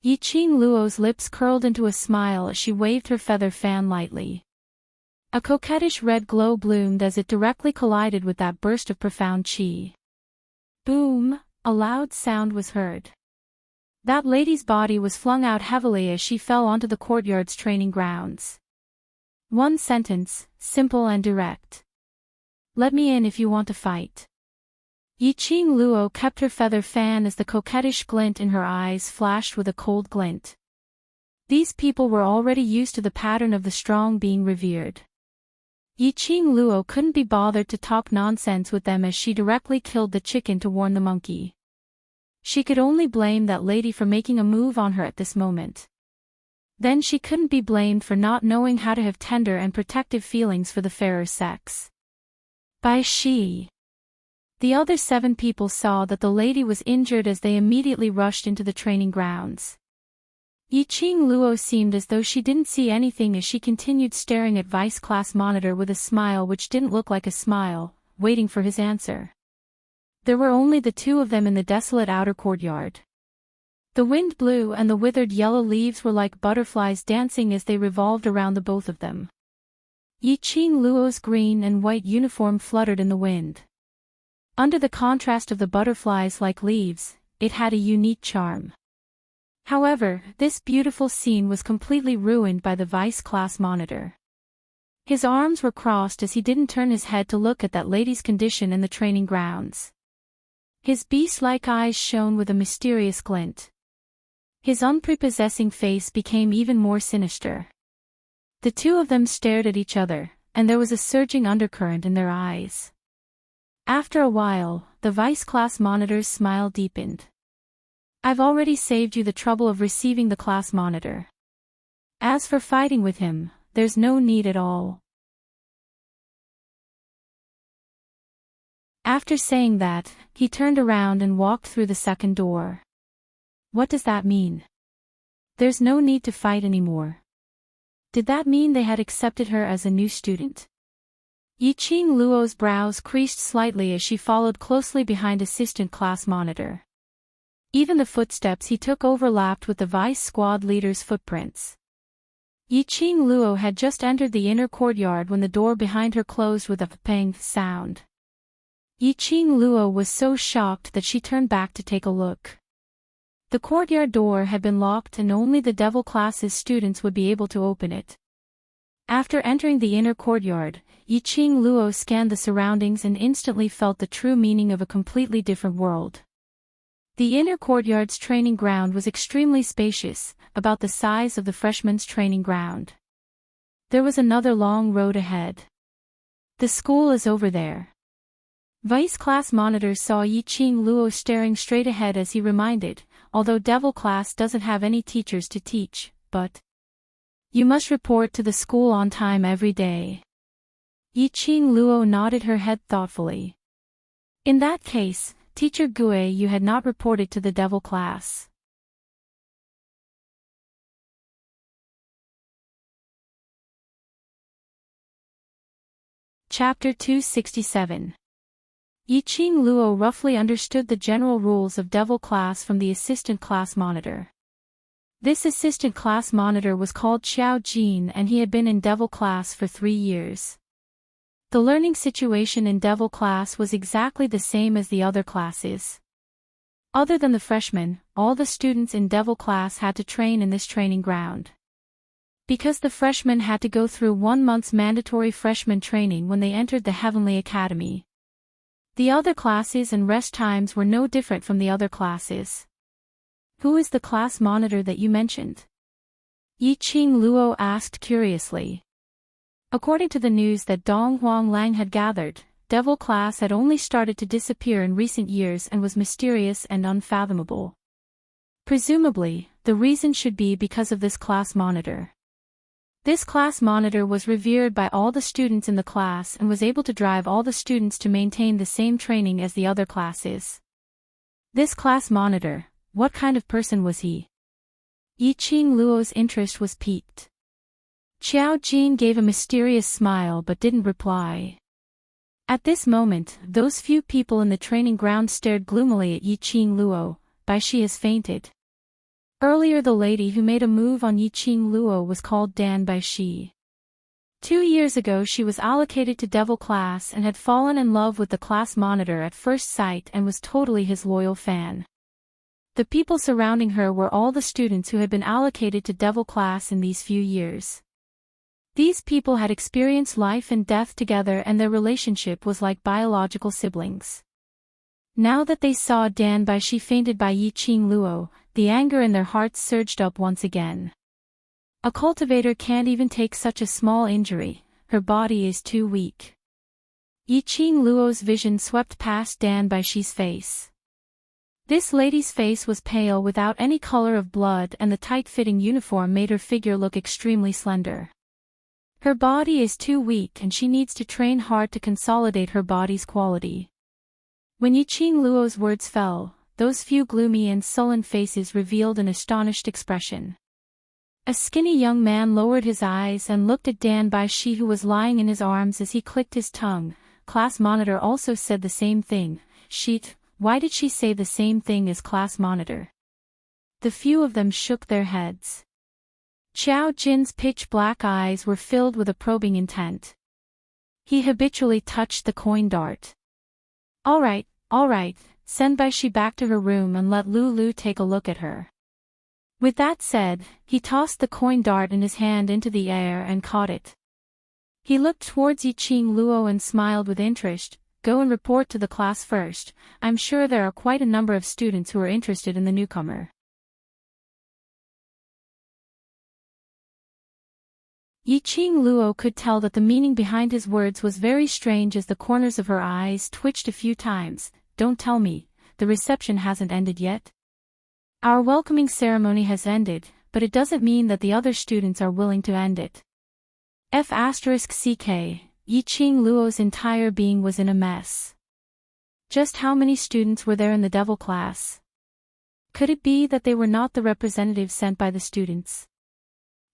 Yiqing Luo's lips curled into a smile as she waved her feather fan lightly. A coquettish red glow bloomed as it directly collided with that burst of profound chi. Boom! A loud sound was heard. That lady's body was flung out heavily as she fell onto the courtyard's training grounds. One sentence, simple and direct. Let me in if you want to fight. Yiqing Luo kept her feather fan as the coquettish glint in her eyes flashed with a cold glint. These people were already used to the pattern of the strong being revered. Yiqing Luo couldn't be bothered to talk nonsense with them as she directly killed the chicken to warn the monkey. She could only blame that lady for making a move on her at this moment. Then she couldn't be blamed for not knowing how to have tender and protective feelings for the fairer sex. By she. The other 7 people saw that the lady was injured as they immediately rushed into the training grounds. Yiqing Luo seemed as though she didn't see anything as she continued staring at Vice Class Monitor with a smile which didn't look like a smile, waiting for his answer. There were only the 2 of them in the desolate outer courtyard. The wind blew and the withered yellow leaves were like butterflies dancing as they revolved around the both of them. Yiqing Luo's green and white uniform fluttered in the wind. Under the contrast of the butterflies like leaves, it had a unique charm. However, this beautiful scene was completely ruined by the Vice Class Monitor. His arms were crossed as he didn't turn his head to look at that lady's condition in the training grounds. His beast-like eyes shone with a mysterious glint. His unprepossessing face became even more sinister. The 2 of them stared at each other, and there was a surging undercurrent in their eyes. After a while, the Vice Class Monitor's smile deepened. I've already saved you the trouble of receiving the class monitor. As for fighting with him, there's no need at all. After saying that, he turned around and walked through the second door. What does that mean? There's no need to fight anymore. Did that mean they had accepted her as a new student? Yiqing Luo's brows creased slightly as she followed closely behind assistant class monitor. Even the footsteps he took overlapped with the vice squad leader's footprints. Yiqing Luo had just entered the inner courtyard when the door behind her closed with a pang sound. Yiqing Luo was so shocked that she turned back to take a look. The courtyard door had been locked and only the devil class's students would be able to open it. After entering the inner courtyard, Yiqing Luo scanned the surroundings and instantly felt the true meaning of a completely different world. The inner courtyard's training ground was extremely spacious, about the size of the freshmen's training ground. There was another long road ahead. The school is over there. Vice Class Monitor saw Yiqing Luo staring straight ahead as he reminded, although Devil Class doesn't have any teachers to teach, but you must report to the school on time every day. Yiqing Luo nodded her head thoughtfully. In that case, Teacher Gue, you had not reported to the Devil Class. Chapter 267. Yiqing Luo roughly understood the general rules of Devil Class from the assistant class monitor. This assistant class monitor was called Xiao Jin and he had been in Devil Class for 3 years. The learning situation in Devil Class was exactly the same as the other classes. Other than the freshmen, all the students in Devil Class had to train in this training ground. Because the freshmen had to go through 1 month's mandatory freshman training when they entered the Heavenly Academy. The other classes and rest times were no different from the other classes. Who is the class monitor that you mentioned? Yiqing Luo asked curiously. According to the news that Dong Huanglang had gathered, Devil Class had only started to disappear in recent years and was mysterious and unfathomable. Presumably, the reason should be because of this class monitor. This class monitor was revered by all the students in the class and was able to drive all the students to maintain the same training as the other classes. This class monitor, what kind of person was he? Yiqing Luo's interest was piqued. Xiao Jin gave a mysterious smile but didn't reply. At this moment, those few people in the training ground stared gloomily at Yiqing Luo. Bai Shi has fainted. Earlier the lady who made a move on Yiqing Luo was called Dan Bai Shi. 2 years ago she was allocated to Devil Class and had fallen in love with the class monitor at first sight and was totally his loyal fan. The people surrounding her were all the students who had been allocated to Devil Class in these few years. These people had experienced life and death together and their relationship was like biological siblings. Now that they saw Dan Bai Shi fainted by Yiqing Luo, the anger in their hearts surged up once again. A cultivator can't even take such a small injury, her body is too weak. Yiqing Luo's vision swept past Dan Bai Shi's face. This lady's face was pale without any color of blood, and the tight-fitting uniform made her figure look extremely slender. Her body is too weak and she needs to train hard to consolidate her body's quality. When Yiqing Luo's words fell, those few gloomy and sullen faces revealed an astonished expression. A skinny young man lowered his eyes and looked at Dan Baishi, who was lying in his arms, as he clicked his tongue. Class monitor also said the same thing. Sheet, why did she say the same thing as class monitor? The few of them shook their heads. Qiao Jin's pitch-black eyes were filled with a probing intent. He habitually touched the coin dart. All right, send Baishi back to her room and let Lulu take a look at her. With that said, he tossed the coin dart in his hand into the air and caught it. He looked towards Yiqing Luo and smiled with interest. Go and report to the class first. I'm sure there are quite a number of students who are interested in the newcomer. Yiqing Luo could tell that the meaning behind his words was very strange as the corners of her eyes twitched a few times. Don't tell me, the reception hasn't ended yet? Our welcoming ceremony has ended, but it doesn't mean that the other students are willing to end it. F***ck, Yiqing Luo's entire being was in a mess. Just how many students were there in the devil class? Could it be that they were not the representatives sent by the students?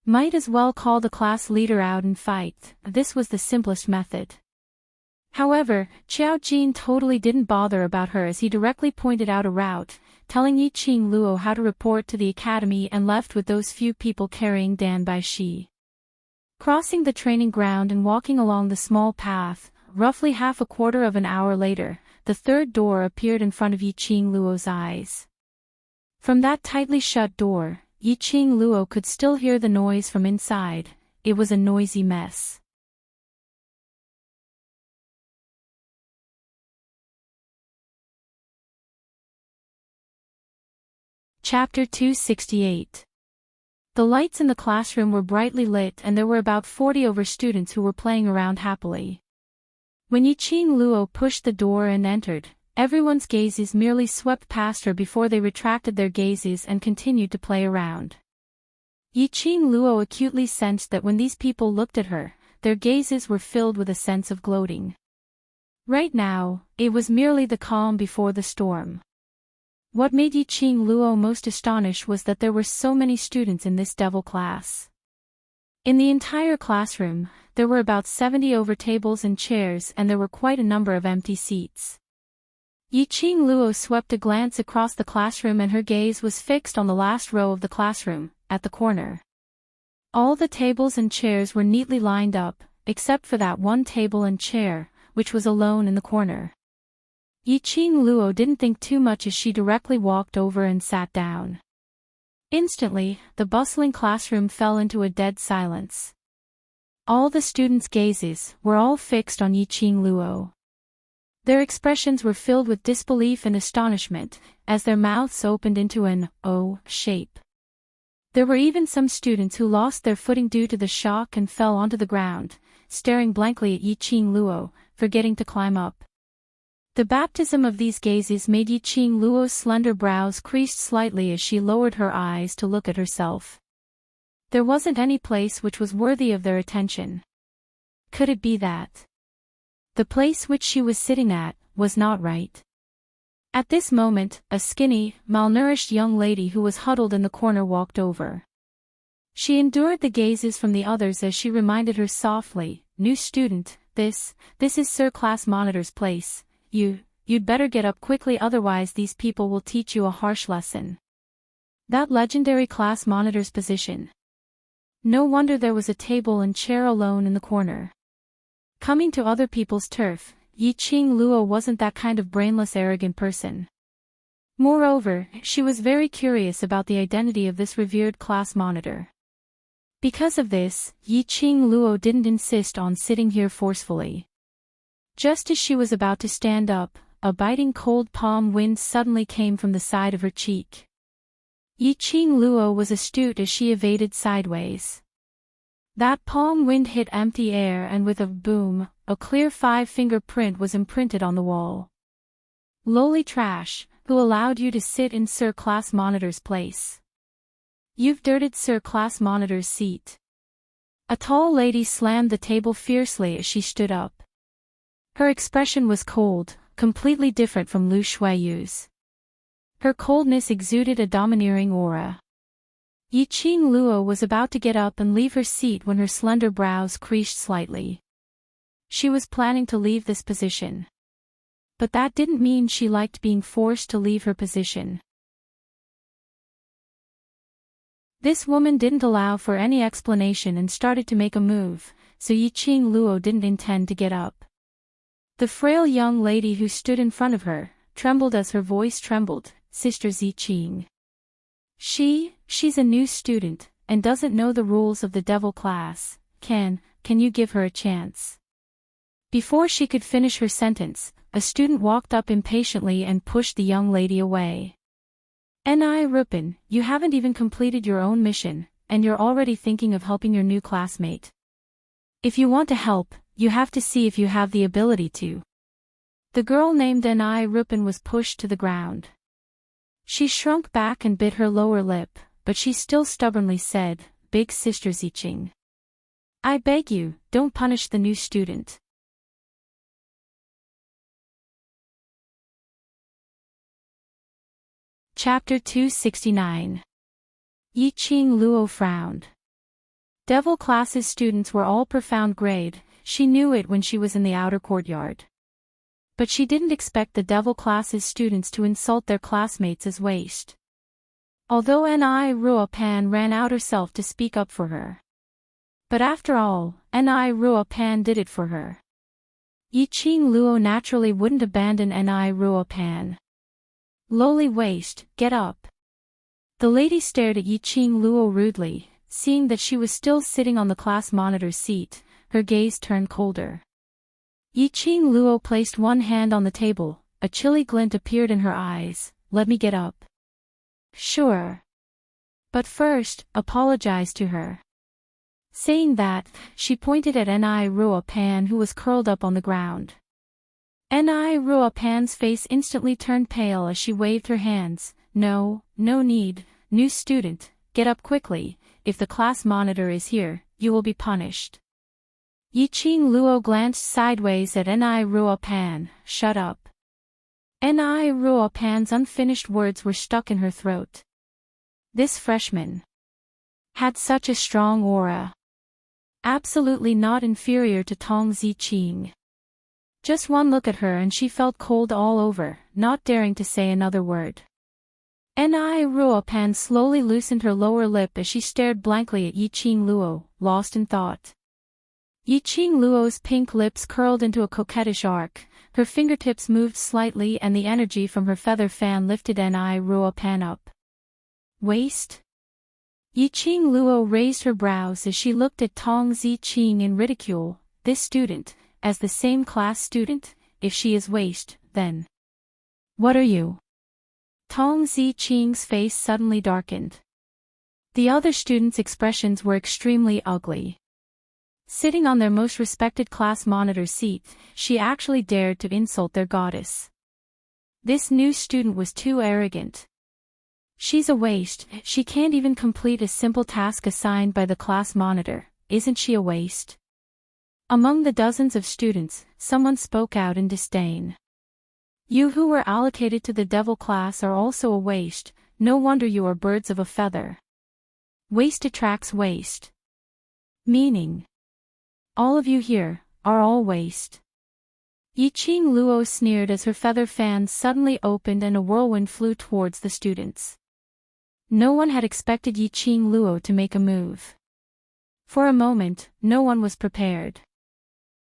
Might as well call the class leader out and fight. This was the simplest method. However, Qiao Jin totally didn't bother about her, as he directly pointed out a route, telling Yiqing Luo how to report to the academy, and left with those few people carrying Dan Baishi. Crossing the training ground and walking along the small path, roughly half a quarter of an hour later, the third door appeared in front of Yiqing Luo's eyes. From that tightly shut door, Yiqing Luo could still hear the noise from inside. It was a noisy mess. Chapter 268. The lights in the classroom were brightly lit, and there were about 40 over students who were playing around happily. When Yiqing Luo pushed the door and entered, everyone's gazes merely swept past her before they retracted their gazes and continued to play around. Yiqing Luo acutely sensed that when these people looked at her, their gazes were filled with a sense of gloating. Right now, it was merely the calm before the storm. What made Yiqing Luo most astonished was that there were so many students in this devil class. In the entire classroom, there were about 70 over tables and chairs, and there were quite a number of empty seats. Yiqing Luo swept a glance across the classroom, and her gaze was fixed on the last row of the classroom, at the corner. All the tables and chairs were neatly lined up, except for that one table and chair, which was alone in the corner. Yiqing Luo didn't think too much as she directly walked over and sat down. Instantly, the bustling classroom fell into a dead silence. All the students' gazes were all fixed on Yiqing Luo. Their expressions were filled with disbelief and astonishment, as their mouths opened into an O shape. There were even some students who lost their footing due to the shock and fell onto the ground, staring blankly at Yiqing Luo, forgetting to climb up. The baptism of these gazes made Yiqing Luo's slender brows creased slightly as she lowered her eyes to look at herself. There wasn't any place which was worthy of their attention. Could it be that the place which she was sitting at was not right? At this moment, a skinny, malnourished young lady who was huddled in the corner walked over. She endured the gazes from the others as she reminded her softly, "New student, this is Sir Class Monitor's place. You'd better get up quickly, otherwise these people will teach you a harsh lesson." That legendary class monitor's position. No wonder there was a table and chair alone in the corner. Coming to other people's turf, Yiqing Luo wasn't that kind of brainless, arrogant person. Moreover, she was very curious about the identity of this revered class monitor. Because of this, Yiqing Luo didn't insist on sitting here forcefully. Just as she was about to stand up, a biting cold palm wind suddenly came from the side of her cheek. Yiqing Luo was astute as she evaded sideways. That palm wind hit empty air, and with a boom, a clear 5-finger print was imprinted on the wall. "Lowly trash, Who allowed you to sit in Sir Class Monitor's place? You've dirtied Sir Class Monitor's seat. A tall lady slammed the table fiercely as she stood up. Her expression was cold, completely different from Lu Shuiyu's. Her coldness exuded a domineering aura. Yiqing Luo was about to get up and leave her seat when her slender brows creased slightly. She was planning to leave this position. But that didn't mean she liked being forced to leave her position. This woman didn't allow for any explanation and started to make a move, so Yiqing Luo didn't intend to get up. The frail young lady who stood in front of her trembled as her voice trembled, Sister Ziqing. She's a new student, and doesn't know the rules of the devil class. Can you give her a chance? Before she could finish her sentence, a student walked up impatiently and pushed the young lady away. Ni Rupin, you haven't even completed your own mission, and you're already thinking of helping your new classmate. If you want to help, you have to see if you have the ability to. The girl named Ni Rupin was pushed to the ground. She shrunk back and bit her lower lip, but she still stubbornly said, Big Sister Ziqing. I beg you, don't punish the new student. Chapter 269. Yiqing Luo frowned. Devil classes students were all profound grade, she knew it when she was in the outer courtyard. But she didn't expect the devil classes students to insult their classmates as waste. Although Ni Ruopan ran out herself to speak up for her. But after all, Ni Ruopan did it for her. Yiqing Luo naturally wouldn't abandon Ni Ruopan. Lowly waste, get up. The lady stared at Yiqing Luo rudely, seeing that she was still sitting on the class monitor's seat, her gaze turned colder. Yiqing Luo placed one hand on the table, a chilly glint appeared in her eyes, let me get up. Sure. But first, apologize to her. Saying that, she pointed at Ni Ruopan who was curled up on the ground. Ni Ruopan's face instantly turned pale as she waved her hands, no need, new student, get up quickly, if the class monitor is here, you will be punished. Yiqing Luo glanced sideways at Ni Ruopan, shut up. Ni Ruopan's unfinished words were stuck in her throat. This freshman had such a strong aura. Absolutely not inferior to Tong Ziqing. Just one look at her and she felt cold all over, not daring to say another word. Ni Ruopan slowly loosened her lower lip as she stared blankly at Yiqing Luo, lost in thought. Yiqing Luo's pink lips curled into a coquettish arc, her fingertips moved slightly and the energy from her feather fan lifted Ni Ruopan up. Waste? Yiqing Luo raised her brows as she looked at Tong Ziqing in ridicule, this student, as the same class student, if she is waste, then. What are you? Tong Ziqing's face suddenly darkened. The other students' expressions were extremely ugly. Sitting on their most respected class monitor seat, she actually dared to insult their goddess. This new student was too arrogant. She's a waste, she can't even complete a simple task assigned by the class monitor, isn't she a waste? Among the dozens of students, someone spoke out in disdain. You who were allocated to the devil class are also a waste, no wonder you are birds of a feather. Waste attracts waste. Meaning. All of you here, are all waste. Yiqing Luo sneered as her feather fans suddenly opened and a whirlwind flew towards the students. No one had expected Yiqing Luo to make a move. For a moment, no one was prepared.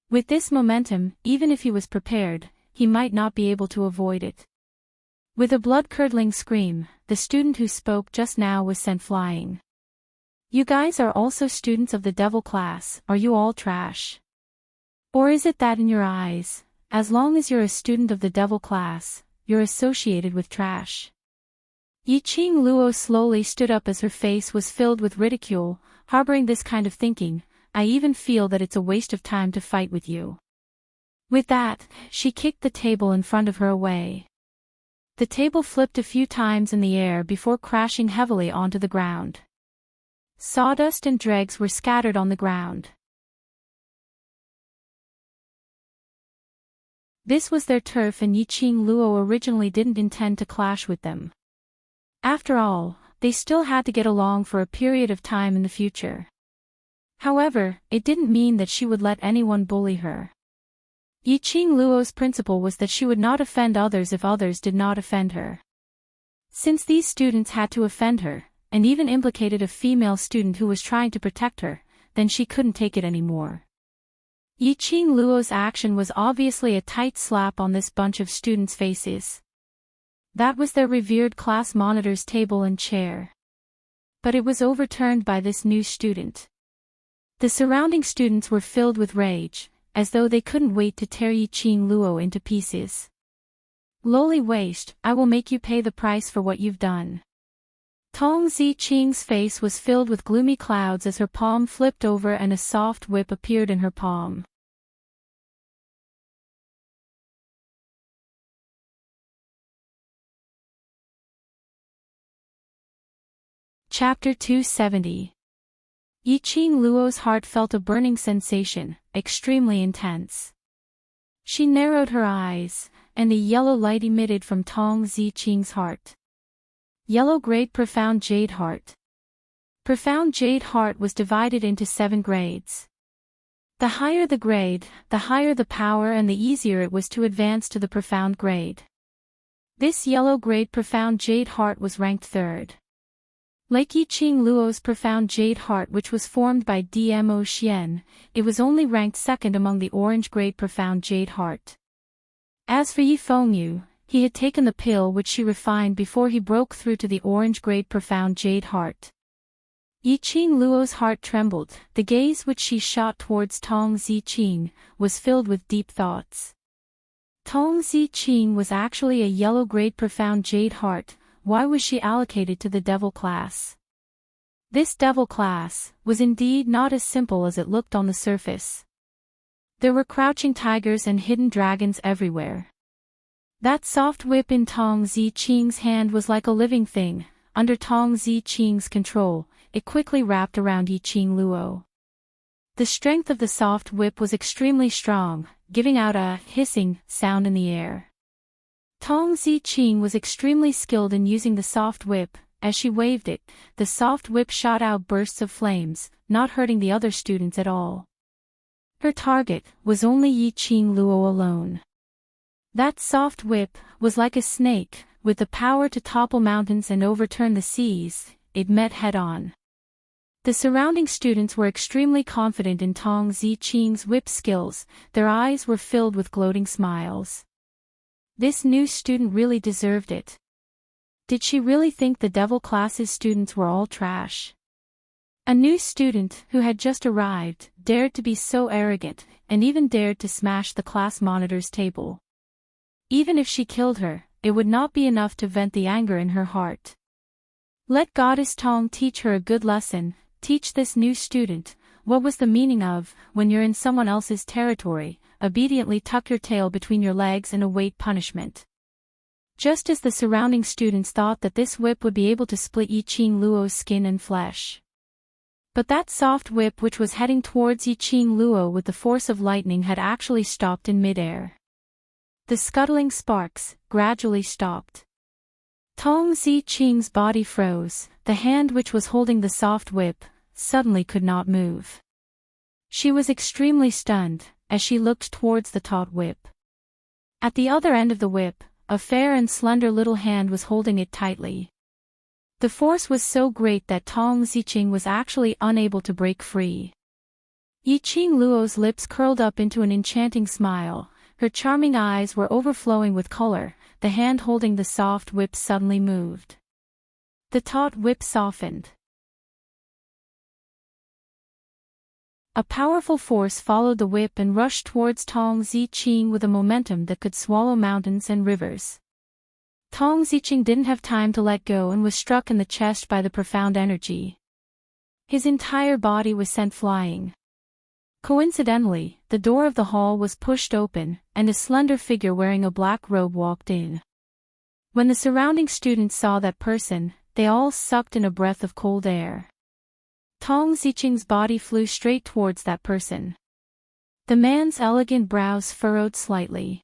With this momentum, even if he was prepared, he might not be able to avoid it. With a blood-curdling scream, the student who spoke just now was sent flying. You guys are also students of the devil class, are you all trash? Or is it that in your eyes, as long as you're a student of the devil class, you're associated with trash? Yiqing Luo slowly stood up as her face was filled with ridicule, harboring this kind of thinking, I even feel that it's a waste of time to fight with you. With that, she kicked the table in front of her away. The table flipped a few times in the air before crashing heavily onto the ground. Sawdust and dregs were scattered on the ground. This was their turf, and Yiqing Luo originally didn't intend to clash with them. After all, they still had to get along for a period of time in the future. However, it didn't mean that she would let anyone bully her. Yiqing Luo's principle was that she would not offend others if others did not offend her. Since these students had to offend her, and even implicated a female student who was trying to protect her, then she couldn't take it anymore. Yiqing Luo's action was obviously a tight slap on this bunch of students' faces. That was their revered class monitor's table and chair. But it was overturned by this new student. The surrounding students were filled with rage, as though they couldn't wait to tear Yiqing Luo into pieces. Lowly waste, I will make you pay the price for what you've done. Tong Ziqing's face was filled with gloomy clouds as her palm flipped over and a soft whip appeared in her palm. Chapter 270. Yiqing Luo's heart felt a burning sensation, extremely intense. She narrowed her eyes, and the yellow light emitted from Tong Ziqing's heart. Yellow grade profound jade heart. Profound jade heart was divided into 7 grades. The higher the grade, the higher the power and the easier it was to advance to the profound grade. This yellow grade profound jade heart was ranked 3rd. Like Yiqing Luo's profound jade heart, which was formed by Dmo Xian, it was only ranked 2nd among the orange grade profound jade heart. As for Yi Fengyu, he had taken the pill which she refined before he broke through to the orange grade profound jade heart. Yiqing Luo's heart trembled. The gaze which she shot towards Tong Ziqing was filled with deep thoughts. Tong Ziqing was actually a yellow grade profound jade heart. Why was she allocated to the devil class? This devil class was indeed not as simple as it looked on the surface. There were crouching tigers and hidden dragons everywhere. That soft whip in Tong Ziqing's hand was like a living thing. Under Tong Ziqing's control, it quickly wrapped around Yiqing Luo. The strength of the soft whip was extremely strong, giving out a hissing sound in the air. Tong Ziqing was extremely skilled in using the soft whip. As she waved it, the soft whip shot out bursts of flames, not hurting the other students at all. Her target was only Yiqing Luo alone. That soft whip was like a snake, with the power to topple mountains and overturn the seas. It met head-on. The surrounding students were extremely confident in Tong Ziqing's whip skills. Their eyes were filled with gloating smiles. This new student really deserved it. Did she really think the devil class's students were all trash? A new student, who had just arrived, dared to be so arrogant, and even dared to smash the class monitor's table. Even if she killed her, it would not be enough to vent the anger in her heart. Let Goddess Tong teach her a good lesson. Teach this new student what was the meaning of, when you're in someone else's territory, obediently tuck your tail between your legs and await punishment. Just as the surrounding students thought that this whip would be able to split Yiqing Luo's skin and flesh. But that soft whip which was heading towards Yiqing Luo with the force of lightning had actually stopped in midair. The scuttling sparks gradually stopped. Tong Ziqing's body froze. The hand which was holding the soft whip suddenly could not move. She was extremely stunned as she looked towards the taut whip. At the other end of the whip, a fair and slender little hand was holding it tightly. The force was so great that Tong Ziqing was actually unable to break free. Yiqing Luo's lips curled up into an enchanting smile. Her charming eyes were overflowing with color. The hand holding the soft whip suddenly moved. The taut whip softened. A powerful force followed the whip and rushed towards Tong Ziqing with a momentum that could swallow mountains and rivers. Tong Ziqing didn't have time to let go and was struck in the chest by the profound energy. His entire body was sent flying. Coincidentally, the door of the hall was pushed open, and a slender figure wearing a black robe walked in. When the surrounding students saw that person, they all sucked in a breath of cold air. Tong Ziqing's body flew straight towards that person. The man's elegant brows furrowed slightly.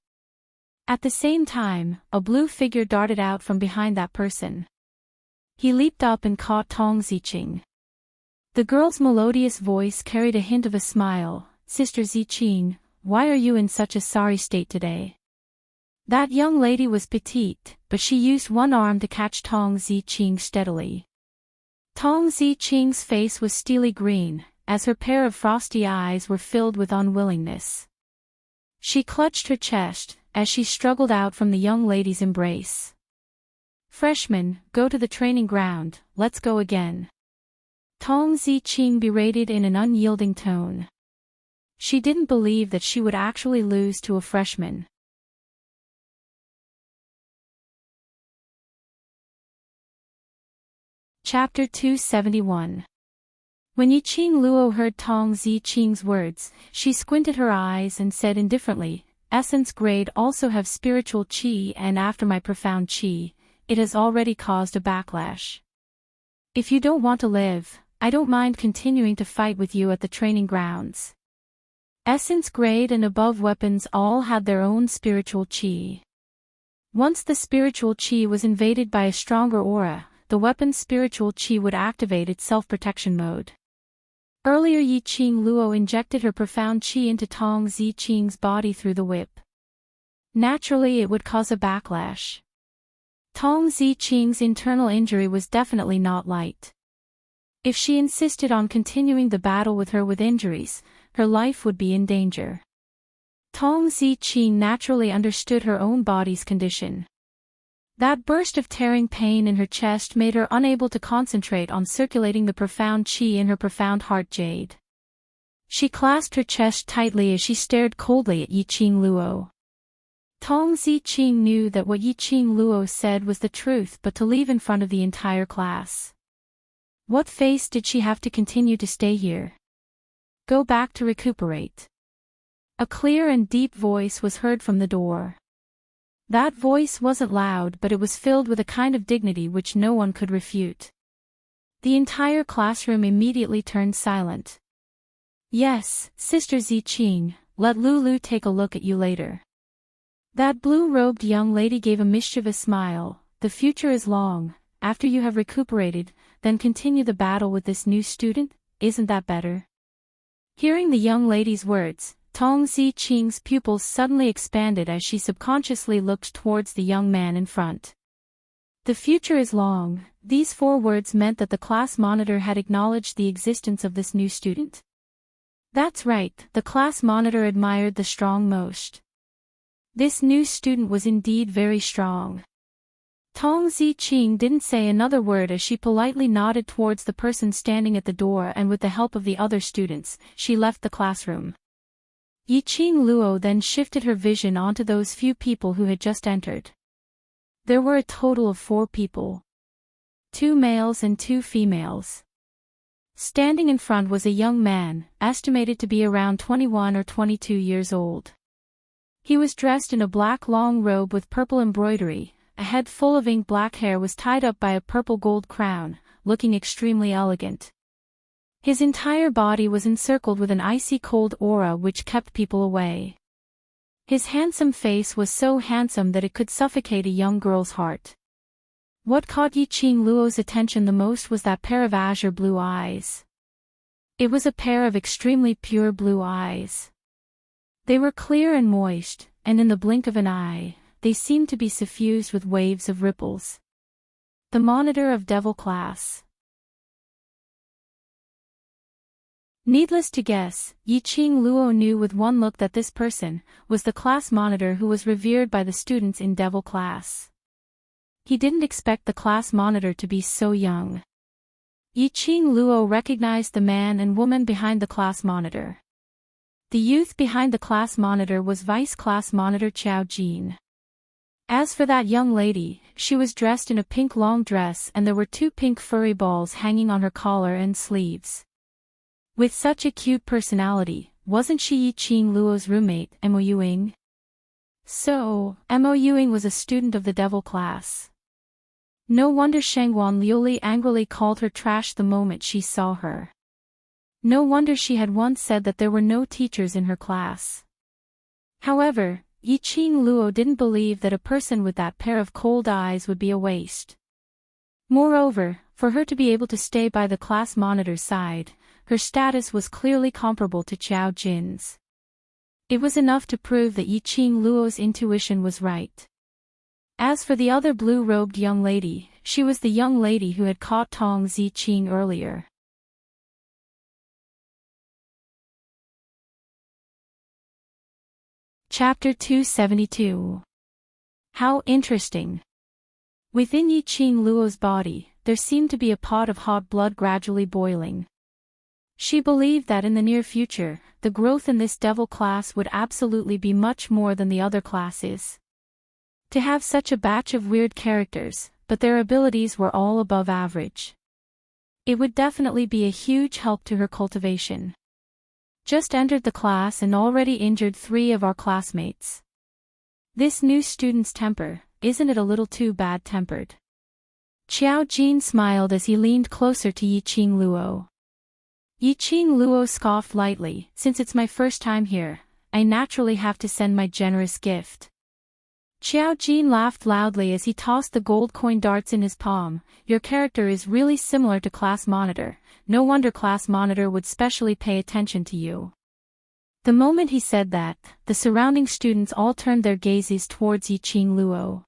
At the same time, a blue figure darted out from behind that person. He leaped up and caught Tong Ziqing. The girl's melodious voice carried a hint of a smile. "Sister Ziqing, why are you in such a sorry state today?" That young lady was petite, but she used one arm to catch Tong Ziqing steadily. Tong Ziqing's face was steely green, as her pair of frosty eyes were filled with unwillingness. She clutched her chest, as she struggled out from the young lady's embrace. "Freshman, go to the training ground, let's go again," Tong Ziqing berated in an unyielding tone. She didn't believe that she would actually lose to a freshman. Chapter 271. When Yiqing Luo heard Tong Ziqing's words, she squinted her eyes and said indifferently, "Essence grade also have spiritual qi, and after my profound qi, it has already caused a backlash. If you don't want to live, I don't mind continuing to fight with you at the training grounds." Essence grade and above weapons all had their own spiritual qi. Once the spiritual qi was invaded by a stronger aura, the weapon's spiritual qi would activate its self-protection mode. Earlier Yiqing Luo injected her profound qi into Tong Ziqing's body through the whip. Naturally it would cause a backlash. Tong Ziqing's internal injury was definitely not light. If she insisted on continuing the battle with her with injuries, her life would be in danger. Tong Ziqing naturally understood her own body's condition. That burst of tearing pain in her chest made her unable to concentrate on circulating the profound qi in her profound heart jade. She clasped her chest tightly as she stared coldly at Yiqing Luo. Tong Ziqing knew that what Yiqing Luo said was the truth, but to leave in front of the entire class. What face did she have to continue to stay here? Go back to recuperate. A clear and deep voice was heard from the door. That voice wasn't loud, but it was filled with a kind of dignity which no one could refute. The entire classroom immediately turned silent. "Yes, Sister Ziqing, let Lulu take a look at you later." That blue-robed young lady gave a mischievous smile. "The future is long. After you have recuperated, then continue the battle with this new student, isn't that better?" Hearing the young lady's words, Tong Ziqing's pupils suddenly expanded as she subconsciously looked towards the young man in front. The future is long. These 4 words meant that the class monitor had acknowledged the existence of this new student. That's right, the class monitor admired the strong most. This new student was indeed very strong. Tong Ziqing didn't say another word as she politely nodded towards the person standing at the door, and with the help of the other students, she left the classroom. Yiqing Luo then shifted her vision onto those few people who had just entered. There were a total of 4 people. 2 males and 2 females. Standing in front was a young man, estimated to be around 21 or 22 years old. He was dressed in a black long robe with purple embroidery, a head full of ink black hair was tied up by a purple gold crown, looking extremely elegant. His entire body was encircled with an icy cold aura which kept people away. His handsome face was so handsome that it could suffocate a young girl's heart. What caught Yiqing Luo's attention the most was that pair of azure blue eyes. It was a pair of extremely pure blue eyes. They were clear and moist, and in the blink of an eye, they seemed to be suffused with waves of ripples. The monitor of Devil Class. Needless to guess, Yiqing Luo knew with one look that this person was the class monitor who was revered by the students in Devil Class. He didn't expect the class monitor to be so young. Yiqing Luo recognized the man and woman behind the class monitor. The youth behind the class monitor was Vice Class Monitor Qiao Jin. As for that young lady, she was dressed in a pink long dress and there were 2 pink furry balls hanging on her collar and sleeves. With such a cute personality, wasn't she Yiqing Luo's roommate, Mo Yuing? So, Mo Yuing was a student of the devil class. No wonder Shangguan Liuli angrily called her trash the moment she saw her. No wonder she had once said that there were no teachers in her class. However, Yiqing Luo didn't believe that a person with that pair of cold eyes would be a waste. Moreover, for her to be able to stay by the class monitor's side, her status was clearly comparable to Qiao Jin's. It was enough to prove that Yiqing Luo's intuition was right. As for the other blue-robed young lady, she was the young lady who had caught Tong Ziqing earlier. Chapter 272. How interesting. Within Yiqing Luo's body, there seemed to be a pot of hot blood gradually boiling. She believed that in the near future, the growth in this devil class would absolutely be much more than the other classes. To have such a batch of weird characters, but their abilities were all above average. It would definitely be a huge help to her cultivation. Just entered the class and already injured 3 of our classmates. This new student's temper, isn't it a little too bad-tempered? Qiao Jin smiled as he leaned closer to Yiqing Luo. Yiqing Luo scoffed lightly, since it's my first time here, I naturally have to send my generous gift. Qiao Jin laughed loudly as he tossed the gold coin darts in his palm. Your character is really similar to Class Monitor, no wonder Class Monitor would specially pay attention to you. The moment he said that, the surrounding students all turned their gazes towards Yiqing Luo.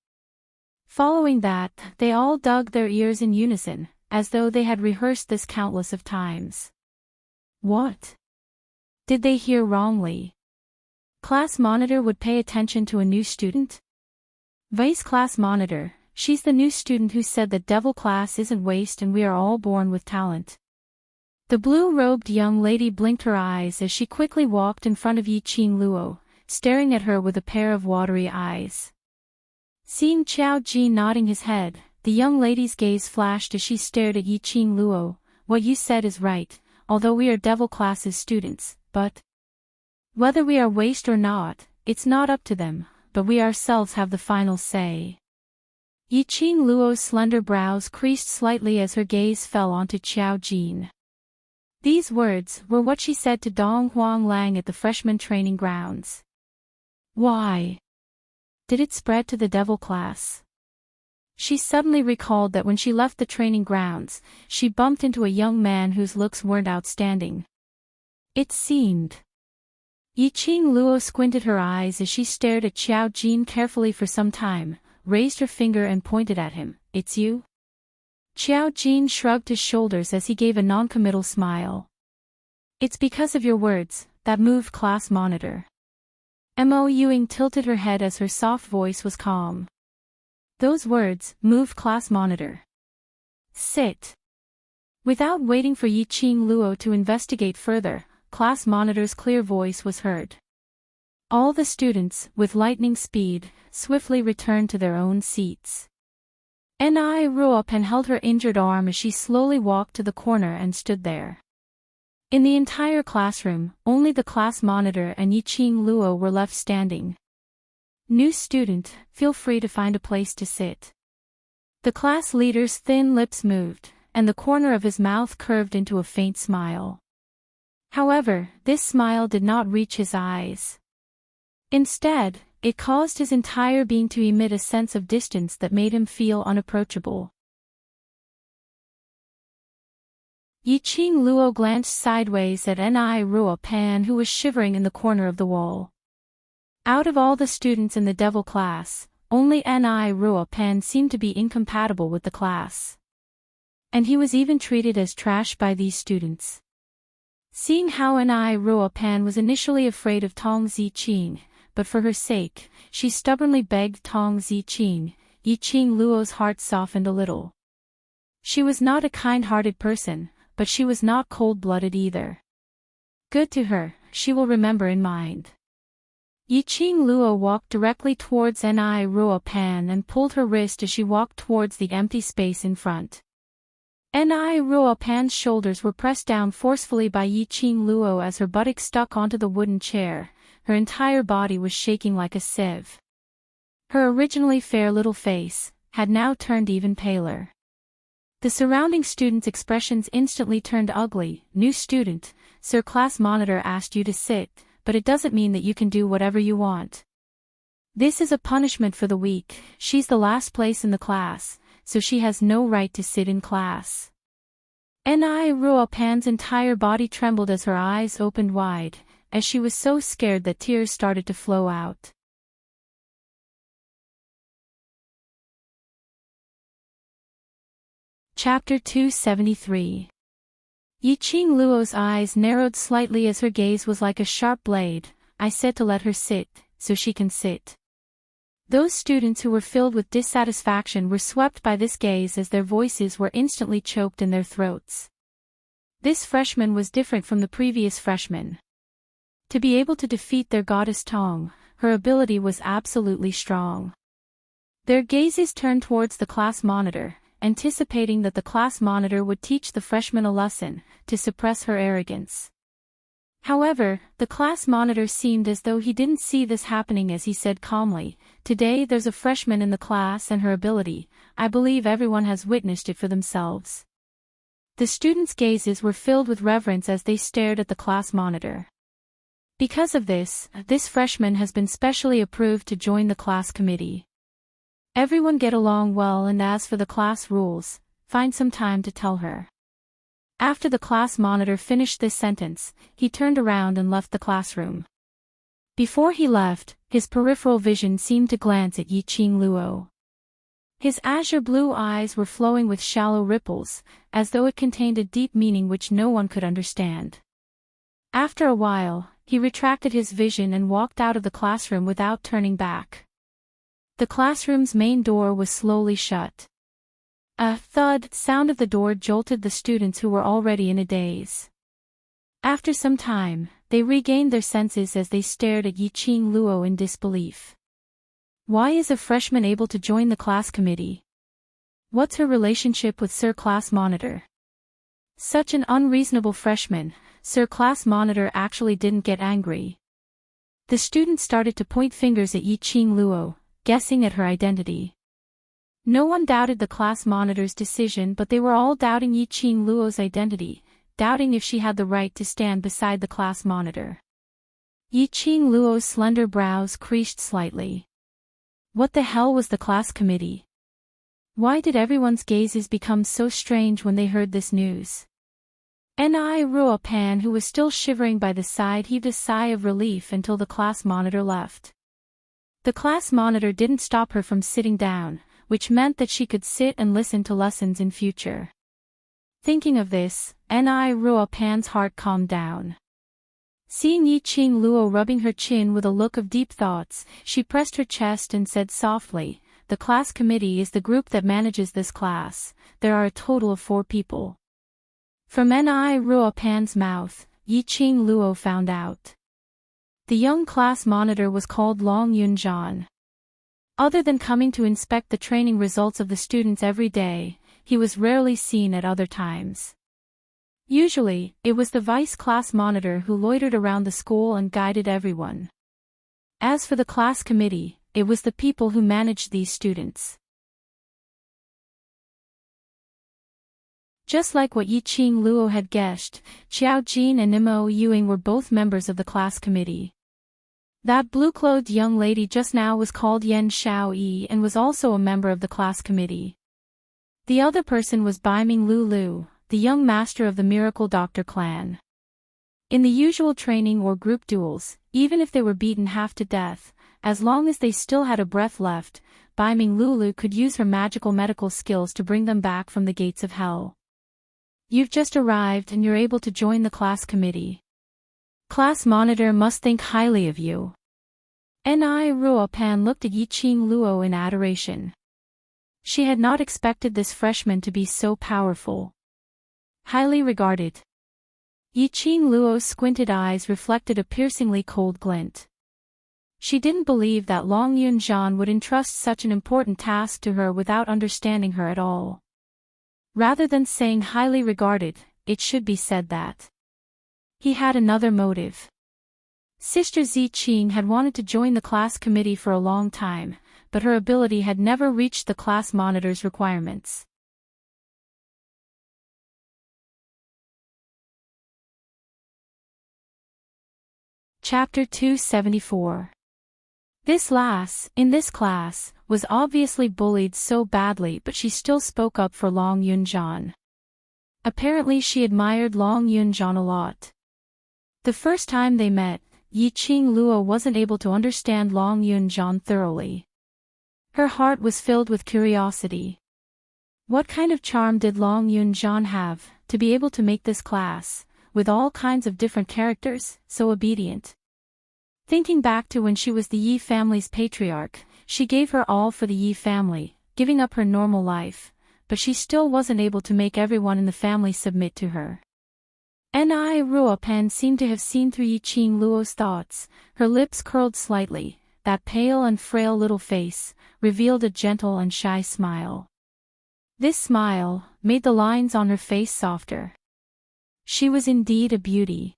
Following that, they all dug their ears in unison, as though they had rehearsed this countless of times. What? Did they hear wrongly? Class Monitor would pay attention to a new student? Vice Class Monitor, she's the new student who said that devil class isn't waste and we are all born with talent. The blue-robed young lady blinked her eyes as she quickly walked in front of Yiqing Luo, staring at her with a pair of watery eyes. Seeing Qiao Jin nodding his head, the young lady's gaze flashed as she stared at Yiqing Luo. What you said is right, although we are devil class's students, but whether we are waste or not, it's not up to them, but we ourselves have the final say. Yiqing Luo's slender brows creased slightly as her gaze fell onto Qiao Jin. These words were what she said to Dong Huang Lang at the freshman training grounds. Why? Did it spread to the devil class? She suddenly recalled that when she left the training grounds, she bumped into a young man whose looks weren't outstanding. It seemed. Yiqing Luo squinted her eyes as she stared at Qiao Jin carefully for some time, raised her finger and pointed at him. It's you? Qiao Jin shrugged his shoulders as he gave a non-committal smile. It's because of your words, that moved Class Monitor. Mo Yuing tilted her head as her soft voice was calm. Those words moved Class Monitor. Sit. Without waiting for Yiqing Luo to investigate further, Class Monitor's clear voice was heard. All the students, with lightning speed, swiftly returned to their own seats. Ni Ruopen held her injured arm as she slowly walked to the corner and stood there. In the entire classroom, only the Class Monitor and Yiqing Luo were left standing. New student, feel free to find a place to sit. The class leader's thin lips moved, and the corner of his mouth curved into a faint smile. However, this smile did not reach his eyes. Instead, it caused his entire being to emit a sense of distance that made him feel unapproachable. Yiqing Luo glanced sideways at Ni Ruopan, who was shivering in the corner of the wall. Out of all the students in the devil class, only Ni Ruopan seemed to be incompatible with the class. And he was even treated as trash by these students. Seeing how Ni Ruopan was initially afraid of Tong Ziqing, but for her sake, she stubbornly begged Tong Ziqing, Yiqing Luo's heart softened a little. She was not a kind-hearted person, but she was not cold-blooded either. Good to her, she will remember in mind. Yiqing Luo walked directly towards Ni Ruopan and pulled her wrist as she walked towards the empty space in front. Ni Ruopan's shoulders were pressed down forcefully by Yiqing Luo as her buttock stuck onto the wooden chair. Her entire body was shaking like a sieve. Her originally fair little face had now turned even paler. The surrounding students' expressions instantly turned ugly. New student, Sir Class Monitor asked you to sit, but it doesn't mean that you can do whatever you want. This is a punishment for the weak. She's the last place in the class, so she has no right to sit in class. Ruopan's entire body trembled as her eyes opened wide, as she was so scared that tears started to flow out. Chapter 273. Yiqing Luo's eyes narrowed slightly as her gaze was like a sharp blade. I said to let her sit, so she can sit. Those students who were filled with dissatisfaction were swept by this gaze as their voices were instantly choked in their throats. This freshman was different from the previous freshman. To be able to defeat their goddess Tong, her ability was absolutely strong. Their gazes turned towards the class monitor, anticipating that the class monitor would teach the freshman a lesson, to suppress her arrogance. However, the class monitor seemed as though he didn't see this happening as he said calmly, "Today there's a freshman in the class and her ability, I believe everyone has witnessed it for themselves." The students' gazes were filled with reverence as they stared at the class monitor. Because of this freshman has been specially approved to join the class committee. Everyone get along well, and as for the class rules, find some time to tell her. After the class monitor finished this sentence, he turned around and left the classroom. Before he left, his peripheral vision seemed to glance at Yiqing Luo. His azure blue eyes were flowing with shallow ripples, as though it contained a deep meaning which no one could understand. After a while, he retracted his vision and walked out of the classroom without turning back. The classroom's main door was slowly shut. A thud sound of the door jolted the students who were already in a daze. After some time, they regained their senses as they stared at Yiqing Luo in disbelief. Why is a freshman able to join the class committee? What's her relationship with Sir Class Monitor? Such an unreasonable freshman. Sir Class Monitor actually didn't get angry. The students started to point fingers at Yiqing Luo, guessing at her identity. No one doubted the class monitor's decision, but they were all doubting Yiqing Luo's identity, doubting if she had the right to stand beside the class monitor. Yiqing Luo's slender brows creased slightly. What the hell was the class committee? Why did everyone's gazes become so strange when they heard this news? Ruopan, who was still shivering by the side, heaved a sigh of relief until the class monitor left. The class monitor didn't stop her from sitting down, which meant that she could sit and listen to lessons in future. Thinking of this, Ruopan's heart calmed down. Seeing Yiqing Luo rubbing her chin with a look of deep thoughts, she pressed her chest and said softly, "The class committee is the group that manages this class. There are a total of 4 people." From Ruopan's mouth, Yiqing Luo found out. The young class monitor was called Long Yunzhan. Other than coming to inspect the training results of the students every day, he was rarely seen at other times. Usually, it was the vice class monitor who loitered around the school and guided everyone. As for the class committee, it was the people who managed these students. Just like what Yiqing Luo had guessed, Qiao Jin and Nimo Yuing were both members of the class committee. That blue-clothed young lady just now was called Yan Xiaoyi and was also a member of the class committee. The other person was Baiming Lulu, the young master of the Miracle Doctor clan. In the usual training or group duels, even if they were beaten half to death, as long as they still had a breath left, Baiming Lulu could use her magical medical skills to bring them back from the gates of hell. You've just arrived and you're able to join the class committee. Class monitor must think highly of you. Ruopan looked at Yiqing Luo in adoration. She had not expected this freshman to be so powerful. Highly regarded. Yiqing Luo's squinted eyes reflected a piercingly cold glint. She didn't believe that Long Yunzhan would entrust such an important task to her without understanding her at all. Rather than saying highly regarded, it should be said that he had another motive. Sister Ziqing had wanted to join the class committee for a long time, but her ability had never reached the class monitor's requirements. Chapter 274. This lass, in this class, was obviously bullied so badly, but she still spoke up for Long Yunjan. Apparently she admired Long Yunjan a lot. The first time they met, Yiqing Luo wasn't able to understand Long Yunjan thoroughly. Her heart was filled with curiosity. What kind of charm did Long Yunjan have, to be able to make this class, with all kinds of different characters, so obedient? Thinking back to when she was the Yi family's patriarch, she gave her all for the Yi family, giving up her normal life, but she still wasn't able to make everyone in the family submit to her. Ni Ruopan seemed to have seen through Yiqing Luo's thoughts. Her lips curled slightly, that pale and frail little face revealed a gentle and shy smile. This smile made the lines on her face softer. She was indeed a beauty.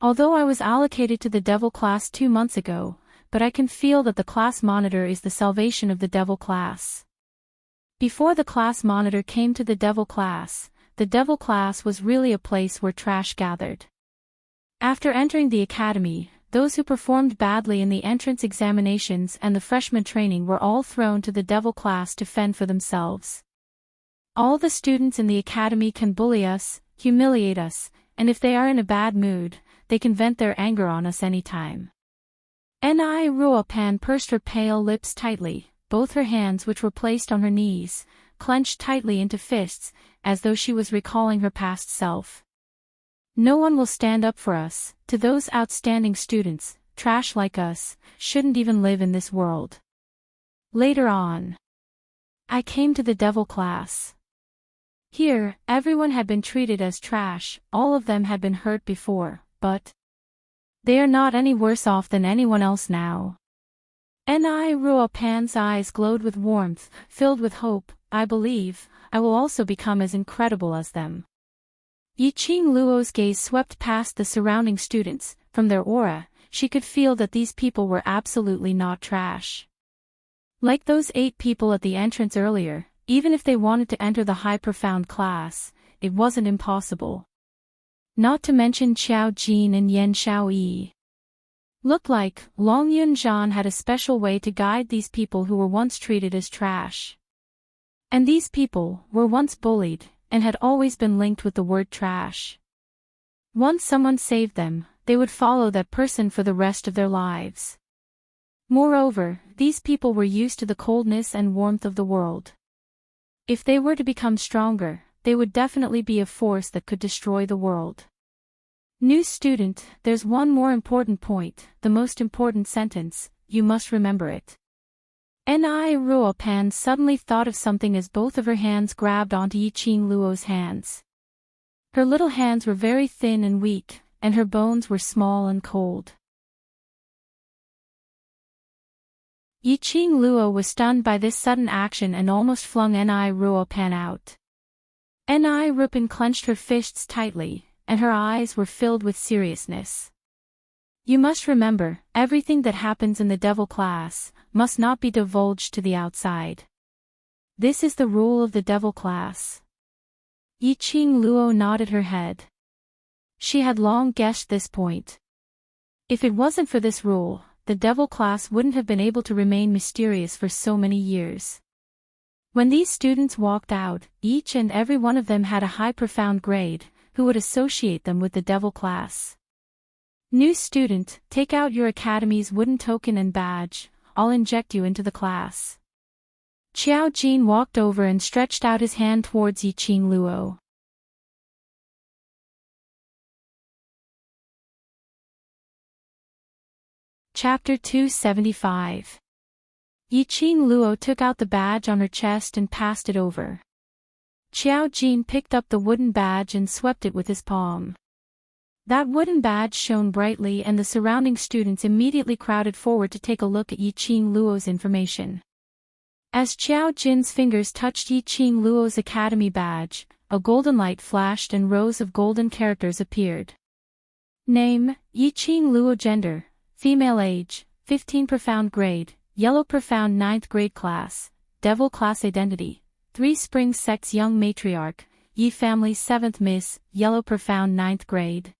Although I was allocated to the Devil class 2 months ago, but I can feel that the class monitor is the salvation of the Devil class. Before the class monitor came to the Devil class was really a place where trash gathered. After entering the academy, those who performed badly in the entrance examinations and the freshman training were all thrown to the Devil class to fend for themselves. All the students in the academy can bully us, humiliate us, and if they are in a bad mood, they can vent their anger on us anytime. Ni Ruopan pursed her pale lips tightly, both her hands, which were placed on her knees, clenched tightly into fists, as though she was recalling her past self. No one will stand up for us. To those outstanding students, trash like us, shouldn't even live in this world. Later on, I came to the Devil class. Here, everyone had been treated as trash, all of them had been hurt before, but they are not any worse off than anyone else now. Ni Ruopan's eyes glowed with warmth, filled with hope. I believe I will also become as incredible as them. Yiqing Luo's gaze swept past the surrounding students. From their aura, she could feel that these people were absolutely not trash. Like those 8 people at the entrance earlier, even if they wanted to enter the high profound class, it wasn't impossible. Not to mention Qiao Jin and Yan Xiaoyi. Looked like Long Yunjan had a special way to guide these people who were once treated as trash. And these people were once bullied, and had always been linked with the word trash. Once someone saved them, they would follow that person for the rest of their lives. Moreover, these people were used to the coldness and warmth of the world. If they were to become stronger, they would definitely be a force that could destroy the world. New student, there's one more important point, the most important sentence, you must remember it. Ni Ruopan suddenly thought of something as both of her hands grabbed onto Yiqing Luo's hands. Her little hands were very thin and weak, and her bones were small and cold. Yiqing Luo was stunned by this sudden action and almost flung Ni Ruopan out. Ni Ruopan clenched her fists tightly, and her eyes were filled with seriousness. You must remember, everything that happens in the Devil class must not be divulged to the outside. This is the rule of the Devil class. Yiqing Luo nodded her head. She had long guessed this point. If it wasn't for this rule, the Devil class wouldn't have been able to remain mysterious for so many years. When these students walked out, each and every one of them had a high profound grade, who would associate them with the Devil class. New student, take out your academy's wooden token and badge, I'll inject you into the class. Qiao Jin walked over and stretched out his hand towards Yiqing Luo. Chapter 275. Yiqing Luo took out the badge on her chest and passed it over. Qiao Jin picked up the wooden badge and swept it with his palm. That wooden badge shone brightly and the surrounding students immediately crowded forward to take a look at Yiqing Luo's information. As Qiao Jin's fingers touched Yiqing Luo's academy badge, a golden light flashed and rows of golden characters appeared. Name, Yiqing Luo. Gender, female. Age, 15. Profound grade, Yellow Profound 9th Grade Class, Devil Class Identity, 3 Spring Sect's Young Matriarch, Yi Family 7th Miss, Yellow Profound 9th Grade.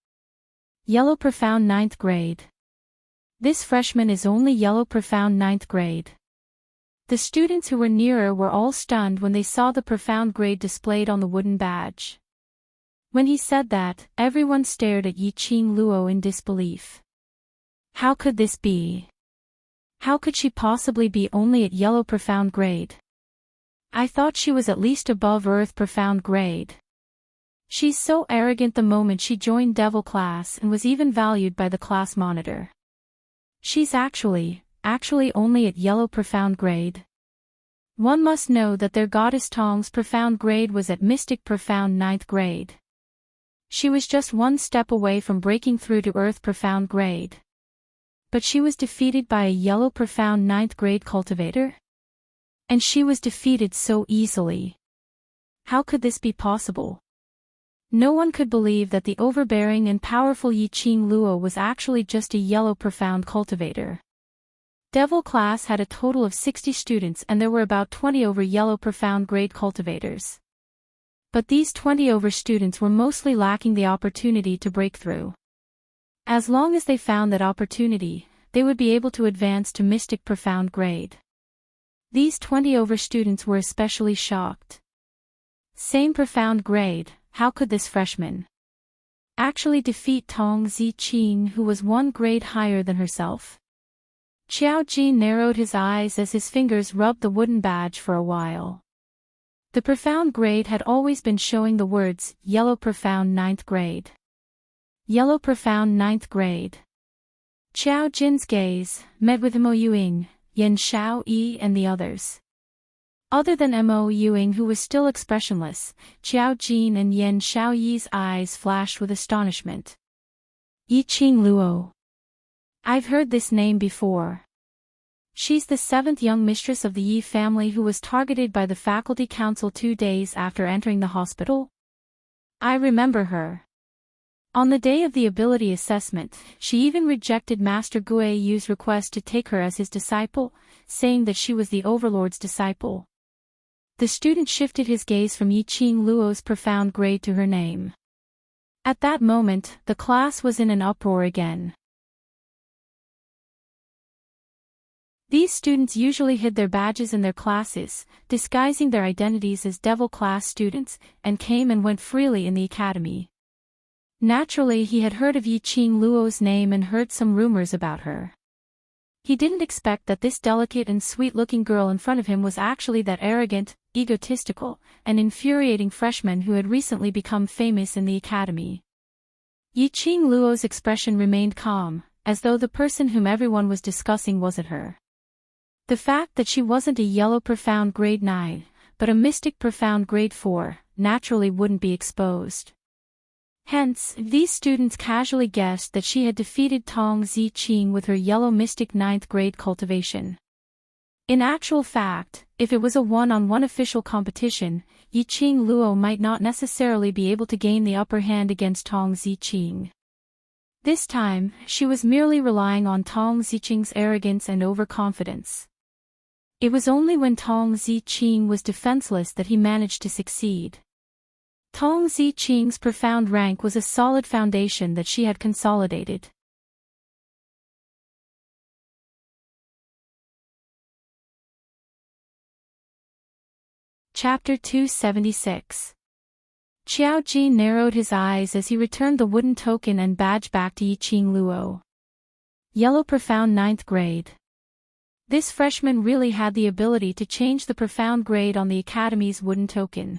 Yellow Profound 9th Grade. This freshman is only Yellow Profound 9th Grade. The students who were nearer were all stunned when they saw the profound grade displayed on the wooden badge. When he said that, everyone stared at Yi-Ching Luo in disbelief. How could this be? How could she possibly be only at Yellow Profound Grade? I thought she was at least above Earth Profound Grade. She's so arrogant. The moment she joined Devil Class and was even valued by the class monitor. She's actually only at Yellow Profound Grade. One must know that their goddess Tong's Profound Grade was at Mystic Profound 9th Grade. She was just one step away from breaking through to Earth Profound Grade. But she was defeated by a Yellow Profound 9th Grade cultivator? And she was defeated so easily. How could this be possible? No one could believe that the overbearing and powerful Yi-Ching Luo was actually just a Yellow Profound cultivator. Devil Class had a total of 60 students and there were about 20 over Yellow Profound Grade cultivators. But these 20 over students were mostly lacking the opportunity to break through. As long as they found that opportunity, they would be able to advance to Mystic Profound Grade. These 20 over students were especially shocked. Same profound grade, how could this freshman actually defeat Tong Zi-Qing, who was 1 grade higher than herself? Qiao Jin narrowed his eyes as his fingers rubbed the wooden badge for a while. The profound grade had always been showing the words, Yellow Profound 9th Grade. Yellow Profound 9th Grade. Qiao Jin's gaze met with Mo Yuing, Yan Xiao Yi and the others. Other than Mo Yuing, who was still expressionless, Qiao Jin and Yan Xiao Yi's eyes flashed with astonishment. Yi-Ching Luo. I've heard this name before. She's the 7th young mistress of the Yi family who was targeted by the faculty council 2 days after entering the hospital? I remember her. On the day of the ability assessment, she even rejected Master Gui Yu's request to take her as his disciple, saying that she was the Overlord's disciple. The student shifted his gaze from Yi-Ching Luo's profound grade to her name. At that moment, the class was in an uproar again. These students usually hid their badges in their classes, disguising their identities as Devil Class students, and came and went freely in the academy. Naturally, he had heard of Yi-Ching Luo's name and heard some rumors about her. He didn't expect that this delicate and sweet-looking girl in front of him was actually that arrogant, egotistical, and infuriating freshman who had recently become famous in the academy. Yi-Ching Luo's expression remained calm, as though the person whom everyone was discussing wasn't her. The fact that she wasn't a Yellow Profound Grade 9, but a Mystic Profound Grade 4, naturally wouldn't be exposed. Hence, these students casually guessed that she had defeated Tong Zi-Qing with her Yellow Mystic 9th Grade cultivation. In actual fact, if it was a one-on-one official competition, Yi-Ching Luo might not necessarily be able to gain the upper hand against Tong Zi-Qing. This time, she was merely relying on Tong Zi-Qing's arrogance and overconfidence. It was only when Tong Zi-Qing was defenseless that he managed to succeed. Tong Zi-Qing's profound rank was a solid foundation that she had consolidated. Chapter 276. Qiao Jin narrowed his eyes as he returned the wooden token and badge back to Yi-Ching Luo. Yellow Profound 9th Grade. This freshman really had the ability to change the profound grade on the academy's wooden token.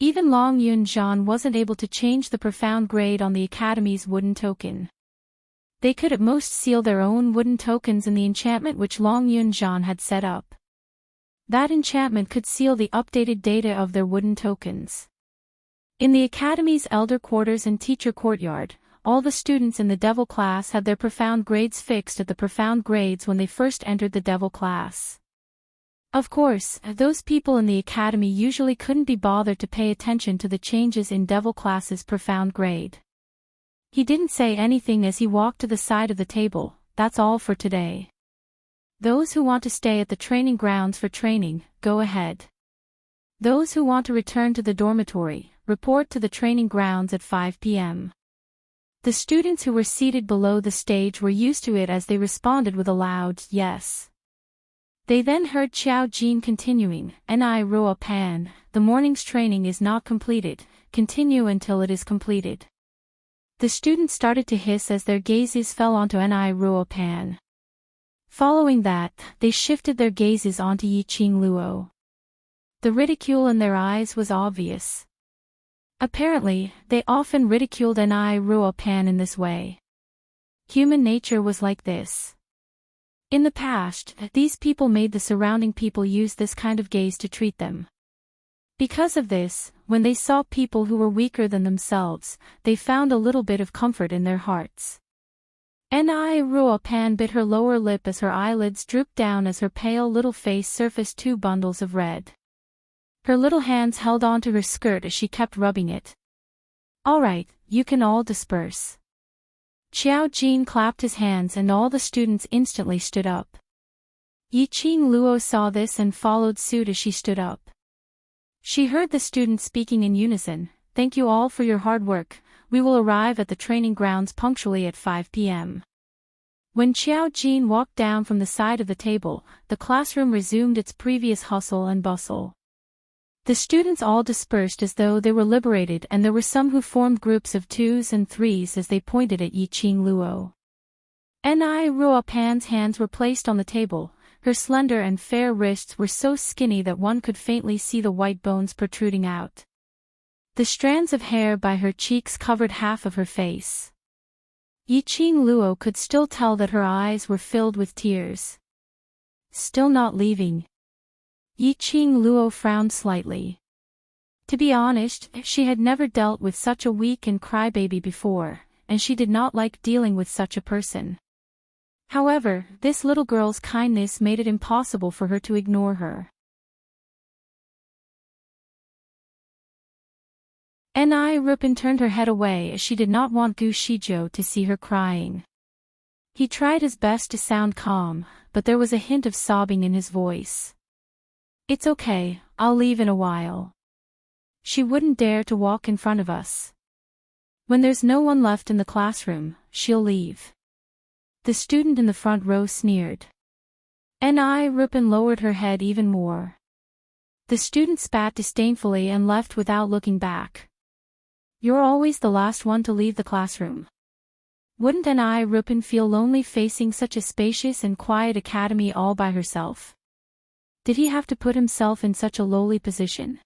Even Long Yunzhan wasn't able to change the profound grade on the academy's wooden token. They could at most seal their own wooden tokens in the enchantment which Long Yunzhan had set up. That enchantment could seal the updated data of their wooden tokens. In the academy's elder quarters and teacher courtyard, all the students in the Devil class had their profound grades fixed at the profound grades when they first entered the Devil class. Of course, those people in the academy usually couldn't be bothered to pay attention to the changes in Devil class's profound grade. He didn't say anything as he walked to the side of the table. That's all for today. Those who want to stay at the training grounds for training, go ahead. Those who want to return to the dormitory, report to the training grounds at 5 p.m. The students who were seated below the stage were used to it as they responded with a loud yes. They then heard Xiao Jin continuing, "Ni Ruo Pan, the morning's training is not completed, continue until it is completed." The students started to hiss as their gazes fell onto Ni Ruo Pan. Following that, they shifted their gazes onto Yiqing Luo. The ridicule in their eyes was obvious. Apparently, they often ridiculed Ni Ruo Pan in this way. Human nature was like this. In the past, these people made the surrounding people use this kind of gaze to treat them. Because of this, when they saw people who were weaker than themselves, they found a little bit of comfort in their hearts. Ni Ruo Pan bit her lower lip as her eyelids drooped down as her pale little face surfaced two bundles of red. Her little hands held onto her skirt as she kept rubbing it. "All right, you can all disperse." Xiao Jin clapped his hands and all the students instantly stood up. Yiqing Luo saw this and followed suit as she stood up. She heard the students speaking in unison, "Thank you all for your hard work. We will arrive at the training grounds punctually at 5 p.m. When Xiao Jin walked down from the side of the table, the classroom resumed its previous hustle and bustle. The students all dispersed as though they were liberated, and there were some who formed groups of 2s and 3s as they pointed at Yiqing Luo. Ni Ruo Pan's hands were placed on the table. Her slender and fair wrists were so skinny that one could faintly see the white bones protruding out. The strands of hair by her cheeks covered half of her face. Yiqing Luo could still tell that her eyes were filled with tears. Still not leaving. Yiqing Luo frowned slightly. To be honest, she had never dealt with such a weak and crybaby before, and she did not like dealing with such a person. However, this little girl's kindness made it impossible for her to ignore her. Ni Rupin turned her head away as she did not want Gu Shizhou to see her crying. He tried his best to sound calm, but there was a hint of sobbing in his voice. "It's okay, I'll leave in a while. She wouldn't dare to walk in front of us. When there's no one left in the classroom, she'll leave." The student in the front row sneered. Ni Rupin lowered her head even more. The student spat disdainfully and left without looking back. "You're always the last one to leave the classroom. Wouldn't Ni Rupin feel lonely facing such a spacious and quiet academy all by herself? Did he have to put himself in such a lowly position?"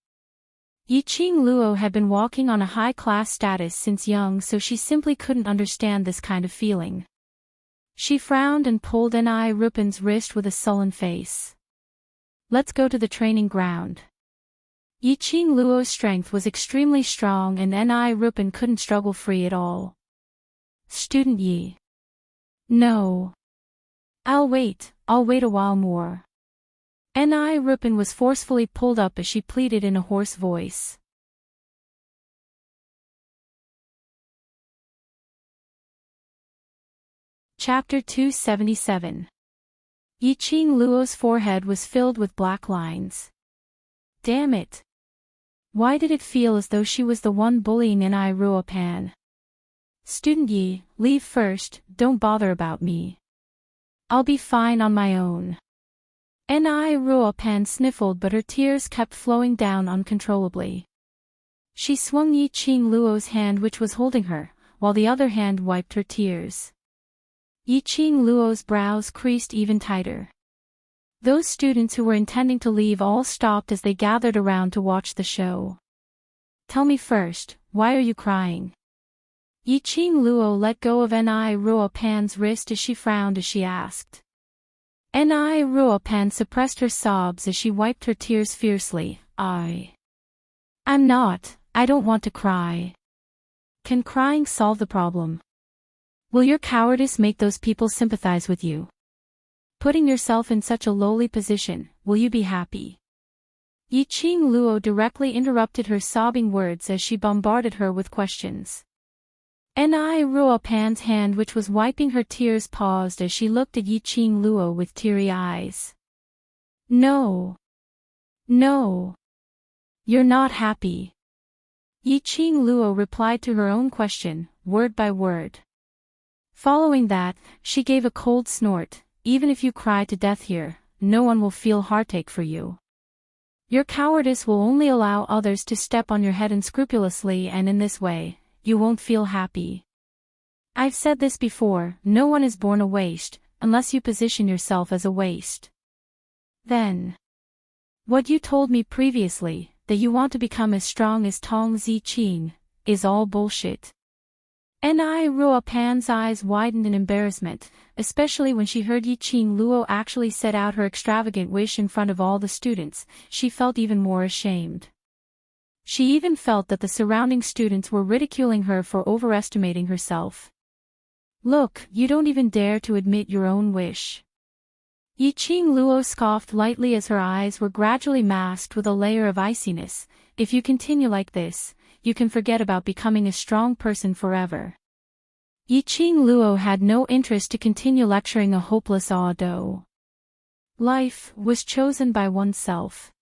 Yiqing Luo had been walking on a high-class status since young, so she simply couldn't understand this kind of feeling. She frowned and pulled Ni Rupin's wrist with a sullen face. "Let's go to the training ground." Yiqing Luo's strength was extremely strong and Ni Rupin couldn't struggle free at all. "Student Yi." "No. I'll wait a while more." Ni Rupin was forcefully pulled up as she pleaded in a hoarse voice. Chapter 277. Yiqing Luo's forehead was filled with black lines. Damn it. Why did it feel as though she was the one bullying Ni Ruo Pan? "Student Yi, leave first, don't bother about me. I'll be fine on my own." Ni Ruo Pan sniffled, but her tears kept flowing down uncontrollably. She swung Yiqing Luo's hand which was holding her, while the other hand wiped her tears. Yiqing Luo's brows creased even tighter. Those students who were intending to leave all stopped as they gathered around to watch the show. "Tell me first, why are you crying?" Yiqing Luo let go of Ni Ruo Pan's wrist as she frowned as she asked. Ni Ruo Pan suppressed her sobs as she wiped her tears fiercely. I don't want to cry. Can crying solve the problem? Will your cowardice make those people sympathize with you? Putting yourself in such a lowly position, will you be happy? Yiqing Luo directly interrupted her sobbing words as she bombarded her with questions. Ni Ruopan's hand, which was wiping her tears, paused as she looked at Yiqing Luo with teary eyes. No. No. You're not happy. Yiqing Luo replied to her own question, word by word. Following that, she gave a cold snort. Even if you cry to death here, no one will feel heartache for you. Your cowardice will only allow others to step on your head unscrupulously, and in this way, you won't feel happy. I've said this before, no one is born a waste, unless you position yourself as a waste. Then, what you told me previously, that you want to become as strong as Tong Ziqing, is all bullshit. Ni Ruopan's eyes widened in embarrassment, especially when she heard Yiqing Luo actually set out her extravagant wish in front of all the students. She felt even more ashamed. She even felt that the surrounding students were ridiculing her for overestimating herself. Look, you don't even dare to admit your own wish. Yiqing Luo scoffed lightly as her eyes were gradually masked with a layer of iciness. If you continue like this, you can forget about becoming a strong person forever. Yiqing Luo had no interest to continue lecturing a hopeless ado. Life was chosen by oneself.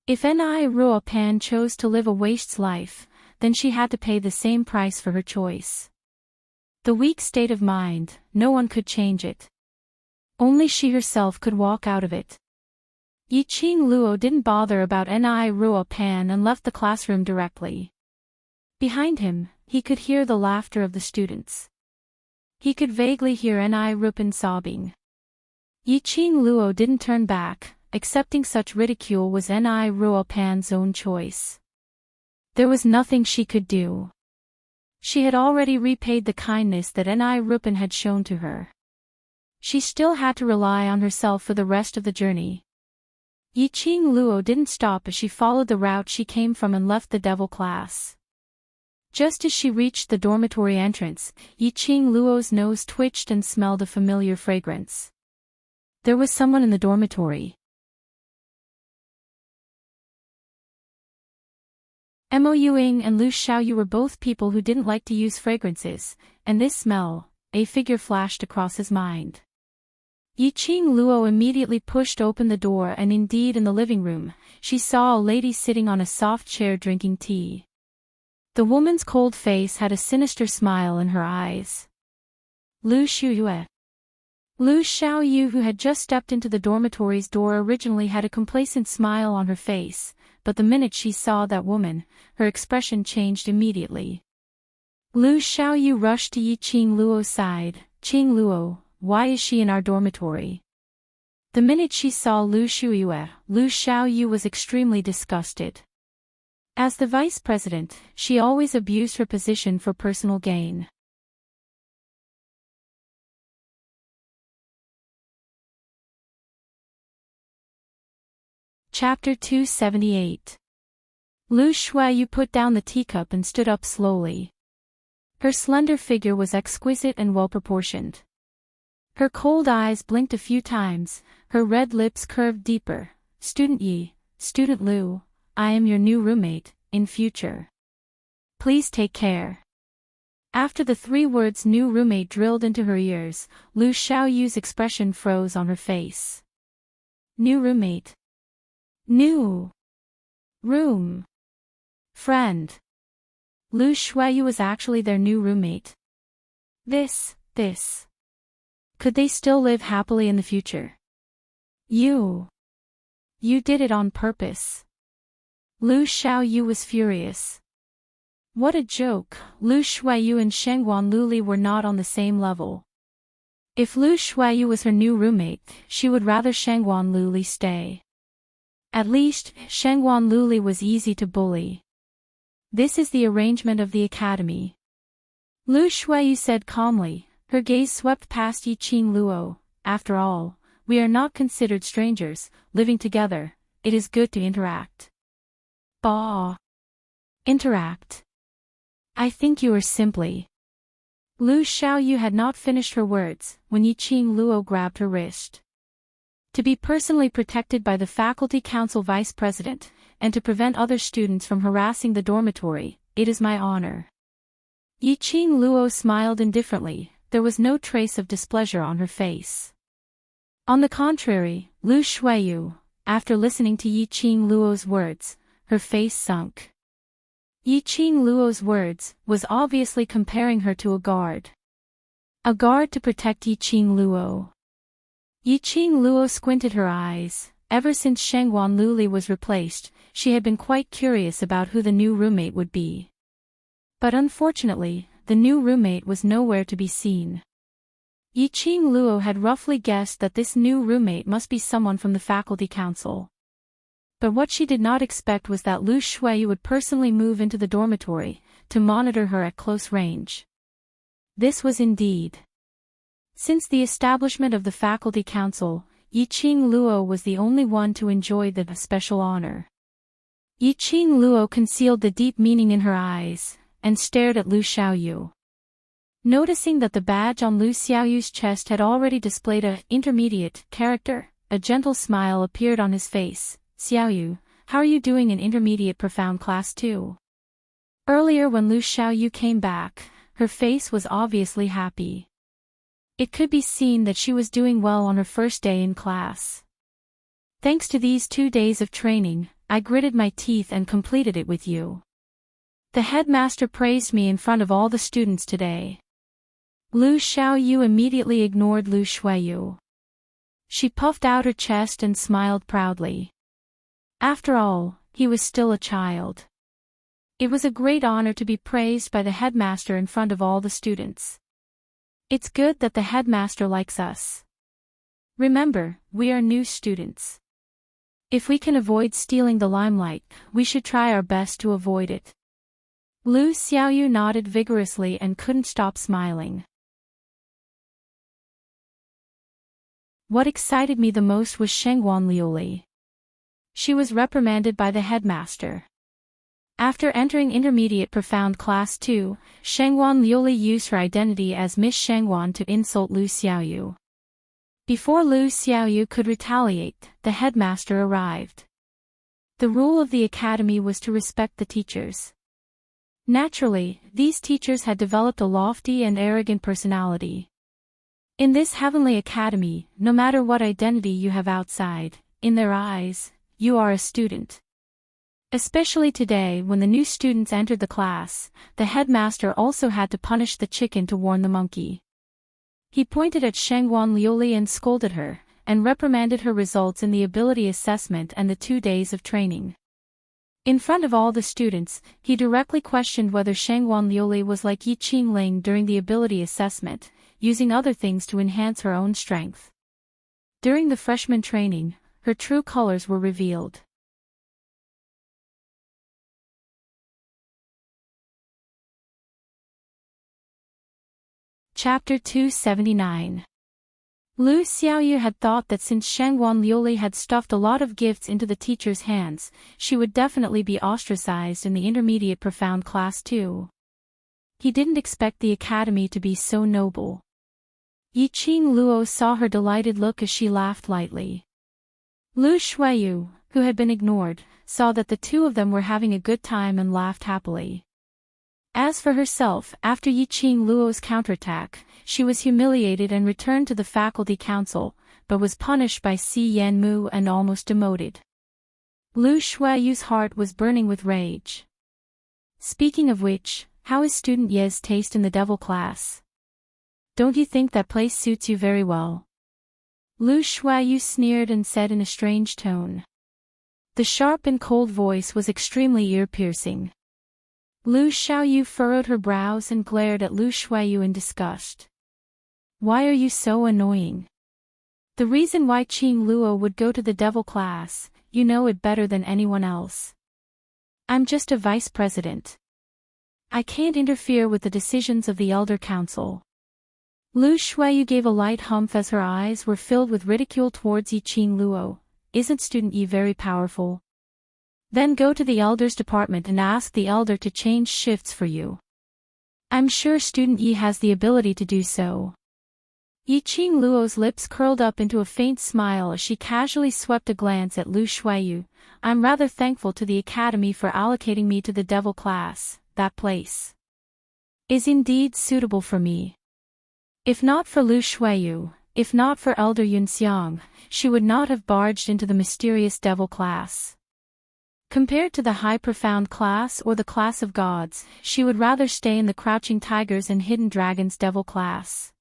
If Ni Ruopan chose to live a waste's life, then she had to pay the same price for her choice. The weak state of mind, no one could change it. Only she herself could walk out of it. Yiqing Luo didn't bother about Ni Ruopan and left the classroom directly. Behind him, he could hear the laughter of the students. He could vaguely hear Ni Ruopan sobbing. Yiqing Luo didn't turn back. Accepting such ridicule was Ni Ruopan's own choice. There was nothing she could do. She had already repaid the kindness that Ni Ruopan had shown to her. She still had to rely on herself for the rest of the journey. Yiqing Luo didn't stop as she followed the route she came from and left the devil class. Just as she reached the dormitory entrance, Yiqing Luo's nose twitched and smelled a familiar fragrance. There was someone in the dormitory. Mo Yuing and Lu Xiaoyu were both people who didn't like to use fragrances, and this smell, a figure flashed across his mind. Yiqing Luo immediately pushed open the door, and indeed in the living room, she saw a lady sitting on a soft chair drinking tea. The woman's cold face had a sinister smile in her eyes. Lu Xiaoyu. Lu Xiaoyu, who had just stepped into the dormitory's door, originally had a complacent smile on her face, but the minute she saw that woman, her expression changed immediately. Lu Xiaoyu rushed to Yiqing Luo's side. Qing Luo, why is she in our dormitory? The minute she saw Lu Xiaoyu was extremely disgusted. As the vice president, she always abused her position for personal gain. Chapter 278. Lu Xiaoyu put down the teacup and stood up slowly. Her slender figure was exquisite and well-proportioned. Her cold eyes blinked a few times, her red lips curved deeper. Student Yi, Student Lu, I am your new roommate, in future. Please take care. After the 3 words new roommate drilled into her ears, Lu Xiaoyu's expression froze on her face. New roommate. New room. Friend. Lu Xiaoyu was actually their new roommate. This. Could they still live happily in the future? You did it on purpose. Lu Xiaoyu was furious. What a joke, Lu Xiaoyu and Shengguan Luli were not on the same level. If Lu Xiaoyu was her new roommate, she would rather Shengguan Luli stay. At least, Shengguan Luli was easy to bully. This is the arrangement of the academy. Lu Xiaoyu said calmly, her gaze swept past Yiqing Luo. After all, we are not considered strangers, living together, it is good to interact. Bah! Interact. I think you are simply. Lu Xiaoyu had not finished her words, when Yiqing Luo grabbed her wrist. To be personally protected by the faculty council vice president, and to prevent other students from harassing the dormitory, it is my honor. Yiqing Luo smiled indifferently, there was no trace of displeasure on her face. On the contrary, Lu Shuiyu, after listening to Yiqing Luo's words, her face sunk. Yiqing Luo's words was obviously comparing her to a guard. A guard to protect Yiqing Luo. Yiqing Luo squinted her eyes. Ever since Shengguan Luli was replaced, she had been quite curious about who the new roommate would be. But unfortunately, the new roommate was nowhere to be seen. Yiqing Luo had roughly guessed that this new roommate must be someone from the faculty council. But what she did not expect was that Lu Shuiyu would personally move into the dormitory, to monitor her at close range. This was indeed. Since the establishment of the faculty council, Yiqing Luo was the only one to enjoy the special honor. Yiqing Luo concealed the deep meaning in her eyes, and stared at Lu Xiaoyu. Noticing that the badge on Lu Xiaoyu's chest had already displayed a intermediate character, a gentle smile appeared on his face. Xiaoyu, how are you doing in intermediate profound class 2? Earlier when Lu Xiaoyu came back, her face was obviously happy. It could be seen that she was doing well on her first day in class. Thanks to these 2 days of training, I gritted my teeth and completed it with you. The headmaster praised me in front of all the students today. Lu Xiaoyu immediately ignored Lu Shuiyu. She puffed out her chest and smiled proudly. After all, he was still a child. It was a great honor to be praised by the headmaster in front of all the students. It's good that the headmaster likes us. Remember, we are new students. If we can avoid stealing the limelight, we should try our best to avoid it. Lu Xiaoyu nodded vigorously and couldn't stop smiling. What excited me the most was Shengguan Liuli. She was reprimanded by the headmaster. After entering intermediate profound class 2, Shengguan Liuli used her identity as Miss Shengguan to insult Lu Xiaoyu. Before Lu Xiaoyu could retaliate, the headmaster arrived. The rule of the academy was to respect the teachers. Naturally, these teachers had developed a lofty and arrogant personality. In this heavenly academy, no matter what identity you have outside, in their eyes, you are a student. Especially today when the new students entered the class, the headmaster also had to punish the chicken to warn the monkey. He pointed at Shengguan Liuli and scolded her, and reprimanded her results in the ability assessment and the 2 days of training. In front of all the students, he directly questioned whether Shengguan Liuli was like Yiqing Ling during the ability assessment, using other things to enhance her own strength. During the freshman training, her true colors were revealed. Chapter 279. Lu Xiaoyu had thought that since Shengguan Liuli had stuffed a lot of gifts into the teacher's hands, she would definitely be ostracized in the intermediate profound class 2. He didn't expect the academy to be so noble. Yiqing Luo saw her delighted look as she laughed lightly. Lu Shuiyu, who had been ignored, saw that the two of them were having a good time and laughed happily. As for herself, after Yiqing Luo's counterattack, she was humiliated and returned to the faculty council, but was punished by Si Yanmu and almost demoted. Lu Shuiyu's heart was burning with rage. Speaking of which, how is student Ye's taste in the devil class? Don't you think that place suits you very well? Lu Shuiyu sneered and said in a strange tone. The sharp and cold voice was extremely ear-piercing. Lu Xiaoyu furrowed her brows and glared at Lu Shuiyu in disgust. Why are you so annoying? The reason why Qing Luo would go to the devil class, you know it better than anyone else. I'm just a vice president. I can't interfere with the decisions of the elder council. Lu Shuiyu gave a light humph as her eyes were filled with ridicule towards Yiqing Luo. Isn't student Yi very powerful? Then go to the elders department and ask the elder to change shifts for you. I'm sure student Yi has the ability to do so. Yiqing Luo's lips curled up into a faint smile as she casually swept a glance at Lu Shuiyu. I'm rather thankful to the academy for allocating me to the devil class, that place. is indeed suitable for me. If not for Lu Shuiyu, if not for Elder Yunxiang, she would not have barged into the mysterious devil class. Compared to the high profound class or the class of gods, she would rather stay in the crouching tigers and hidden dragons devil class.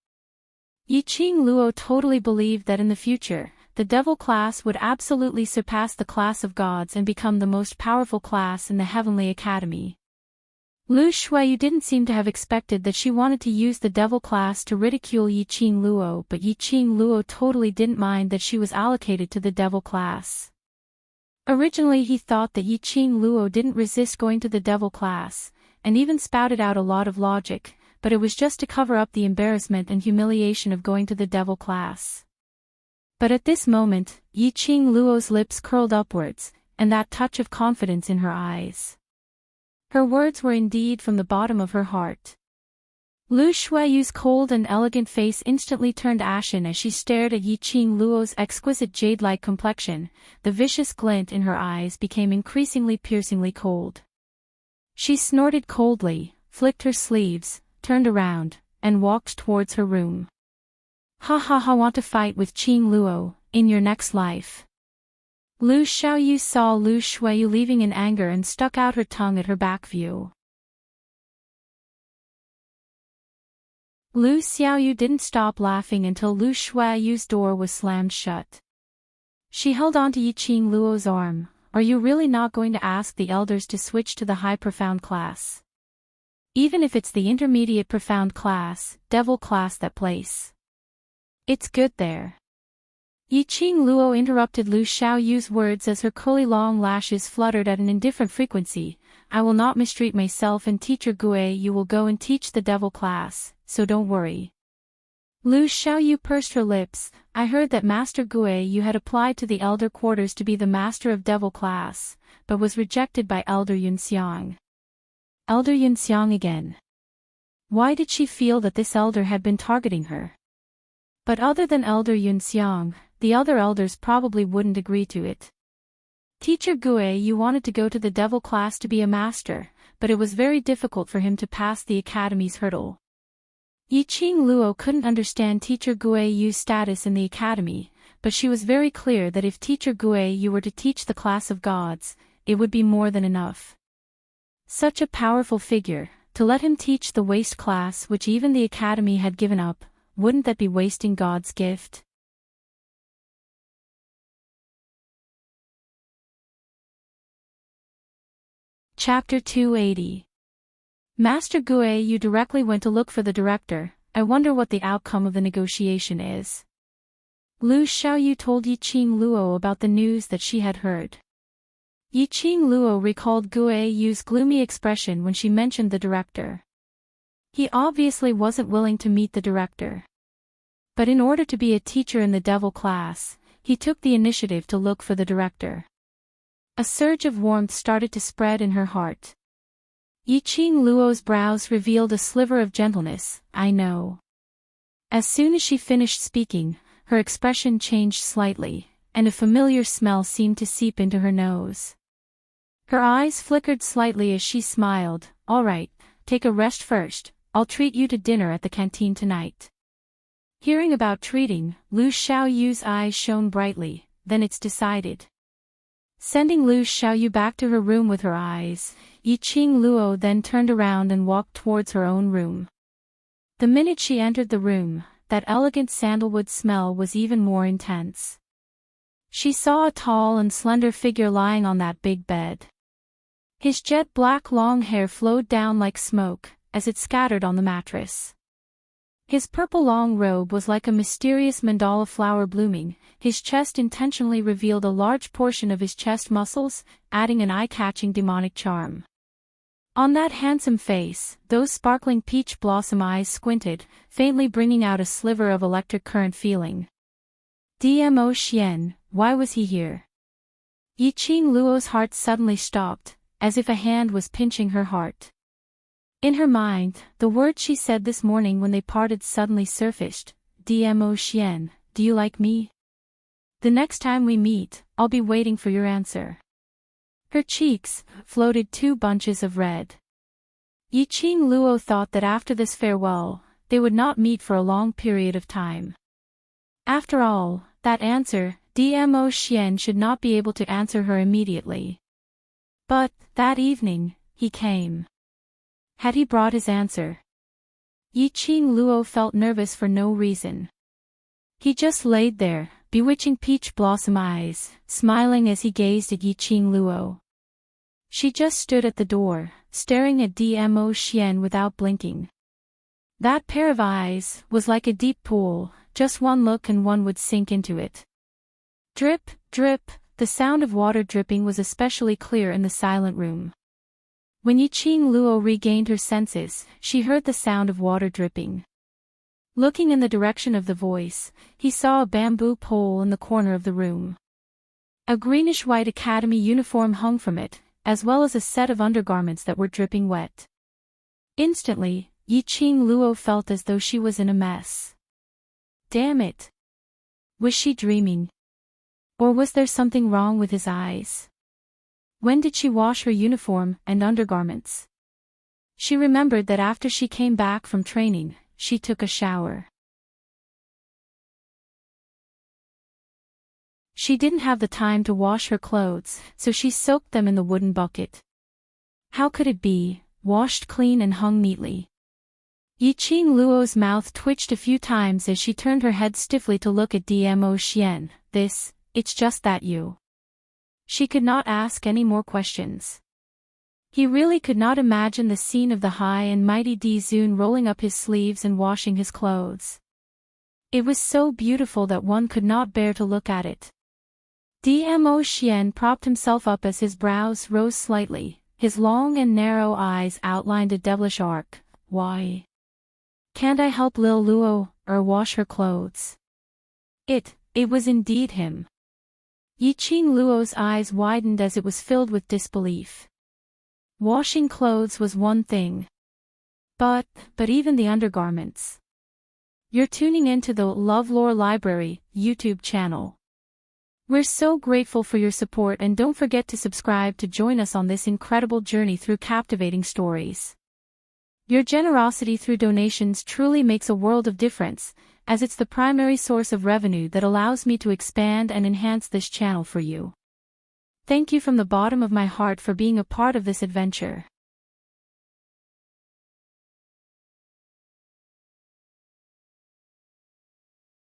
Yiqing Luo totally believed that in the future, the devil class would absolutely surpass the class of gods and become the most powerful class in the Heavenly Academy. Lu Shuiyu didn't seem to have expected that she wanted to use the devil class to ridicule Yiqing Luo, but Yiqing Luo totally didn't mind that she was allocated to the devil class. Originally he thought that Yiqing Luo didn't resist going to the devil class, and even spouted out a lot of logic, but it was just to cover up the embarrassment and humiliation of going to the devil class. But at this moment, Yiqing Luo's lips curled upwards, and that touch of confidence in her eyes. Her words were indeed from the bottom of her heart. Lu Shuiyu's cold and elegant face instantly turned ashen as she stared at Yiqing Luo's exquisite jade-like complexion. The vicious glint in her eyes became increasingly piercingly cold. She snorted coldly, flicked her sleeves, turned around, and walked towards her room. "Ha ha ha, want to fight with Qing Luo, in your next life?" Lu Xiaoyu saw Lu Shuiyu leaving in anger and stuck out her tongue at her back view. Lu Xiaoyu didn't stop laughing until Lu Shuiyu's door was slammed shut. She held on to Yiqing Luo's arm. "Are you really not going to ask the elders to switch to the high profound class? Even if it's the intermediate profound class, devil class that place. It's good there." Yiqing Luo interrupted Lu Xiaoyu's words as her curly long lashes fluttered at an indifferent frequency. "I will not mistreat myself, and Teacher Gue you will go and teach the devil class, so don't worry." Lu Xiaoyu pursed her lips. "I heard that Master Gue you had applied to the elder quarters to be the master of devil class, but was rejected by Elder Yunxiang." Elder Yunxiang again. Why did she feel that this elder had been targeting her? But other than Elder Yunxiang, the other elders probably wouldn't agree to it. Teacher Gue you wanted to go to the devil class to be a master, but it was very difficult for him to pass the academy's hurdle. Yiqing Luo couldn't understand Teacher Gue Yu's status in the academy, but she was very clear that if Teacher Gue Yu were to teach the class of gods, it would be more than enough. Such a powerful figure, to let him teach the waste class which even the academy had given up, wouldn't that be wasting God's gift? Chapter 280. Master Gue Yu directly went to look for the director. "I wonder what the outcome of the negotiation is." Lu Xiaoyu told Yiqing Luo about the news that she had heard. Yiqing Luo recalled Gue Yu's gloomy expression when she mentioned the director. He obviously wasn't willing to meet the director. But in order to be a teacher in the devil class, he took the initiative to look for the director. A surge of warmth started to spread in her heart. Yiqing Luo's brows revealed a sliver of gentleness. "I know." As soon as she finished speaking, her expression changed slightly, and a familiar smell seemed to seep into her nose. Her eyes flickered slightly as she smiled. "All right, take a rest first. I'll treat you to dinner at the canteen tonight." Hearing about treating, Lu Xiaoyu's eyes shone brightly. "Then it's decided." Sending Lu Xiaoyu back to her room with her eyes, Yiqing Luo then turned around and walked towards her own room. The minute she entered the room, that elegant sandalwood smell was even more intense. She saw a tall and slender figure lying on that big bed. His jet-black long hair flowed down like smoke, as it scattered on the mattress. His purple long robe was like a mysterious mandala flower blooming. His chest intentionally revealed a large portion of his chest muscles, adding an eye-catching demonic charm. On that handsome face, those sparkling peach blossom eyes squinted, faintly bringing out a sliver of electric current feeling. Dmo Xian, why was he here? Yiqing Luo's heart suddenly stopped, as if a hand was pinching her heart. In her mind, the words she said this morning when they parted suddenly surfaced. "Dmo Xian, do you like me? The next time we meet, I'll be waiting for your answer." Her cheeks floated two bunches of red. Yiqing Luo thought that after this farewell, they would not meet for a long period of time. After all, that answer, Dmo Xian should not be able to answer her immediately. But, that evening, he came. Had he brought his answer? Yiqing Luo felt nervous for no reason. He just laid there, bewitching peach blossom eyes, smiling as he gazed at Yiqing Luo. She just stood at the door, staring at Dmo Xian without blinking. That pair of eyes was like a deep pool, just one look and one would sink into it. Drip, drip, the sound of water dripping was especially clear in the silent room. When Yiqing Luo regained her senses, she heard the sound of water dripping. Looking in the direction of the voice, he saw a bamboo pole in the corner of the room. A greenish-white academy uniform hung from it, as well as a set of undergarments that were dripping wet. Instantly, Yiqing Luo felt as though she was in a mess. Damn it! Was she dreaming? Or was there something wrong with his eyes? When did she wash her uniform and undergarments? She remembered that after she came back from training, she took a shower. She didn't have the time to wash her clothes, so she soaked them in the wooden bucket. How could it be, washed clean and hung neatly? Yiqing Luo's mouth twitched a few times as she turned her head stiffly to look at Dmo Xian. It's just that you. She could not ask any more questions. He really could not imagine the scene of the high and mighty Di Zun rolling up his sleeves and washing his clothes. It was so beautiful that one could not bear to look at it. Dmo Xian propped himself up as his brows rose slightly, his long and narrow eyes outlined a devilish arc. Why can't I help Lil Luo, or wash her clothes? It was indeed him. Yiqing Luo's eyes widened as it was filled with disbelief. Washing clothes was one thing. But even the undergarments. You're tuning into the LoveLore Library YouTube channel. We're so grateful for your support, and don't forget to subscribe to join us on this incredible journey through captivating stories. Your generosity through donations truly makes a world of difference, as it's the primary source of revenue that allows me to expand and enhance this channel for you. Thank you from the bottom of my heart for being a part of this adventure.